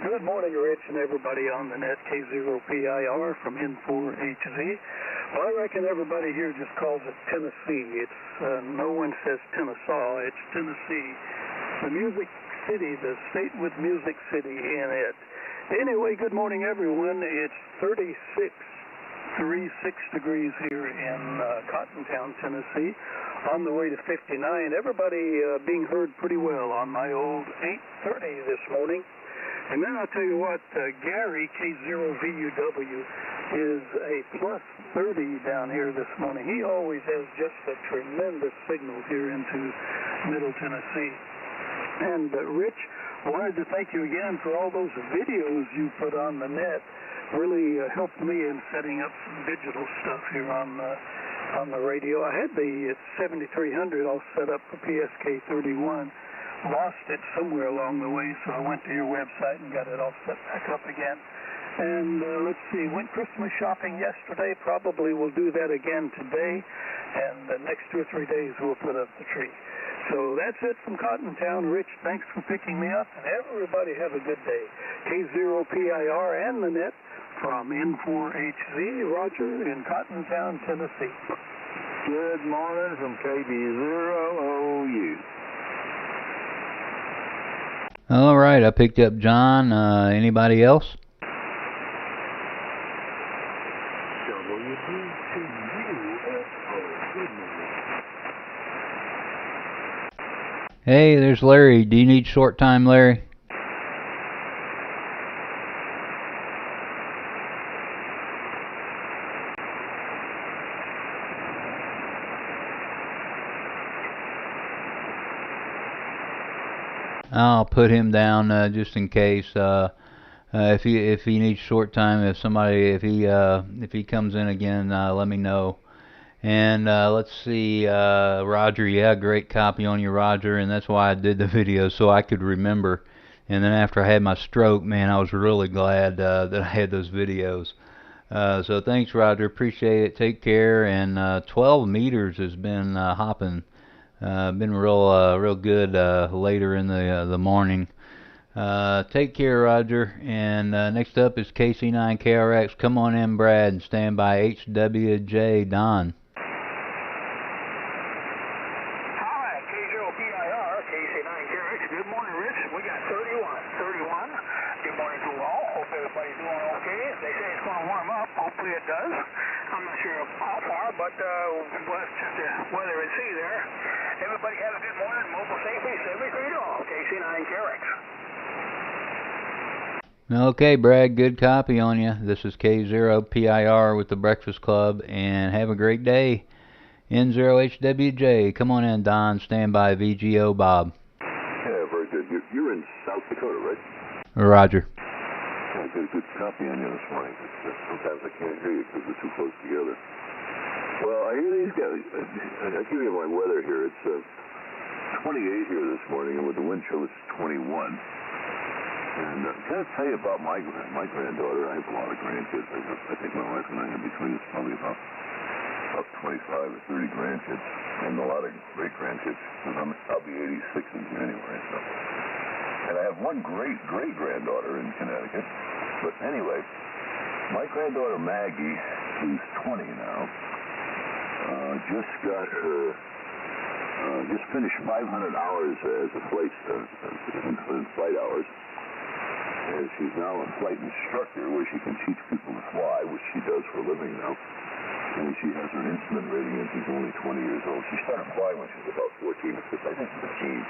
Good morning, Rich, and everybody on the net. K0PIR from N4HZ. Well, I reckon everybody here just calls it Tennessee. It's no one says Kennesaw. It's Tennessee. The Music City, the state with Music City in it. Anyway, good morning, everyone. It's 36 degrees here in Cottontown, Tennessee. On the way to 59. Everybody being heard pretty well on my old 830 this morning. And then I'll tell you what, Gary, K0VUW, is a plus 30 down here this morning. He always has just a tremendous signal here into Middle Tennessee. And Rich, wanted to thank you again for all those videos you put on the net. Really helped me in setting up some digital stuff here on the radio. I had the 7300 all set up for PSK 31. Lost it somewhere along the way, so I went to your website and got it all set back up again. And let's see, went Christmas shopping yesterday. Probably will do that again today. And the next 2 or 3 days we'll put up the tree. So that's it from Cottontown. Rich, thanks for picking me up. And everybody have a good day. K0PIR and the net from N4HZ, Roger in Cottontown, Tennessee. Good morning from KB0OU. All right, I picked up John. Anybody else? Hey, there's Larry. Do you need short time, Larry? I'll put him down just in case. If he needs short time, if he comes in again, let me know. And let's see, Roger. Yeah, great copy on you, Roger. And that's why I did the video, so I could remember. And then after I had my stroke, man, I was really glad that I had those videos. So thanks, Roger. Appreciate it. Take care. And 12 meters has been hopping. Been real good later in the morning. Take care, Roger. And next up is KC9KRX. Come on in, Brad, and stand by HWJ Don. Hi, K0PIR, KC9KRX. Good morning, Rich. We got 31. Good morning to all. Hope everybody's doing okay. They say it's going to warm up. Hopefully it does. I'm not sure how far, but we'll check the weather and see there. Everybody have a good morning. Mobile safely, 73 all. KC9KRX. Okay, Brad, good copy on you. This is K0PIR with the Breakfast Club, and have a great day. N0HWJ, come on in, Don. Stand by VGO Bob. Yeah, very good. You're in South Dakota, right? Roger. Yeah, good copy on you this morning. Sometimes I can't hear you because we're too close together. Well, I hear these guys. I'll give you my weather here. It's 28 here this morning, and with the wind chill, it's 21. And I got to tell you about my granddaughter. I have a lot of grandkids. I think my wife and I in between is probably about 25 or 30 grandkids, and a lot of great grandkids. I'll be 86 in January. So. And I have one great granddaughter in Connecticut. But anyway, my granddaughter Maggie, who's 20 now, just finished 500 hours as a flight hours. And she's now a flight instructor where she can teach people to fly, which she does for a living now. And she has her instrument rating, and she's only 20 years old. She started flying when she was about 14, I think 15.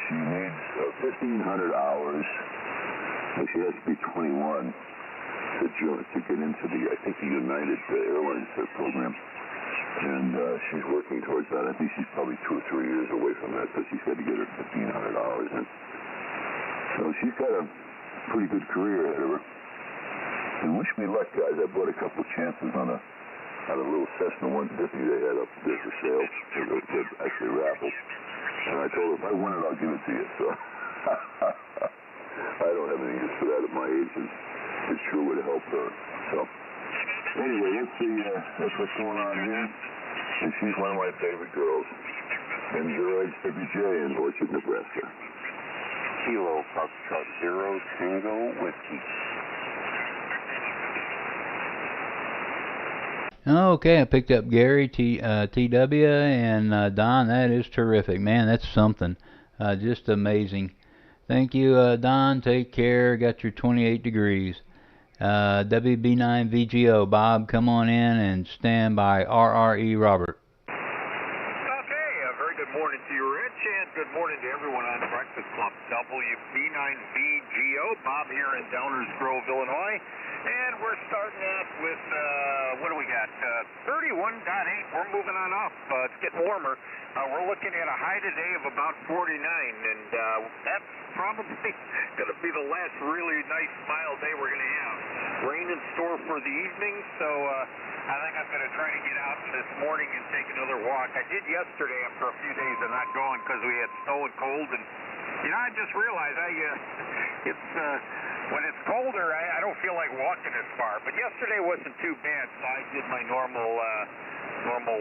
She needs 1,500 hours, and she has to be 21 to get into the United Airlines program. And she's working towards that. I think she's probably 2 or 3 years away from that, because she's got to get her 1,500 hours in. So she's got a pretty good career ahead of her. And wish me luck, guys. I bought a couple chances on a little Cessna 150 they had up there for sale. Actually raffle. And I told her, if I win it, I'll give it to you. So I don't have any use for that at my age. It sure would help her. So anyway, let's see. That's what's going on here. And she's one of my favorite girls. N0HWJ in Orchard, Nebraska. Kilo Foxtrot 0 Tango Whiskey. Okay, I picked up Gary, TW, and Don. That is terrific, man. That's something. Just amazing. Thank you, Don. Take care. Got your 28 degrees. WB9VGO. Bob, come on in and stand by RRE Robert. Okay, a very good morning to you, Rich, and good morning to everyone on the Breakfast Club. WB9VGO. Bob here in Downers Grove, Illinois. And we're starting out with, what do we got? 31.8. We're moving on up. It's getting warmer. We're looking at a high today of about 49, and that's probably going to be the last really nice mild day we're going to have. Rain in store for the evening, so I think I'm going to try to get out this morning and take another walk. I did yesterday after a few days of not going because we had snow and cold, and I just realized when it's colder, I don't feel like walking as far. But yesterday wasn't too bad, so I did my normal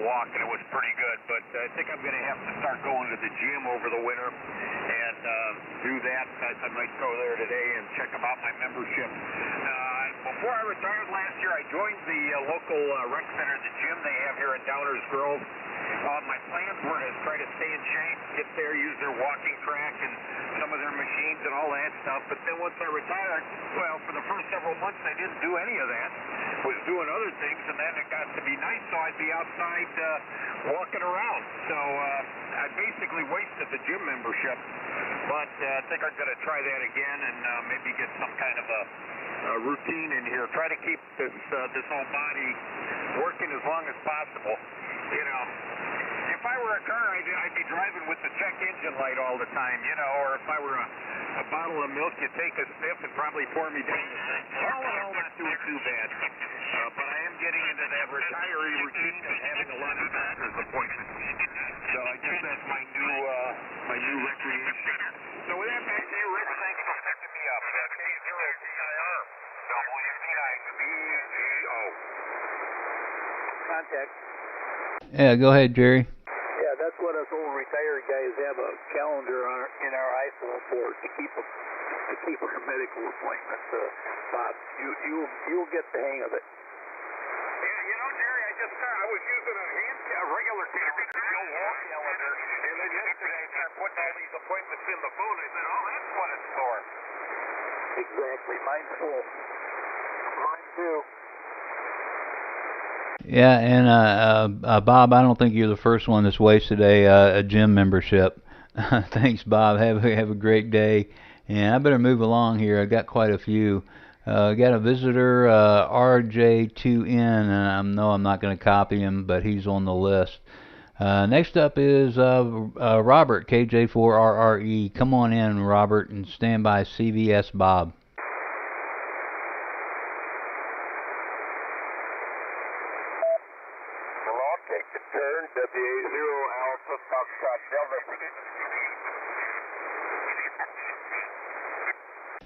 walk, and it was pretty good. But I think I'm going to have to start going to the gym over the winter and do that. I might go there today and check about my membership. Before I retired last year, I joined the local rec center, the gym they have here in Downers Grove. My plans were to try to stay in shape, get there, use their walking track, and their machines and all that stuff. But then once I retired, well, for the first several months I didn't do any of that. Was doing other things, and then it got to be nice, so I'd be outside walking around. So I basically wasted the gym membership. But I think I'm going to try that again and maybe get some kind of a routine in here. Try to keep this whole body working as long as possible. You know, if I were a car, I'd be driving with the check engine light all the time, you know, or if I were a bottle of milk, you'd take a sniff and probably pour me down the thing. All in all, not doing too bad. But I am getting into that retiree routine of having a lot of doctor's appointments. So I guess that's my new recreation. So with that, back to you, Rich. Thanks for picking me up. K0DIR, WB9BGO. Contact. Yeah, go ahead, Jerry. Yeah, that's what us old retired guys have a calendar in our iPhone for to keep our medical appointments. Bob, you'll get the hang of it. Yeah, you know, Jerry, I was using a regular calendar, the old wall calendar, and then yesterday I started putting all these appointments in the phone. I said, oh, that's what it's for. Exactly. Mine's full. Mine too. Yeah, and Bob, I don't think you're the first one that's wasted a gym membership. Thanks, Bob. Have a great day. And I better move along here. I got quite a few. Got a visitor, RJ2N, and I know I'm not going to copy him, but he's on the list. Next up is Robert, KJ4RRE. Come on in, Robert, and stand by CVS Bob.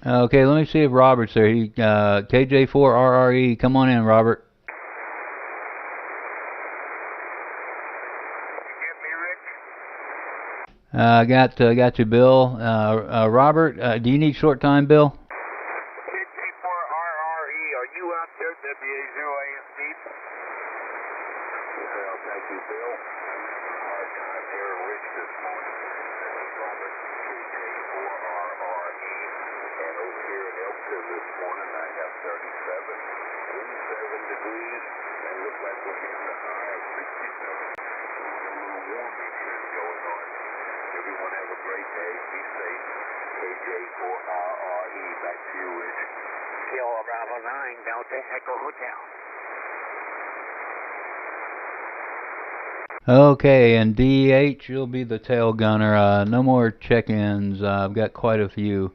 Okay, let me see if Robert's there. KJ4RRE, come on in, Robert. Got you, Bill. Robert, do you need short time, Bill? KJ4RRE, are you out there, WA0ASD? Well, thank you, Bill. I'm having a hard time here, Rich, this morning. This is Robert, KJ4RRE. And over here in Elkton this morning, I have 37 degrees, and look like we're hitting the high of 67. A little warming trend going on. Everyone have a great day. Be safe. KJ4RRE. Back to you, Rich. Kilo Bravo 9, Delta Echo Hotel. Okay, and DH, you'll be the tail gunner. No more check-ins. I've got quite a few.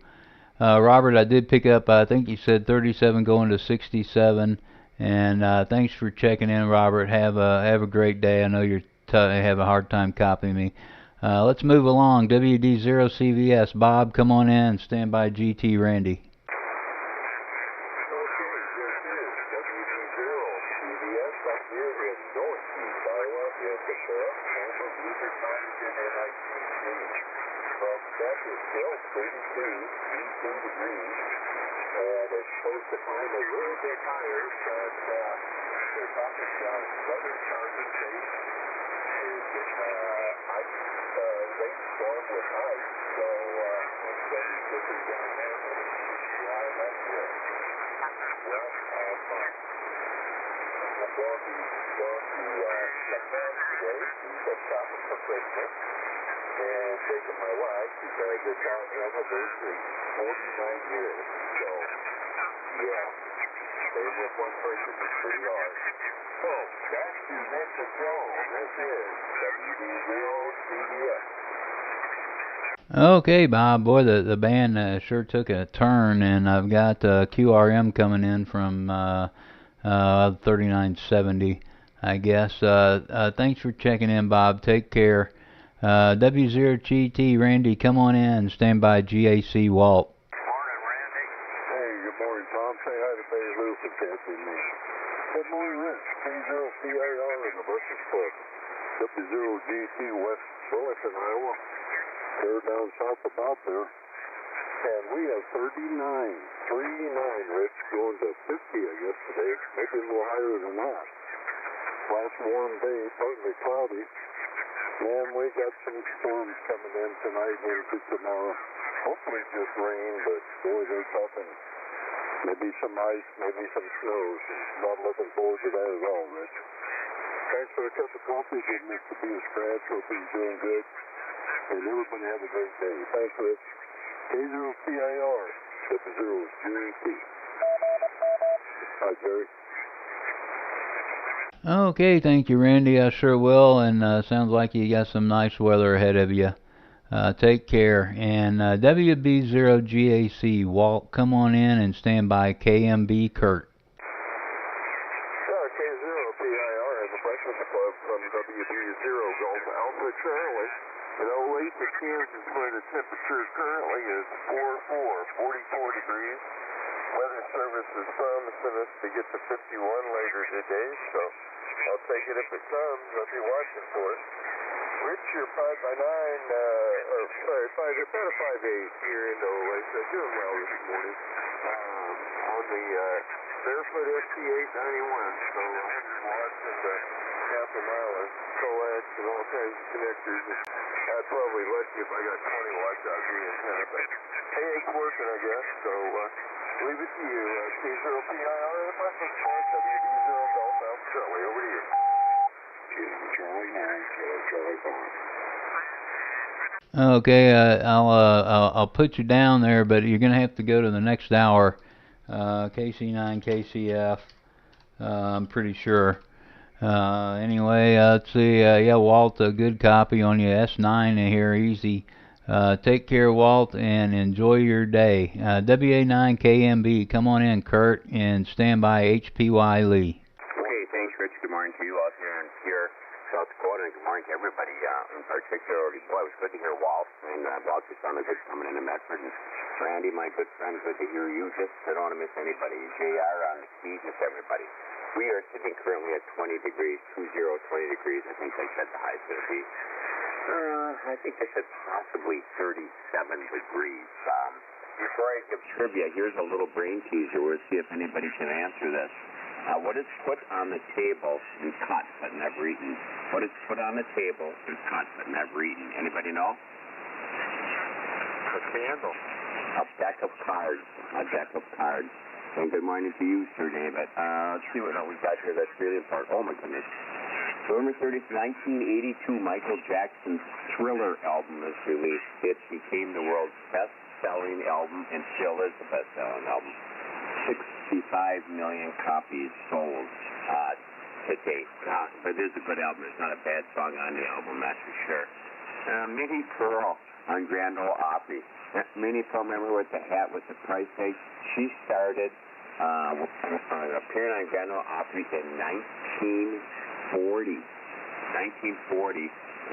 Robert, I did pick up, I think you said 37 going to 67, and thanks for checking in, Robert. Have a great day. I know you have a hard time copying me. Let's move along. WD0CVS, Bob, come on in. Stand by GT Randy. Okay, Bob. Boy, the band sure took a turn, and I've got QRM coming in from 3970, I guess. Thanks for checking in, Bob. Take care. W0GT Randy, come on in. Stand by GAC Walt. Morning, Randy. Hey, good morning, Tom. Say hi to Bay Lewis and Kathy and me. Good morning, Rich. K0CIR in the Breakfast Club. W0GT West Burleson, Iowa. They're down south about there. And we have 39, Rich, going to 50, I guess, today. Maybe a little higher than that. Last warm day, partly cloudy. And we got some storms coming in tonight into tomorrow. hopefully just rain, but boy, they're tough, and maybe some ice, maybe some snow. So not looking forward to that at all, Rich. Thanks for the cup of coffee. Good to be a scratch. Hope he's doing good. And everybody have a great day. Thanks, Rich. K0PIR. 70GT. Hi, Jerry. Okay, thank you, Randy. I sure will, and sounds like you got some nice weather ahead of you. Take care. And WB0GAC, Walt, come on in and stand by KMB Kurt. K0PIR in the Breakfast Club from WB0 Golf Alpha Charlie. In 08 to Kansas, where the temperature currently is 44 degrees. Weather Service is promising us to get to 51 later today, so I'll take it if it comes. I'll be watching for it. Rich, you're 5x9, about a 5'8" here in OA, so doing well this morning. On the Barefoot FT891, so 100 watts and half a mile of coax and all kinds of connectors. I'd probably let you if I got 20 watts out of the antenna, but hey, it's working, I guess, so leave it to you. K0PIR at Breakfast Club, WB0 Golf Alpha Charlie, over to you. Charlie 9, Charlie 5. Okay, I'll put you down there, but you're gonna have to go to the next hour. KC9, KCF, I'm pretty sure. Anyway, let's see. Yeah, Walt, a good copy on your S9 here, easy. Take care, Walt, and enjoy your day. WA9KMB, come on in, Kurt, and stand by HPY Lee. Okay, thanks, Rich. Good morning to you out here in South Dakota, and good morning to everybody, in particularly. Boy, it was good to hear Walt, and Walt just sounded good coming into Medford. And Randy, my good friend, good to hear you. Just I don't want to miss anybody. JR on the key, just everybody. We are sitting currently at 20 degrees, 20 degrees. I think they said the high's going to be, I think they said possibly 37 degrees. Before I give trivia, here's a little brain teaser. We'll see if anybody can answer this. What is put on the table and cut but never eaten? What is put on the table and cut but never eaten? Anybody know? A candle. A deck of cards. A deck of cards. And good morning to you, Sir David. Let's see what we got here that's really important. Oh, my goodness. November 30th, 1982, Michael Jackson's Thriller album is released. It became the world's best-selling album and still is the best-selling album. 65 million copies sold to date. But it is a good album. There's not a bad song on the album, that's for sure. Minnie Pearl on Grand Ole Opry. Minnie Pearl, remember with the hat with the price tag? She started appearing on Grand Ole Opry in 1940,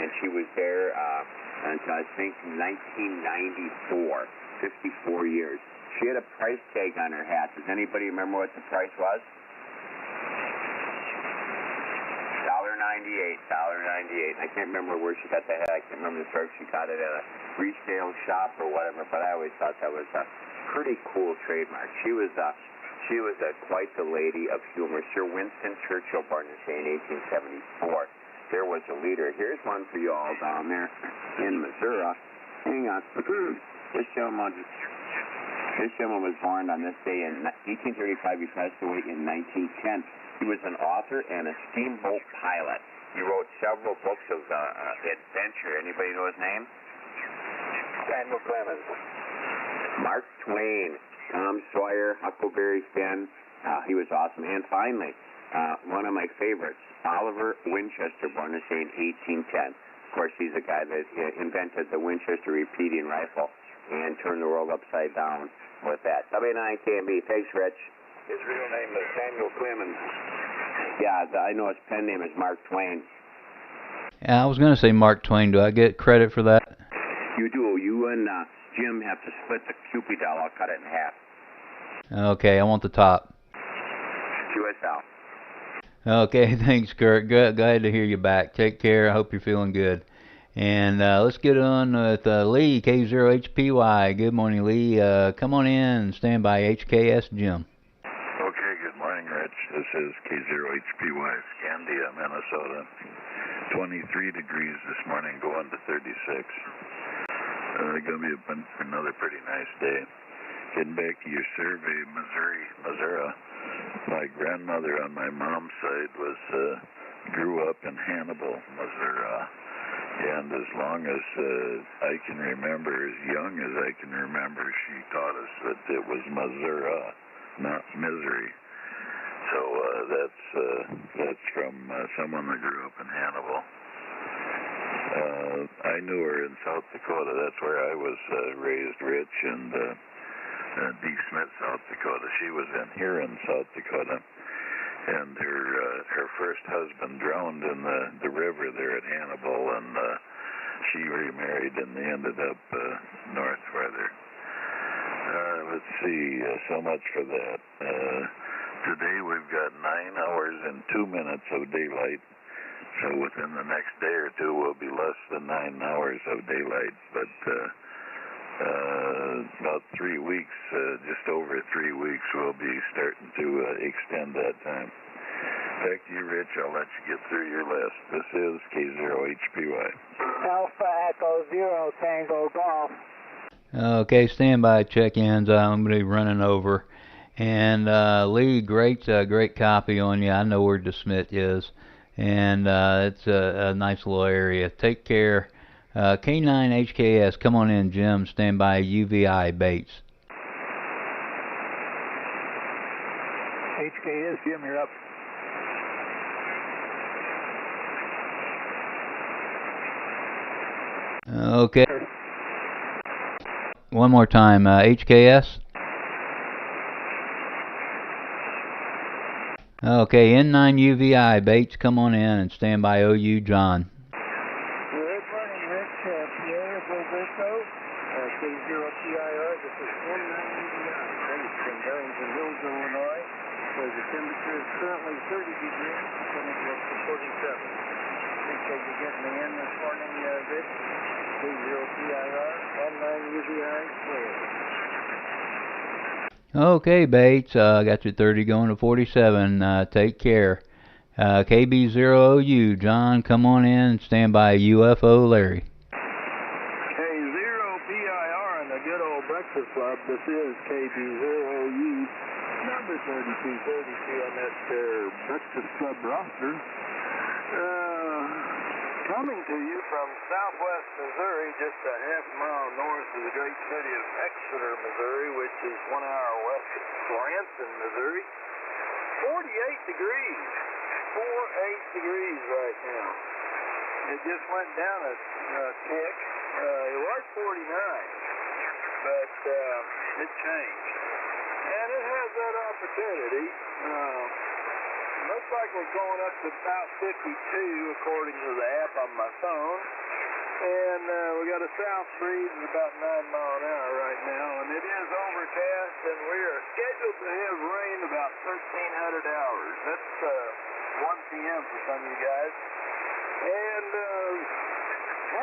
and she was there until I think 1994, 54 years. She had a price tag on her hat. Does anybody remember what the price was? $1.98. I can't remember where she got the hat. I can't remember the store. She got it at a resale shop or whatever, but I always thought that was a pretty cool trademark. She was quite the lady of humor. Sir Winston Churchill, born in 1874. There was a leader. Here's one for you all down there in Missouri. Hang on. This gentleman was born on this day in 1835. He passed away in 1910. He was an author and a steamboat pilot. He wrote several books of adventure. Anybody know his name? Samuel Clemens. Mark Twain. Tom Sawyer, Huckleberry Finn. He was awesome. And finally, one of my favorites, Oliver Winchester, born this day in 1810. Of course, he's the guy that invented the Winchester repeating rifle and turned the world upside down with that. W9KMB. Thanks, Rich. His real name is Samuel Clemens. Yeah, I know his pen name is Mark Twain. Yeah, I was going to say Mark Twain. Do I get credit for that? You do. You and Jim have to split the Cupid doll. I'll cut it in half. Okay, I want the top. QSL. Okay, thanks, Kurt. Glad to hear you back. Take care. I hope you're feeling good. And let's get on with Lee, K0HPY. Good morning, Lee. Come on in and stand by HKS Jim. Okay, good morning, Rich. This is K0HPY, Scandia, Minnesota. 23 degrees this morning, going to 36. Going to be another pretty nice day. Getting back to your survey, Missouri. My grandmother on my mom's side grew up in Hannibal, Missouri. And as long as I can remember, as young as I can remember, she taught us that it was Missouri, not misery. So that's from someone that grew up in Hannibal. I knew her in South Dakota. That's where I was raised, Rich, and D. Smith, South Dakota. She was in here in South Dakota, and her first husband drowned in the river there at Hannibal, and she remarried, and they ended up north further. Let's see, so much for that. Today we've got 9 hours and 2 minutes of daylight. So within the next day or two, we'll be less than 9 hours of daylight. But about 3 weeks, just over 3 weeks, we'll be starting to extend that time. Back to you, Rich. I'll let you get through your list. This is K0HPY. Alpha Echo 0 Tango Golf. Okay, stand by check-ins. I'm going to be running over. And Lee, great copy on you. I know where DeSmith is. And it's a nice little area. Take care. K9 HKS, come on in, Jim. Stand by UVI Bates. HKS, Jim, you're up. Okay. One more time. HKS. Okay, N9 UVI, Bates, come on in and stand by OU, John. Good morning, Rich. Pierre Roberto, K0PIR. This is N9 UVI, Bates from Barrington Hills, Illinois, where the temperature is currently 30 degrees, and it looks to 47. Appreciate you getting me in this morning, Rich. K0PIR, N9 UVI, clear. Okay, Bates, got your 30 going to 47. Take care. KB0OU, John, come on in and stand by UFO Larry. K0PIR in the good old breakfast club. This is KB0OU, number 3232 on that breakfast club roster. Coming to you from southwest Missouri, just a half mile north of the great city of Exeter, Missouri, which is 1 hour west of Branson, Missouri. 48 degrees. 48 degrees right now. It just went down a tick. It was 49, but it changed. And it has that opportunity. Looks like we're going up to about 52 according to the app on my phone. And we got a south breeze of about 9 miles an hour right now. And it is overcast, and we are scheduled to have rain about 1,300 hours. That's 1 p.m. for some of you guys. And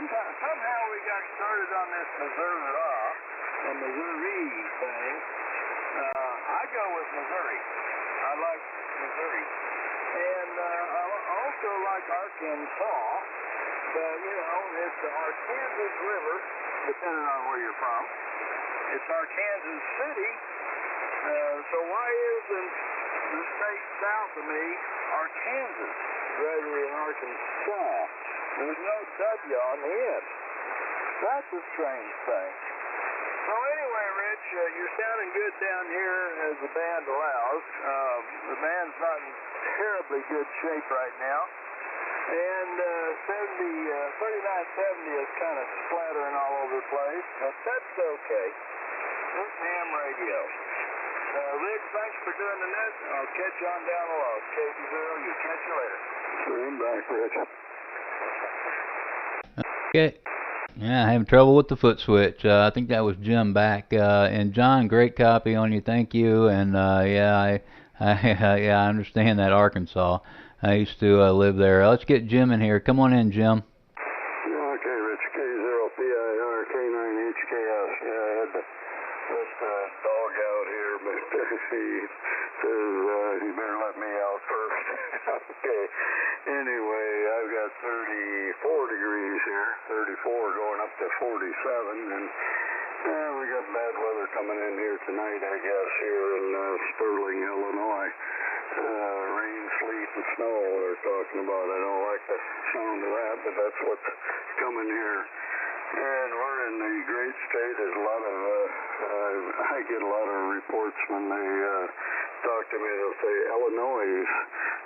somehow we got started on this Missouri thing. I go with Missouri. I like Missouri. And I also like Arkansas, but, it's the Arkansas River, depending on where you're from. It's Arkansas City, so why isn't the state south of me Arkansas rather than Arkansas? There's no W on the end. That's a strange thing. So anyway, Rich, you're sounding good down here as the band allows. The band's not in terribly good shape right now. And 3970 is kind of splattering all over the place, but that's okay. It's ham radio. Rich, thanks for doing the net. I'll catch you on down the road. KB0, you catch you later. Stand back, Rich. Okay. Yeah, having trouble with the foot switch. I think that was Jim back. And John, great copy on you. Thank you. And I understand that Arkansas. I used to live there. Let's get Jim in here. Come on in, Jim. Okay, Rich. K0PIR, K9HKS. Yeah, I had to let the dog out here, but he says you better let me out first. Okay. Anyway, I've got 34 degrees here, 34 going up to 47, and we got bad weather coming in here tonight, I guess, here in Sterling, Illinois. Rain, sleet, and snow they're talking about. I don't like the sound of that, but that's what's coming here. And we're in the great state. There's a lot of, I get a lot of reports when they talk to me. They'll say, Illinois,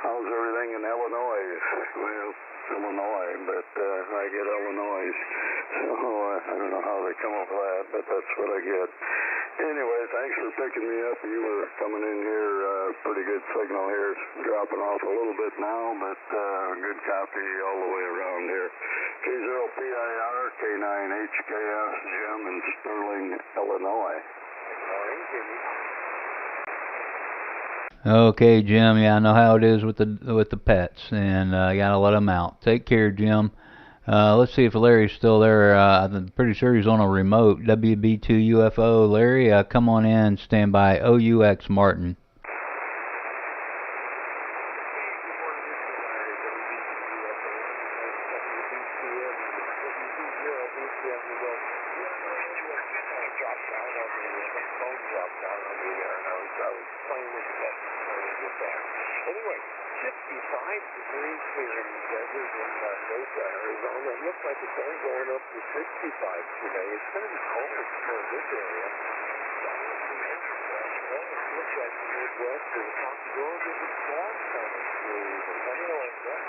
how's everything in Illinois? Well, Illinois, but I get Illinois. So I don't know how they come up with that, but that's what I get. Anyway, thanks for picking me up. You were coming in here, pretty good signal here. It's dropping off a little bit now, but good copy all the way around here. K0PIR, K9HKS, Jim in Sterling, Illinois. Morning, Jimmy. Okay, Jim. Yeah, I know how it is with the pets, and you gotta let them out. Take care, Jim. Let's see if Larry's still there. I'm pretty sure he's on a remote. WB2 UFO. Larry, come on in. Stand by. OUX Martin. Anyway, 55 degrees here in the desert in Mesa, Arizona. It looks like it's only going up to 65 today. It's going to be cold for this area. It looks like the Midwest, there's a possibility of a storm coming through, depending on that.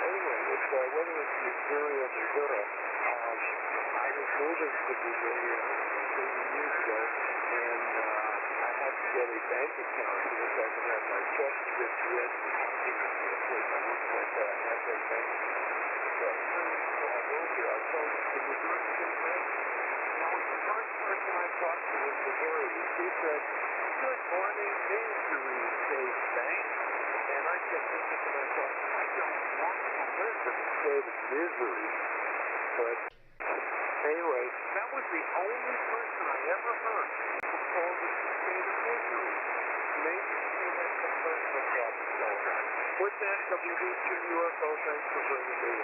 Anyway, whether it's Missouri or Missouri, I was moving to Missouri 30 years ago, and I had to get a bank account here so I could have my check with US place I worked at Asset Bank. So I moved here. I told the Missouri State Bank. Now, the first person I talked to in Missouri, he said, "Good morning, Missouri State Bank." And I kept thinking to myself, I don't want to live in the state of misery. But anyway, that was the only person I ever heard who called it the state of misery. Maybe that's the first problem going on. With that, WB2 UFO, thanks for bringing me in.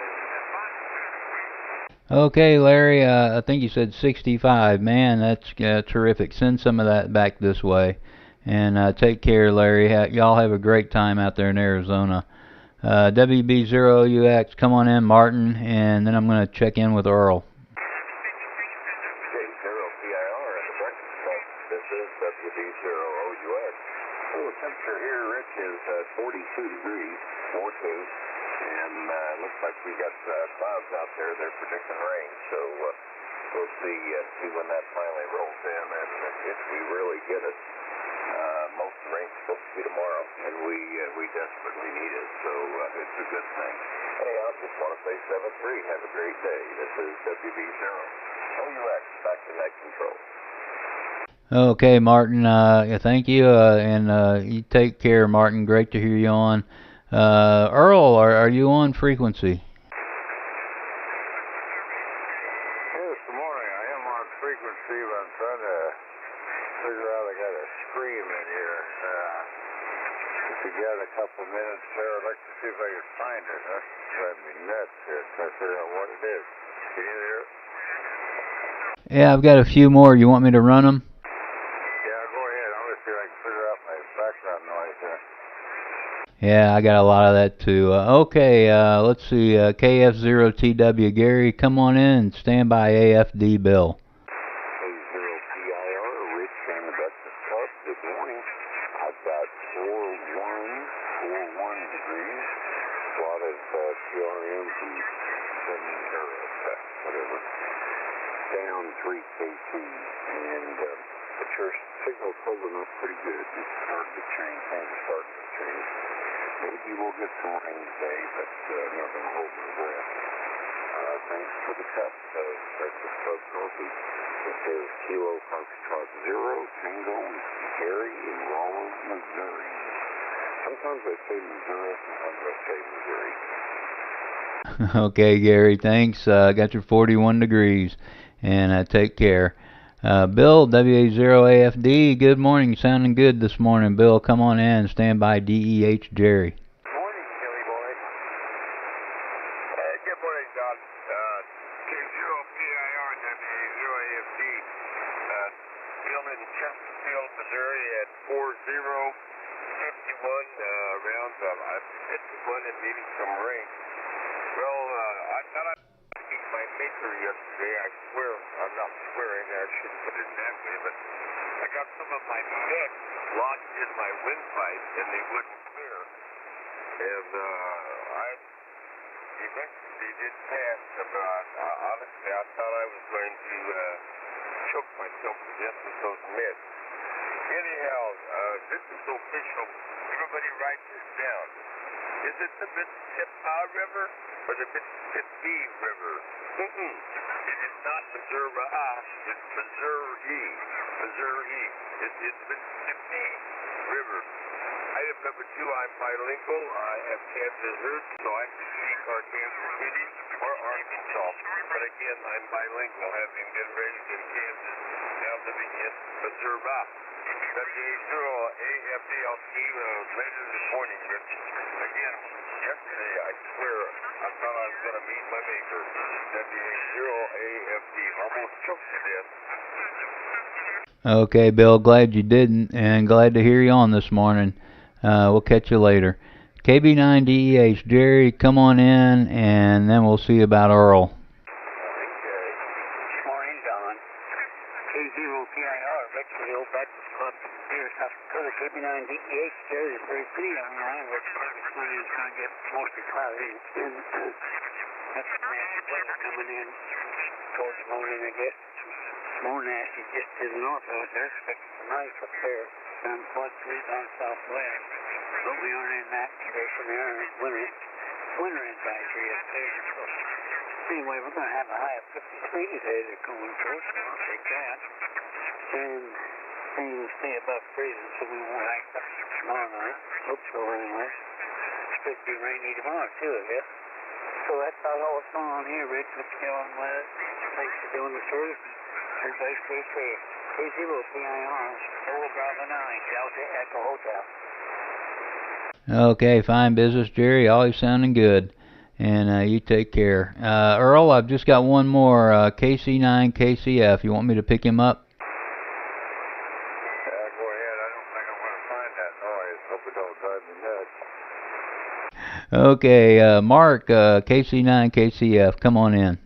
Okay, Larry, I think you said 65. Man, that's terrific. Send some of that back this way. And take care, Larry. Y'all have a great time out there in Arizona. WB0UX, come on in, Martin, and then I'm going to check in with Earl. K0PIR at the breakfast club. This is WB0UX. So the temperature here, Rich, is 42 degrees, 42. And looks like we got clouds out there. They're predicting rain. So we'll see when that finally rolls in. And if we really get it, most of the rain's supposed to be tomorrow, and we desperately need it, so it's a good thing. Anyhow, just want to say 7-3. Have a great day. This is WB0. OUX, back to net control. Okay, Martin, thank you, and you take care, Martin. Great to hear you on. Earl, are you on frequency? Yes, good morning. I am on frequency, but I'm trying to figure out I got a scream in here. If you got a couple minutes there, I'd like to see if I can find it. That's driving me nuts here, trying to figure out what it is. Can you hear it? Yeah, I've got a few more. You want me to run them? Yeah, go ahead. I'm going to see if I can figure out my background noise here. Yeah, I got a lot of that too. Okay, let's see. KF0TW, Gary, come on in. Stand by AFD Bill. K0PIR, Rich and the Breakfast Club. Good morning. I've got 41 degrees. A lot of PRMs and whatever. Down 3 KT. And but your signal's holding up pretty good. It's starting to change. Things are starting to change. Maybe we'll get some rain today, but I'm not going to hold my breath. Thanks for the cup. Breakfast Club Coffee. This is Kilo Foxtrot 0 Tango Whiskey, Gary in Rolla, Missouri. Sometimes I say Missouri, sometimes I say Missouri. Okay, Gary, thanks. Got your 41 degrees, and take care. Bill, WA0AFD, good morning. Sounding good this morning, Bill. Come on in. Stand by DEH Jerry. Morning, Kelly boy. Good morning, Don. K0PIR, WA0AFD. Still in Chesterfield, Missouri at 4051 rounds of 51 and needing some rain. Well, I thought I'd beat my maker yesterday. I swear, I'm not swearing, I shouldn't put it that way, but I got some of my mix locked in my windpipe and they wouldn't clear. And I eventually did pass, but honestly, I thought I was going to choke myself to death with those mitts. Anyhow, this is official. Everybody write this down. Is it the Mississippi River or the Mississippi River? It is not Missouri. It's Missouri. Missouri. It's Mississippi River. Item number 2, I'm bilingual. I have Kansas roots, so I can speak or Kansas City or Arkansas. But again, I'm bilingual, having been raised in Kansas, now living in Missouri. WA0AFD, I'll see you later this morning, Rich. Again, yesterday, I swear, I thought I was going to meet my maker. WA0AFD, almost choked to death. Okay, Bill, glad you didn't, and glad to hear you on this morning. We'll catch you later. KB9DEH, Jerry, come on in, and then we'll see about Earl. Morning, Don. K0PIR, Rexville Baptist Club, here, South Dakota. KB9DEH, Jerry, is very pretty on the line. What's this morning is going to get mostly cloudy, and that's some nasty weather coming in towards morning, I guess. More nasty just to the north of us. They're expecting some ice up there. Some flood freeze on southwest. But we aren't in that condition there. Winter advisory up there. So anyway, we're going to have a high of 53 today. They're going towards, so I'll take that. And things stay above freezing, so we won't act up tomorrow night. Hope so anyway. It's supposed to be rainy tomorrow too, I guess. So that's about all that's going on here, Rich. What's going on with it? Thanks for doing the service. Everybody stay safe. K0PIR, Solo Bravo 9, Delta Echo Hotel. Okay, fine business, Jerry. Always sounding good. And you take care. Earl, I've just got one more. KC9 KCF. You want me to pick him up? Go ahead. I don't think I'm going to find that noise. Hope it don't drive me nuts. Okay, Mark, KC9 KCF. Come on in.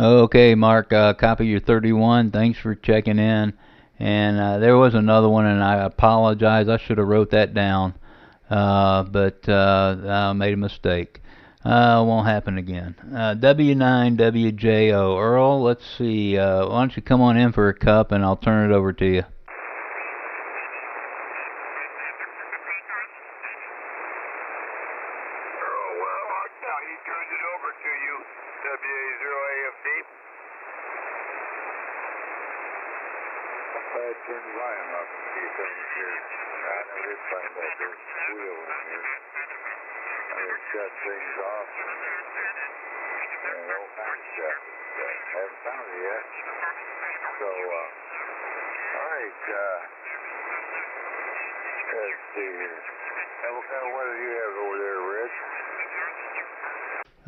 Okay, Mark, copy your 31. Thanks for checking in. And there was another one, and I apologize. I should have wrote that down, but I made a mistake. Won't happen again. W9WJO. Earl, let's see. Why don't you come on in for a cup, and I'll turn it over to you.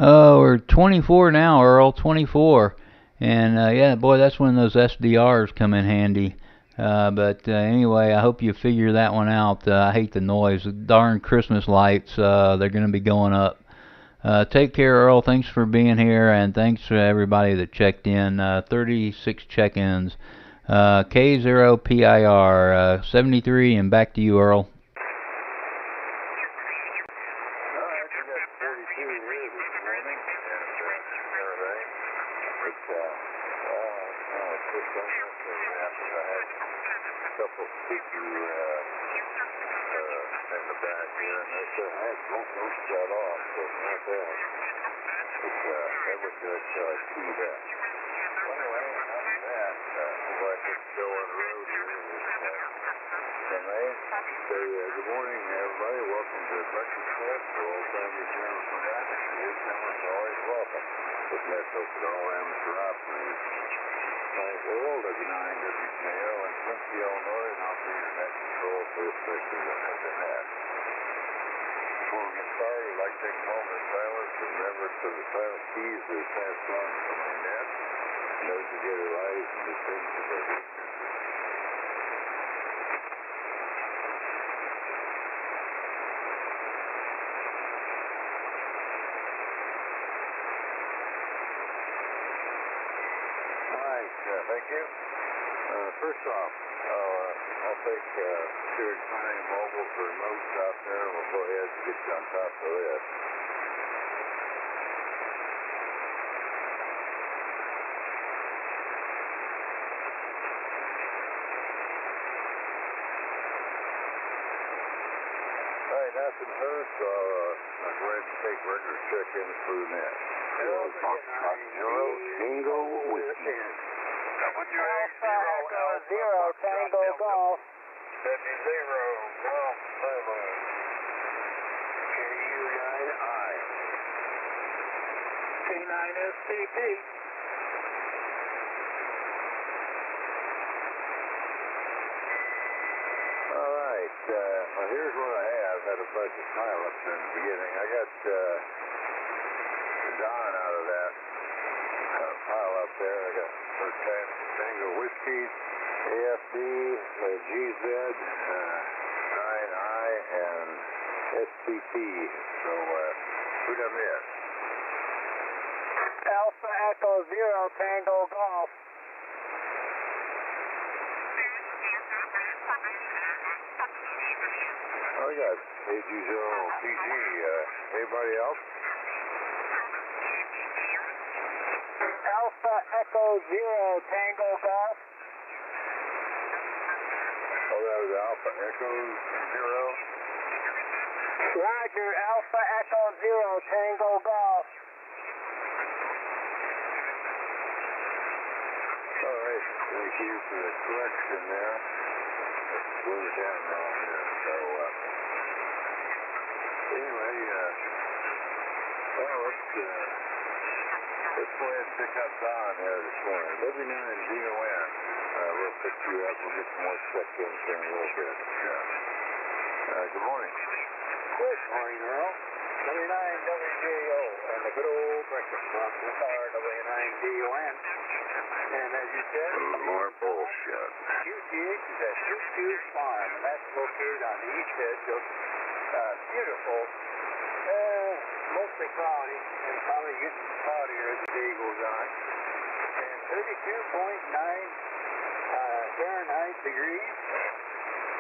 We're 24 now, Earl, 24. And yeah, boy, that's when those SDRs come in handy. But anyway, I hope you figure that one out. I hate the noise. The darn Christmas lights, they're going to be going up. Take care, Earl. Thanks for being here, and thanks to everybody that checked in. 36 check-ins. K0PIR, 73, and back to you, Earl. supposed to keep you in the back here, and they said I had both those shut off, so it's not that. It's that would key that. Well, anyway, enough of that. We'll let this go on the road here. Say good morning, everybody. Welcome to Breakfast Club for Old Timers General Forgotten. Newcomers are always welcome. With that open all amateur operators. Night World, W9WJO in Quincy, Illinois, and I'll be your next control for this section of the net. Before we get started, I'd like to take a moment of silence and remembrance of the silent keys that are passed on from our net. And those who get their lives and distinction of our business. Thank you. First off, I'll take Stuart Conning Mobile for remotes out there. We'll go ahead and get you on top of this. All right, nothing heard, so I'll go ahead and take regular check-ins for the net. Zero Tango Whiskey. Zero Tango Golf. 70 Golf Bravo. KU9I. K9SCP. All right. Well, here's what I have. Had a bunch of pilots in the beginning. I got Don out of that pile up there. I got 13 Tango Whiskey, AFB, GZ, 9I, and SCP. So, who done this? Alpha Echo Zero Tango Golf. Oh, I got AG0PG. Anybody else? Alpha Echo Zero Tango Golf. Oh, that was Alpha Echo Zero. Roger, Alpha Echo Zero Tango Golf. All right, thank you for the correction there. Wrote it down wrong here. So, anyway, well, let's go ahead and pick up Don here this morning. W9DON. We'll pick you up. We'll get some more check-ins here in a little bit. Good morning. Good morning, Earl. W9WJO and the good old breakfast club with our W9DON. And as you said, more bullshit. QTH is at Shoot Farm, and that's located on the east edge of beautiful, mostly cloudy, and probably getting cloudier as the day goes on. And 32.9 Fahrenheit degrees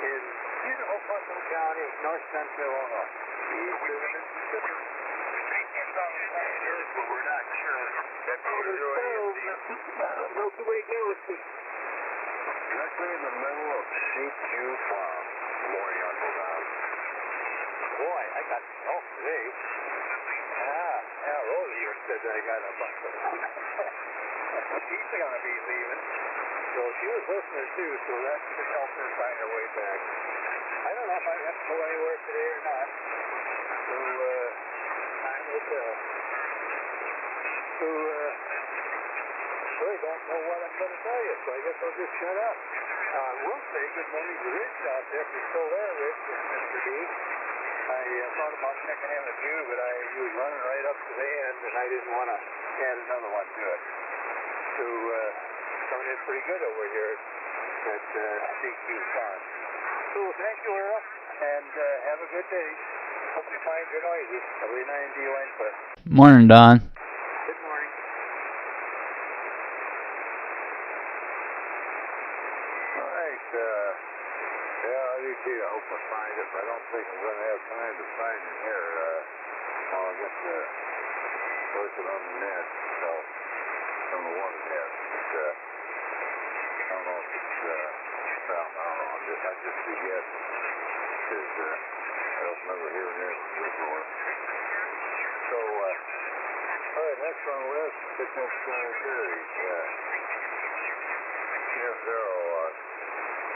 in beautiful Putnam County, north central Illinois. East of the Mississippi. It is, but we're not sure. Milky Way Galaxy. Directly in the middle of CQ Farm. Good morning, Uncle Don. Boy, I got snow today. Yeah, Rosie said I got a bunch of them. She's going to be leaving. So she was listening too, so that should help her find her way back. I don't know if I have to go anywhere today or not. So, time will tell. So, really don't know what I'm going to tell you, so I guess I'll just shut up. We'll say good morning to Rich out there. If you're still there, Rich and Mr. D. I thought about checking in with you, but he was running right up to the end, and I didn't want to add another one to it. So, coming in pretty good over here at CQ Farm. So, thank you, Earl, and have a good day. Hope you find your noises. W9DON Cliff. Morning, Don. Good morning. All right, yeah, I do too. I hope I find it, but I don't think I'm going to have time to find it here. I'll get to working on the net, so on the one net. But, I don't know if it's, well, I don't know, I'm just say yes, because I don't remember hearing that one before. So, all right, next on the list, pickup Jerry. CF0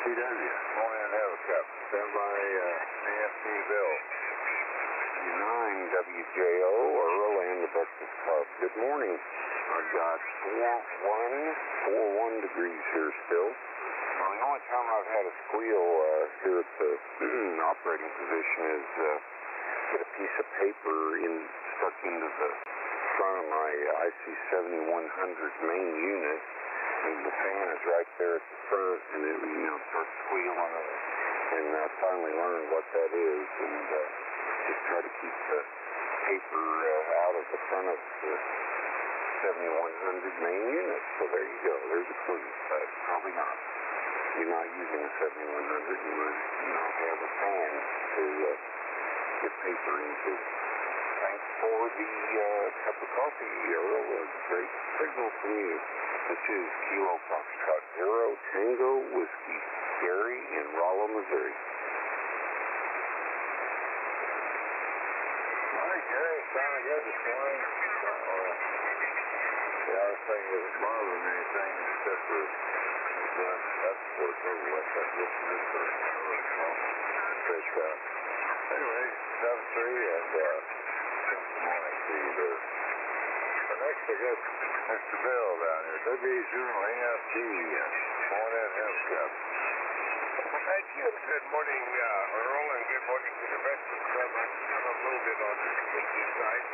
CW, going in Helicopter. Stand by AFC Bill. 9WJO, Earl and the Breakfast Club. Good morning. I've got 41 degrees here still. Well, the only time I've had a squeal here at the operating position is get a piece of paper stuck into the front of my IC7100 main unit, and the fan is right there at the front, and it starts squealing, and I finally learned what that is, and just try to keep the paper out of the front of the 7100 main unit. So there you go. There's a clue. Probably not. You're not using a 7100. You would have a fan to get paper into. Thanks for the cup of coffee, Earl. A great signal from you. This is Kilo Foxtrot 0 Tango Whiskey, Gary in Rolla, Missouri. All right, Gary, finally good this morning. The other thing isn't bothering me anything except for that's what it's over with. That's just this first. But anyway, 7-3 and good morning to you there. Next, I got Mr. Bill down here. W0 AFG, going in Helicopter. Thank you. Good morning, Earl, and good morning to the rest of the club. I'm a little bit on the sleepy side.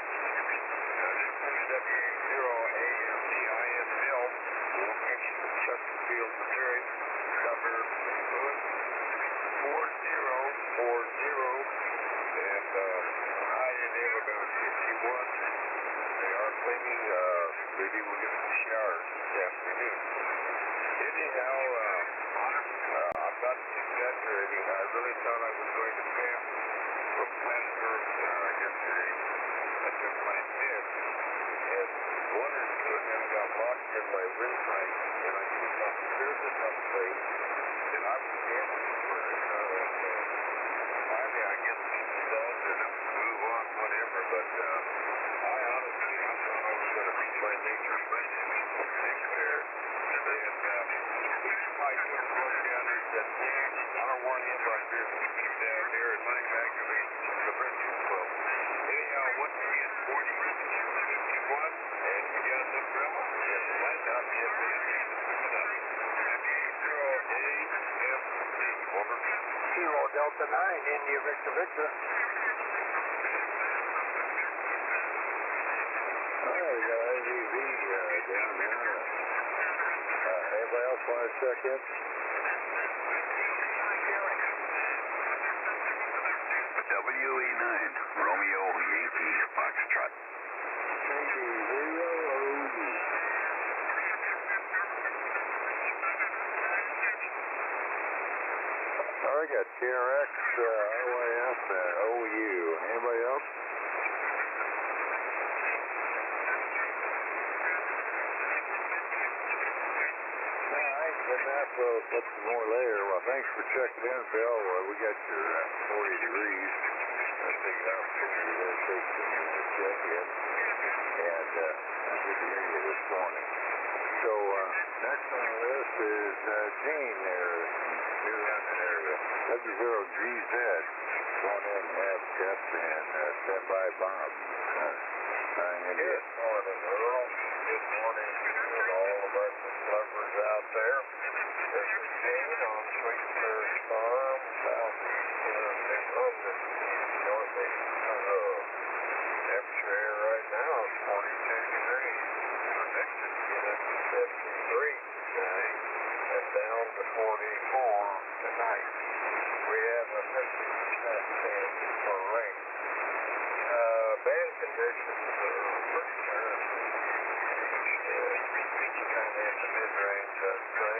This is W0AFG. I am Bill, location of Chesterfield, Missouri. Cover St. Louis 4040, and high in air about 51. They are claiming maybe we'll get some showers this afternoon. Anyhow, I'm not too exaggerating. I really thought I was going to pass from Plattsburgh yesterday. I took my test, and one or two of them got locked in my windpipe, and I took off service upgrade, and I was dancing for it. Finally, I guess we resolved it and move on, whatever, but I honestly, I thought I was going to meet my nature friend there. And each of my good forecasters that I don't want him right there speaking down there at my magazine, the Breakfast Club. Anyhow, once again, 4051, and you got an umbrella? Yes, it might not be a bad day to pick it up. W0AFC, over. Kilo Delta 9, India Victor Victor. We got AVV down there. Anybody else want to check in? WE9, Romeo Yankee Foxtrot. I got KRX, RYF, and OU. Anybody else? We'll put some more later. Well, thanks for checking in, Bill. We got your 40 degrees. I'll take an opportunity to take some check in. And good to hear you this morning. So, next on the list is Gene there in New London area. W0GZ going in Habitat and stand by Bob. Good morning, Earl. Good morning to all of our subscribers out there. This is Gene on Sweet Prairie Farm, southeast of St. London, northeast Chicago. Temperature right now is 42 degrees. Predicted to get up to 73 today and down to 44 tonight. We have a 50% chance for rain. Band conditions are pretty terrible. Kind of in the mid-range, I'd say.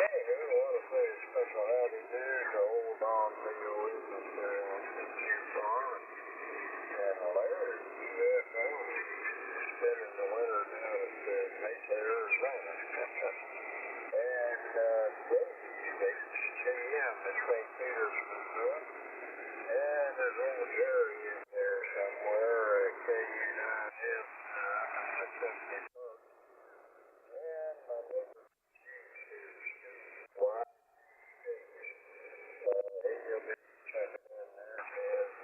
Anywho, I want to say a special howdy do to old Don Neal up there on the Utah and Larry UFO spending the winter down at Mesa, Arizona. And Dave, HKM in St. Peters, Missouri. And there's old Jerry in there somewhere at KU9F. I couldn't get hooked. And my neighbor, why? He'll be checking in there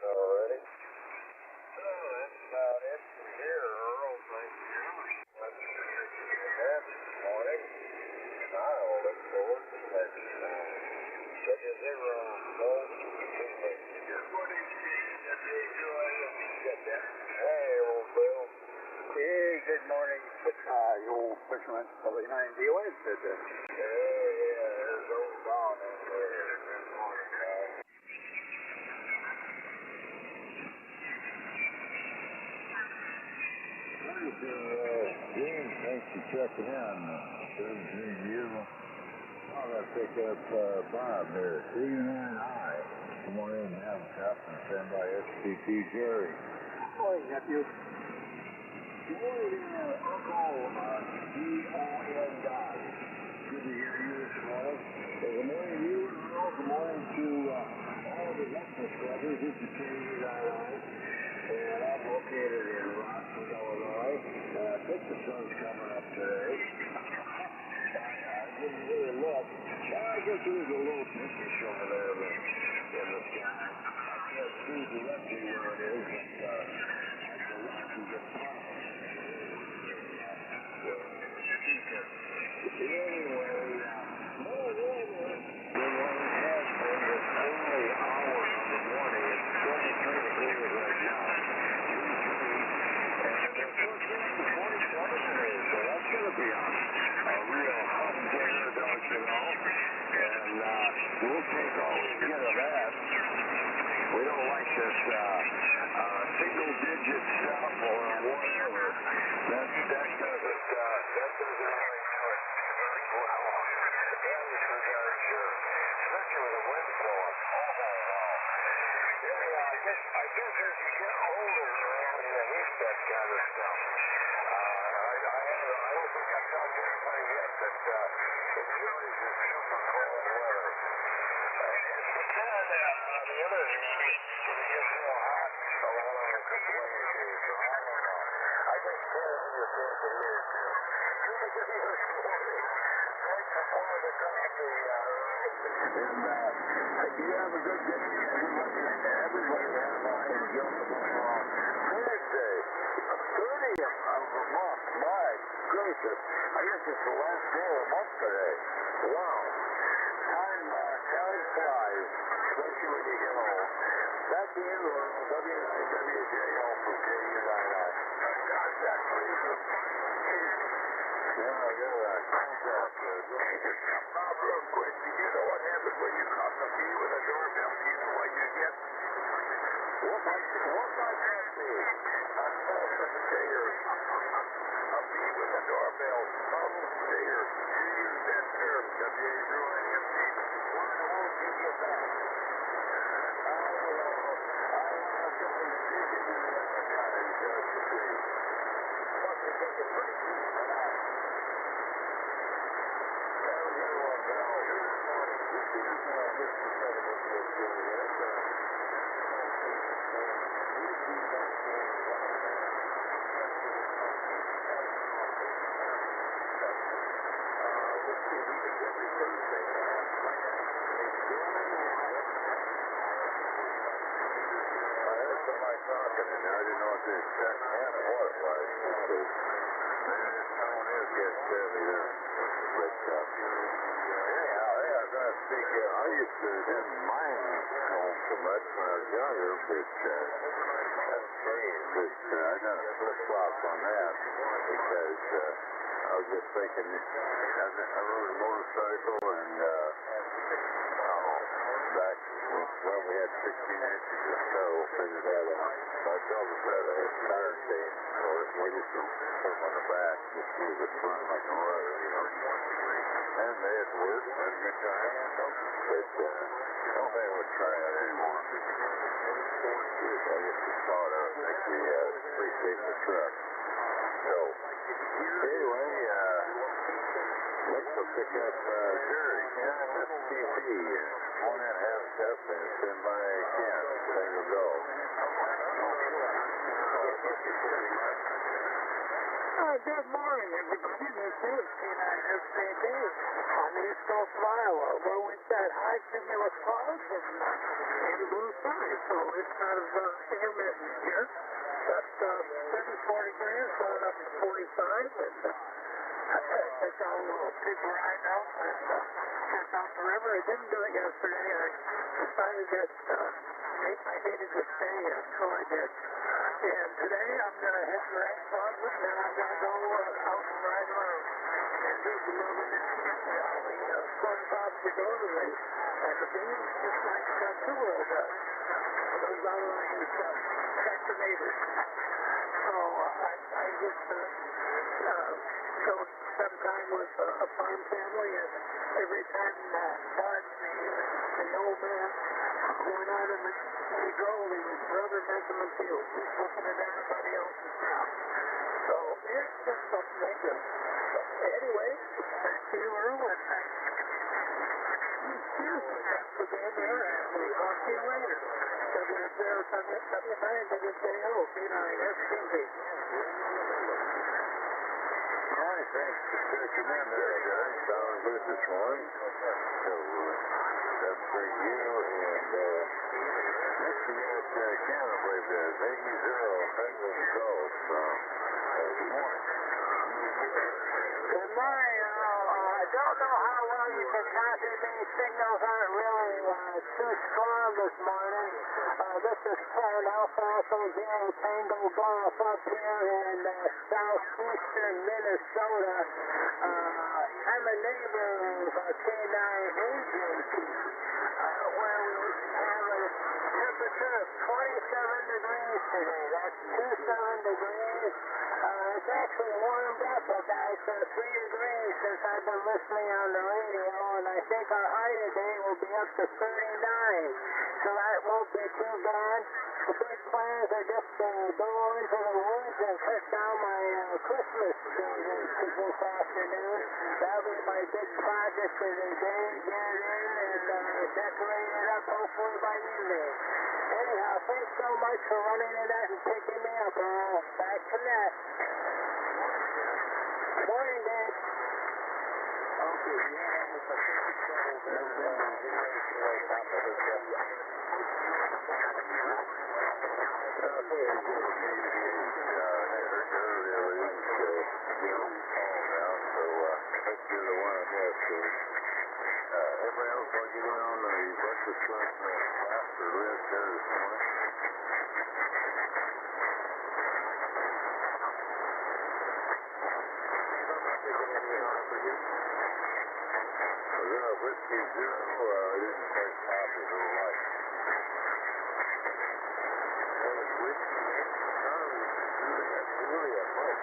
already. So that's about it from here, Earl. Thank you. Much appreciated that this morning. And I'll look forward to the next time. Check your zero. Good morning, Steve. Hey, old Bill. Hey, good morning, you old fisherman. Probably 9 dealers, did this. Yeah, there's old Don in there. Good morning, guys. Gene, thanks for checking in. 17 years. I'm going to pick up Bob here. KU9I. Come on in and have a cup and stand by SPT Jerry. Morning, nephew. Good morning, Uncle D.O.N. Dodd. Good to hear you this morning. Good morning to you, Earl. Good morning to all the breakfast brothers. This is KU9I. And I'm located in Rockford, Illinois. I think the sun's coming up today. I didn't really look. I guess there's a little pinkish over there in the sky. I can't see directly where it is, but I can watch you get caught. Anyway, no weather. Good morning, has been this early hour of the morning. It's 23 degrees right now. So that's going to be a real humdinger, don't you know? And we'll take all we get of that. We don't like this single-digit stuff or whatever. That doesn't really do it very well. In this regard, sure. Especially with the wind blowing. Yeah, I guess as you get older, you hate that kind of stuff. I don't think I've talked to anybody yet that enjoys this super cold weather. The other extreme, when it gets real hot, a lot of them complain too, so I don't know. I think Karen just says it is too. Good to hear you this morning. Thanks for the coffee, and you have a good day. Everybody have an enjoyable Thursday. 30th of the month. My gracious. I guess it's the last day of the month today. Wow. Time flies, especially when you get old. Back to you, WJL from KU9I. Contact, please. Yeah, I got a contact. Bob, real quick, do you know what happens when you caught the bee with a doorbell? Do you know what you get? What might that be? A stinger. A bee with a doorbell. Some stinger. You use that term, W-A-R-E-M-T. Why in the world did you get that? I don't know. I'll try to dig into the archives just to see. Must have taken a break for that. Have a good one, Bill. Good morning. This is Mr. Senator Jr. Talking in there. I didn't know if the exact man or what it was. Maybe this tone is getting chilly there. But anyhow, I was going to speak. I used to didn't mind home so much when I was younger, but that's changed. But I got a flip-flop on that because I was just thinking. I rode a motorcycle and back when we had 16 inches of snow, figured that out. So I built a set of tire chain, so we just put them on the back, just use it front like a rudder, you know. And they had worked, had a good time. But I don't think I would try that anymore. I guess the thought of it makes me appreciate the truck. So, anyway, let's also pick up Jerry, NSTP, 1.5 step, and send by Ken. Single go. Good morning, everybody. This is K9SCP on the East Coast of Iowa, where we've got high cumulus clouds and blue skies, so it's kind of intermittent here. Got 34 degrees going up to 45, and took out a little big ride out and check out the river. I didn't do it yesterday. I decided that I needed to stay until I did. And today I'm going to hit the right closet, and then I'm going to go out and ride around and do some other missions. The corn pops to go to the beans, just like Two-Row does. Those outlying tractor neighbors. So I just go spend time with a farm family, and every time Bud, the old man, went out and he drove, he was brother messing the field. He's looking at everybody else's crop. So it's just something they do. So anyway, back to you, Earl, and thanks for being there, and we'll talk to you later. WFO, K9SCP. All right, thanks for checking in there, guys. Sounds good this morning. So that's for you, and next we got Ken, I believe it is, 80 Penguin Grove. Good morning. Good morning, Earl. I don't know how well you can copy me. Signals aren't really too strong this morning. This is Ken, Alpha Alpha Zero Tango Golf up here in southeastern Minnesota. I'm a neighbor of K9 agency, where we have a temperature of 27 degrees today. That's 27 degrees. It's actually warmed up about 3 degrees since I've been listening on the radio, and I think our high today will be up to 39. So that won't be too bad. The big plans are just to go into the woods and cut down my Christmas tree this afternoon. That'll be my big project for the day. Get it in and decorate it up hopefully by evening. Anyhow, thanks so much for running it out and picking me up, Earl. Back to net. Morning, Dave. Okay, everybody else want to get in on the breakfast club after list there this morning? Whiskey Zero, I didn't quite pop his little light. Whiskey, Julia, Mike.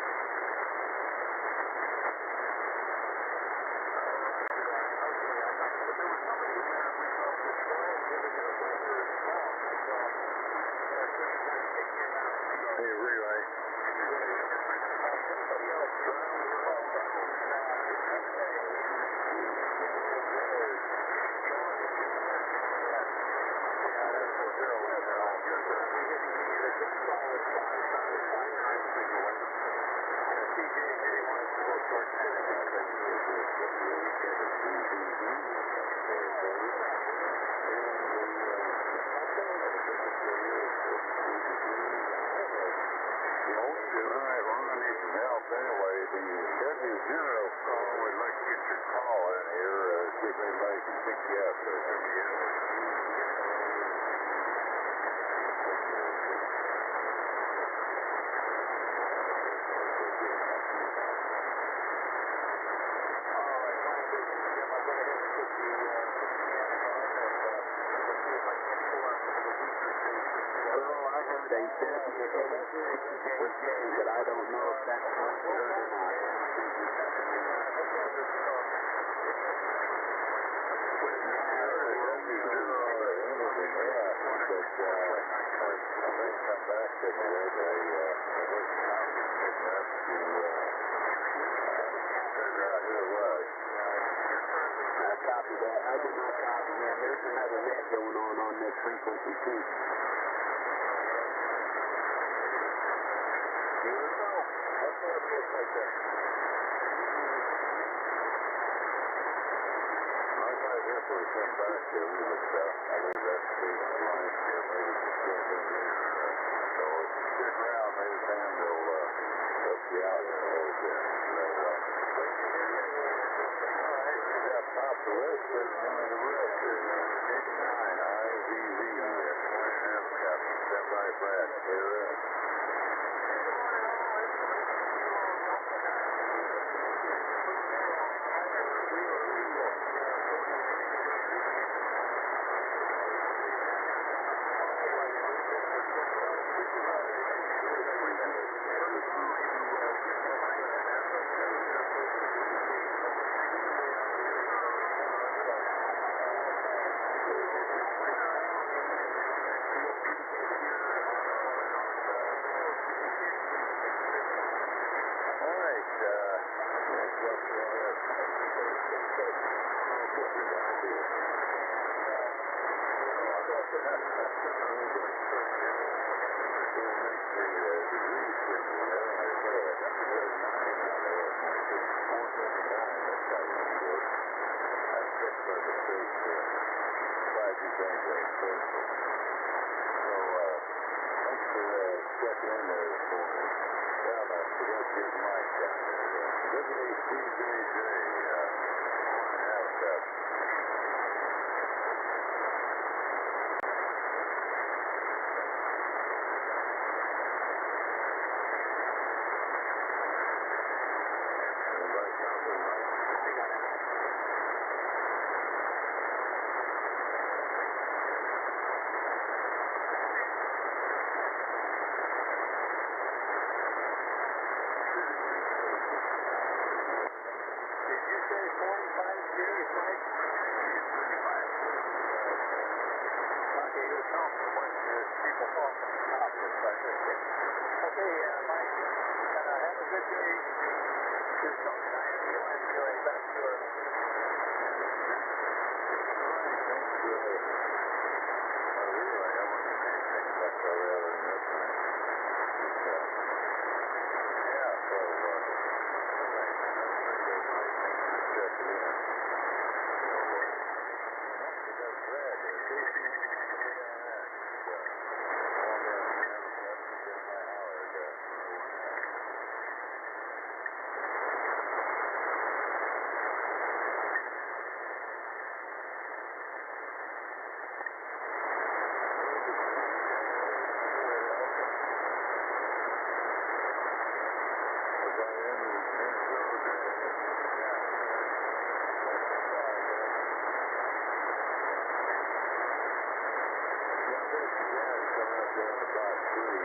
Hey, relay. Anyway, the W0 call would like to get your call in here, see if anybody can pick you up there. But I don't know if that's what you heard or not. 352. Here we go. That's our pitch right there. I was right here for a 10 back here. We looked out. I believe that's the line here. Maybe just go in here. So stick around. Maybe Sam will help you out here a little bit. Top the list is one of the rest here. 89 IVV at 1.5 captain. Stand by, Brad. Clear in. About 3.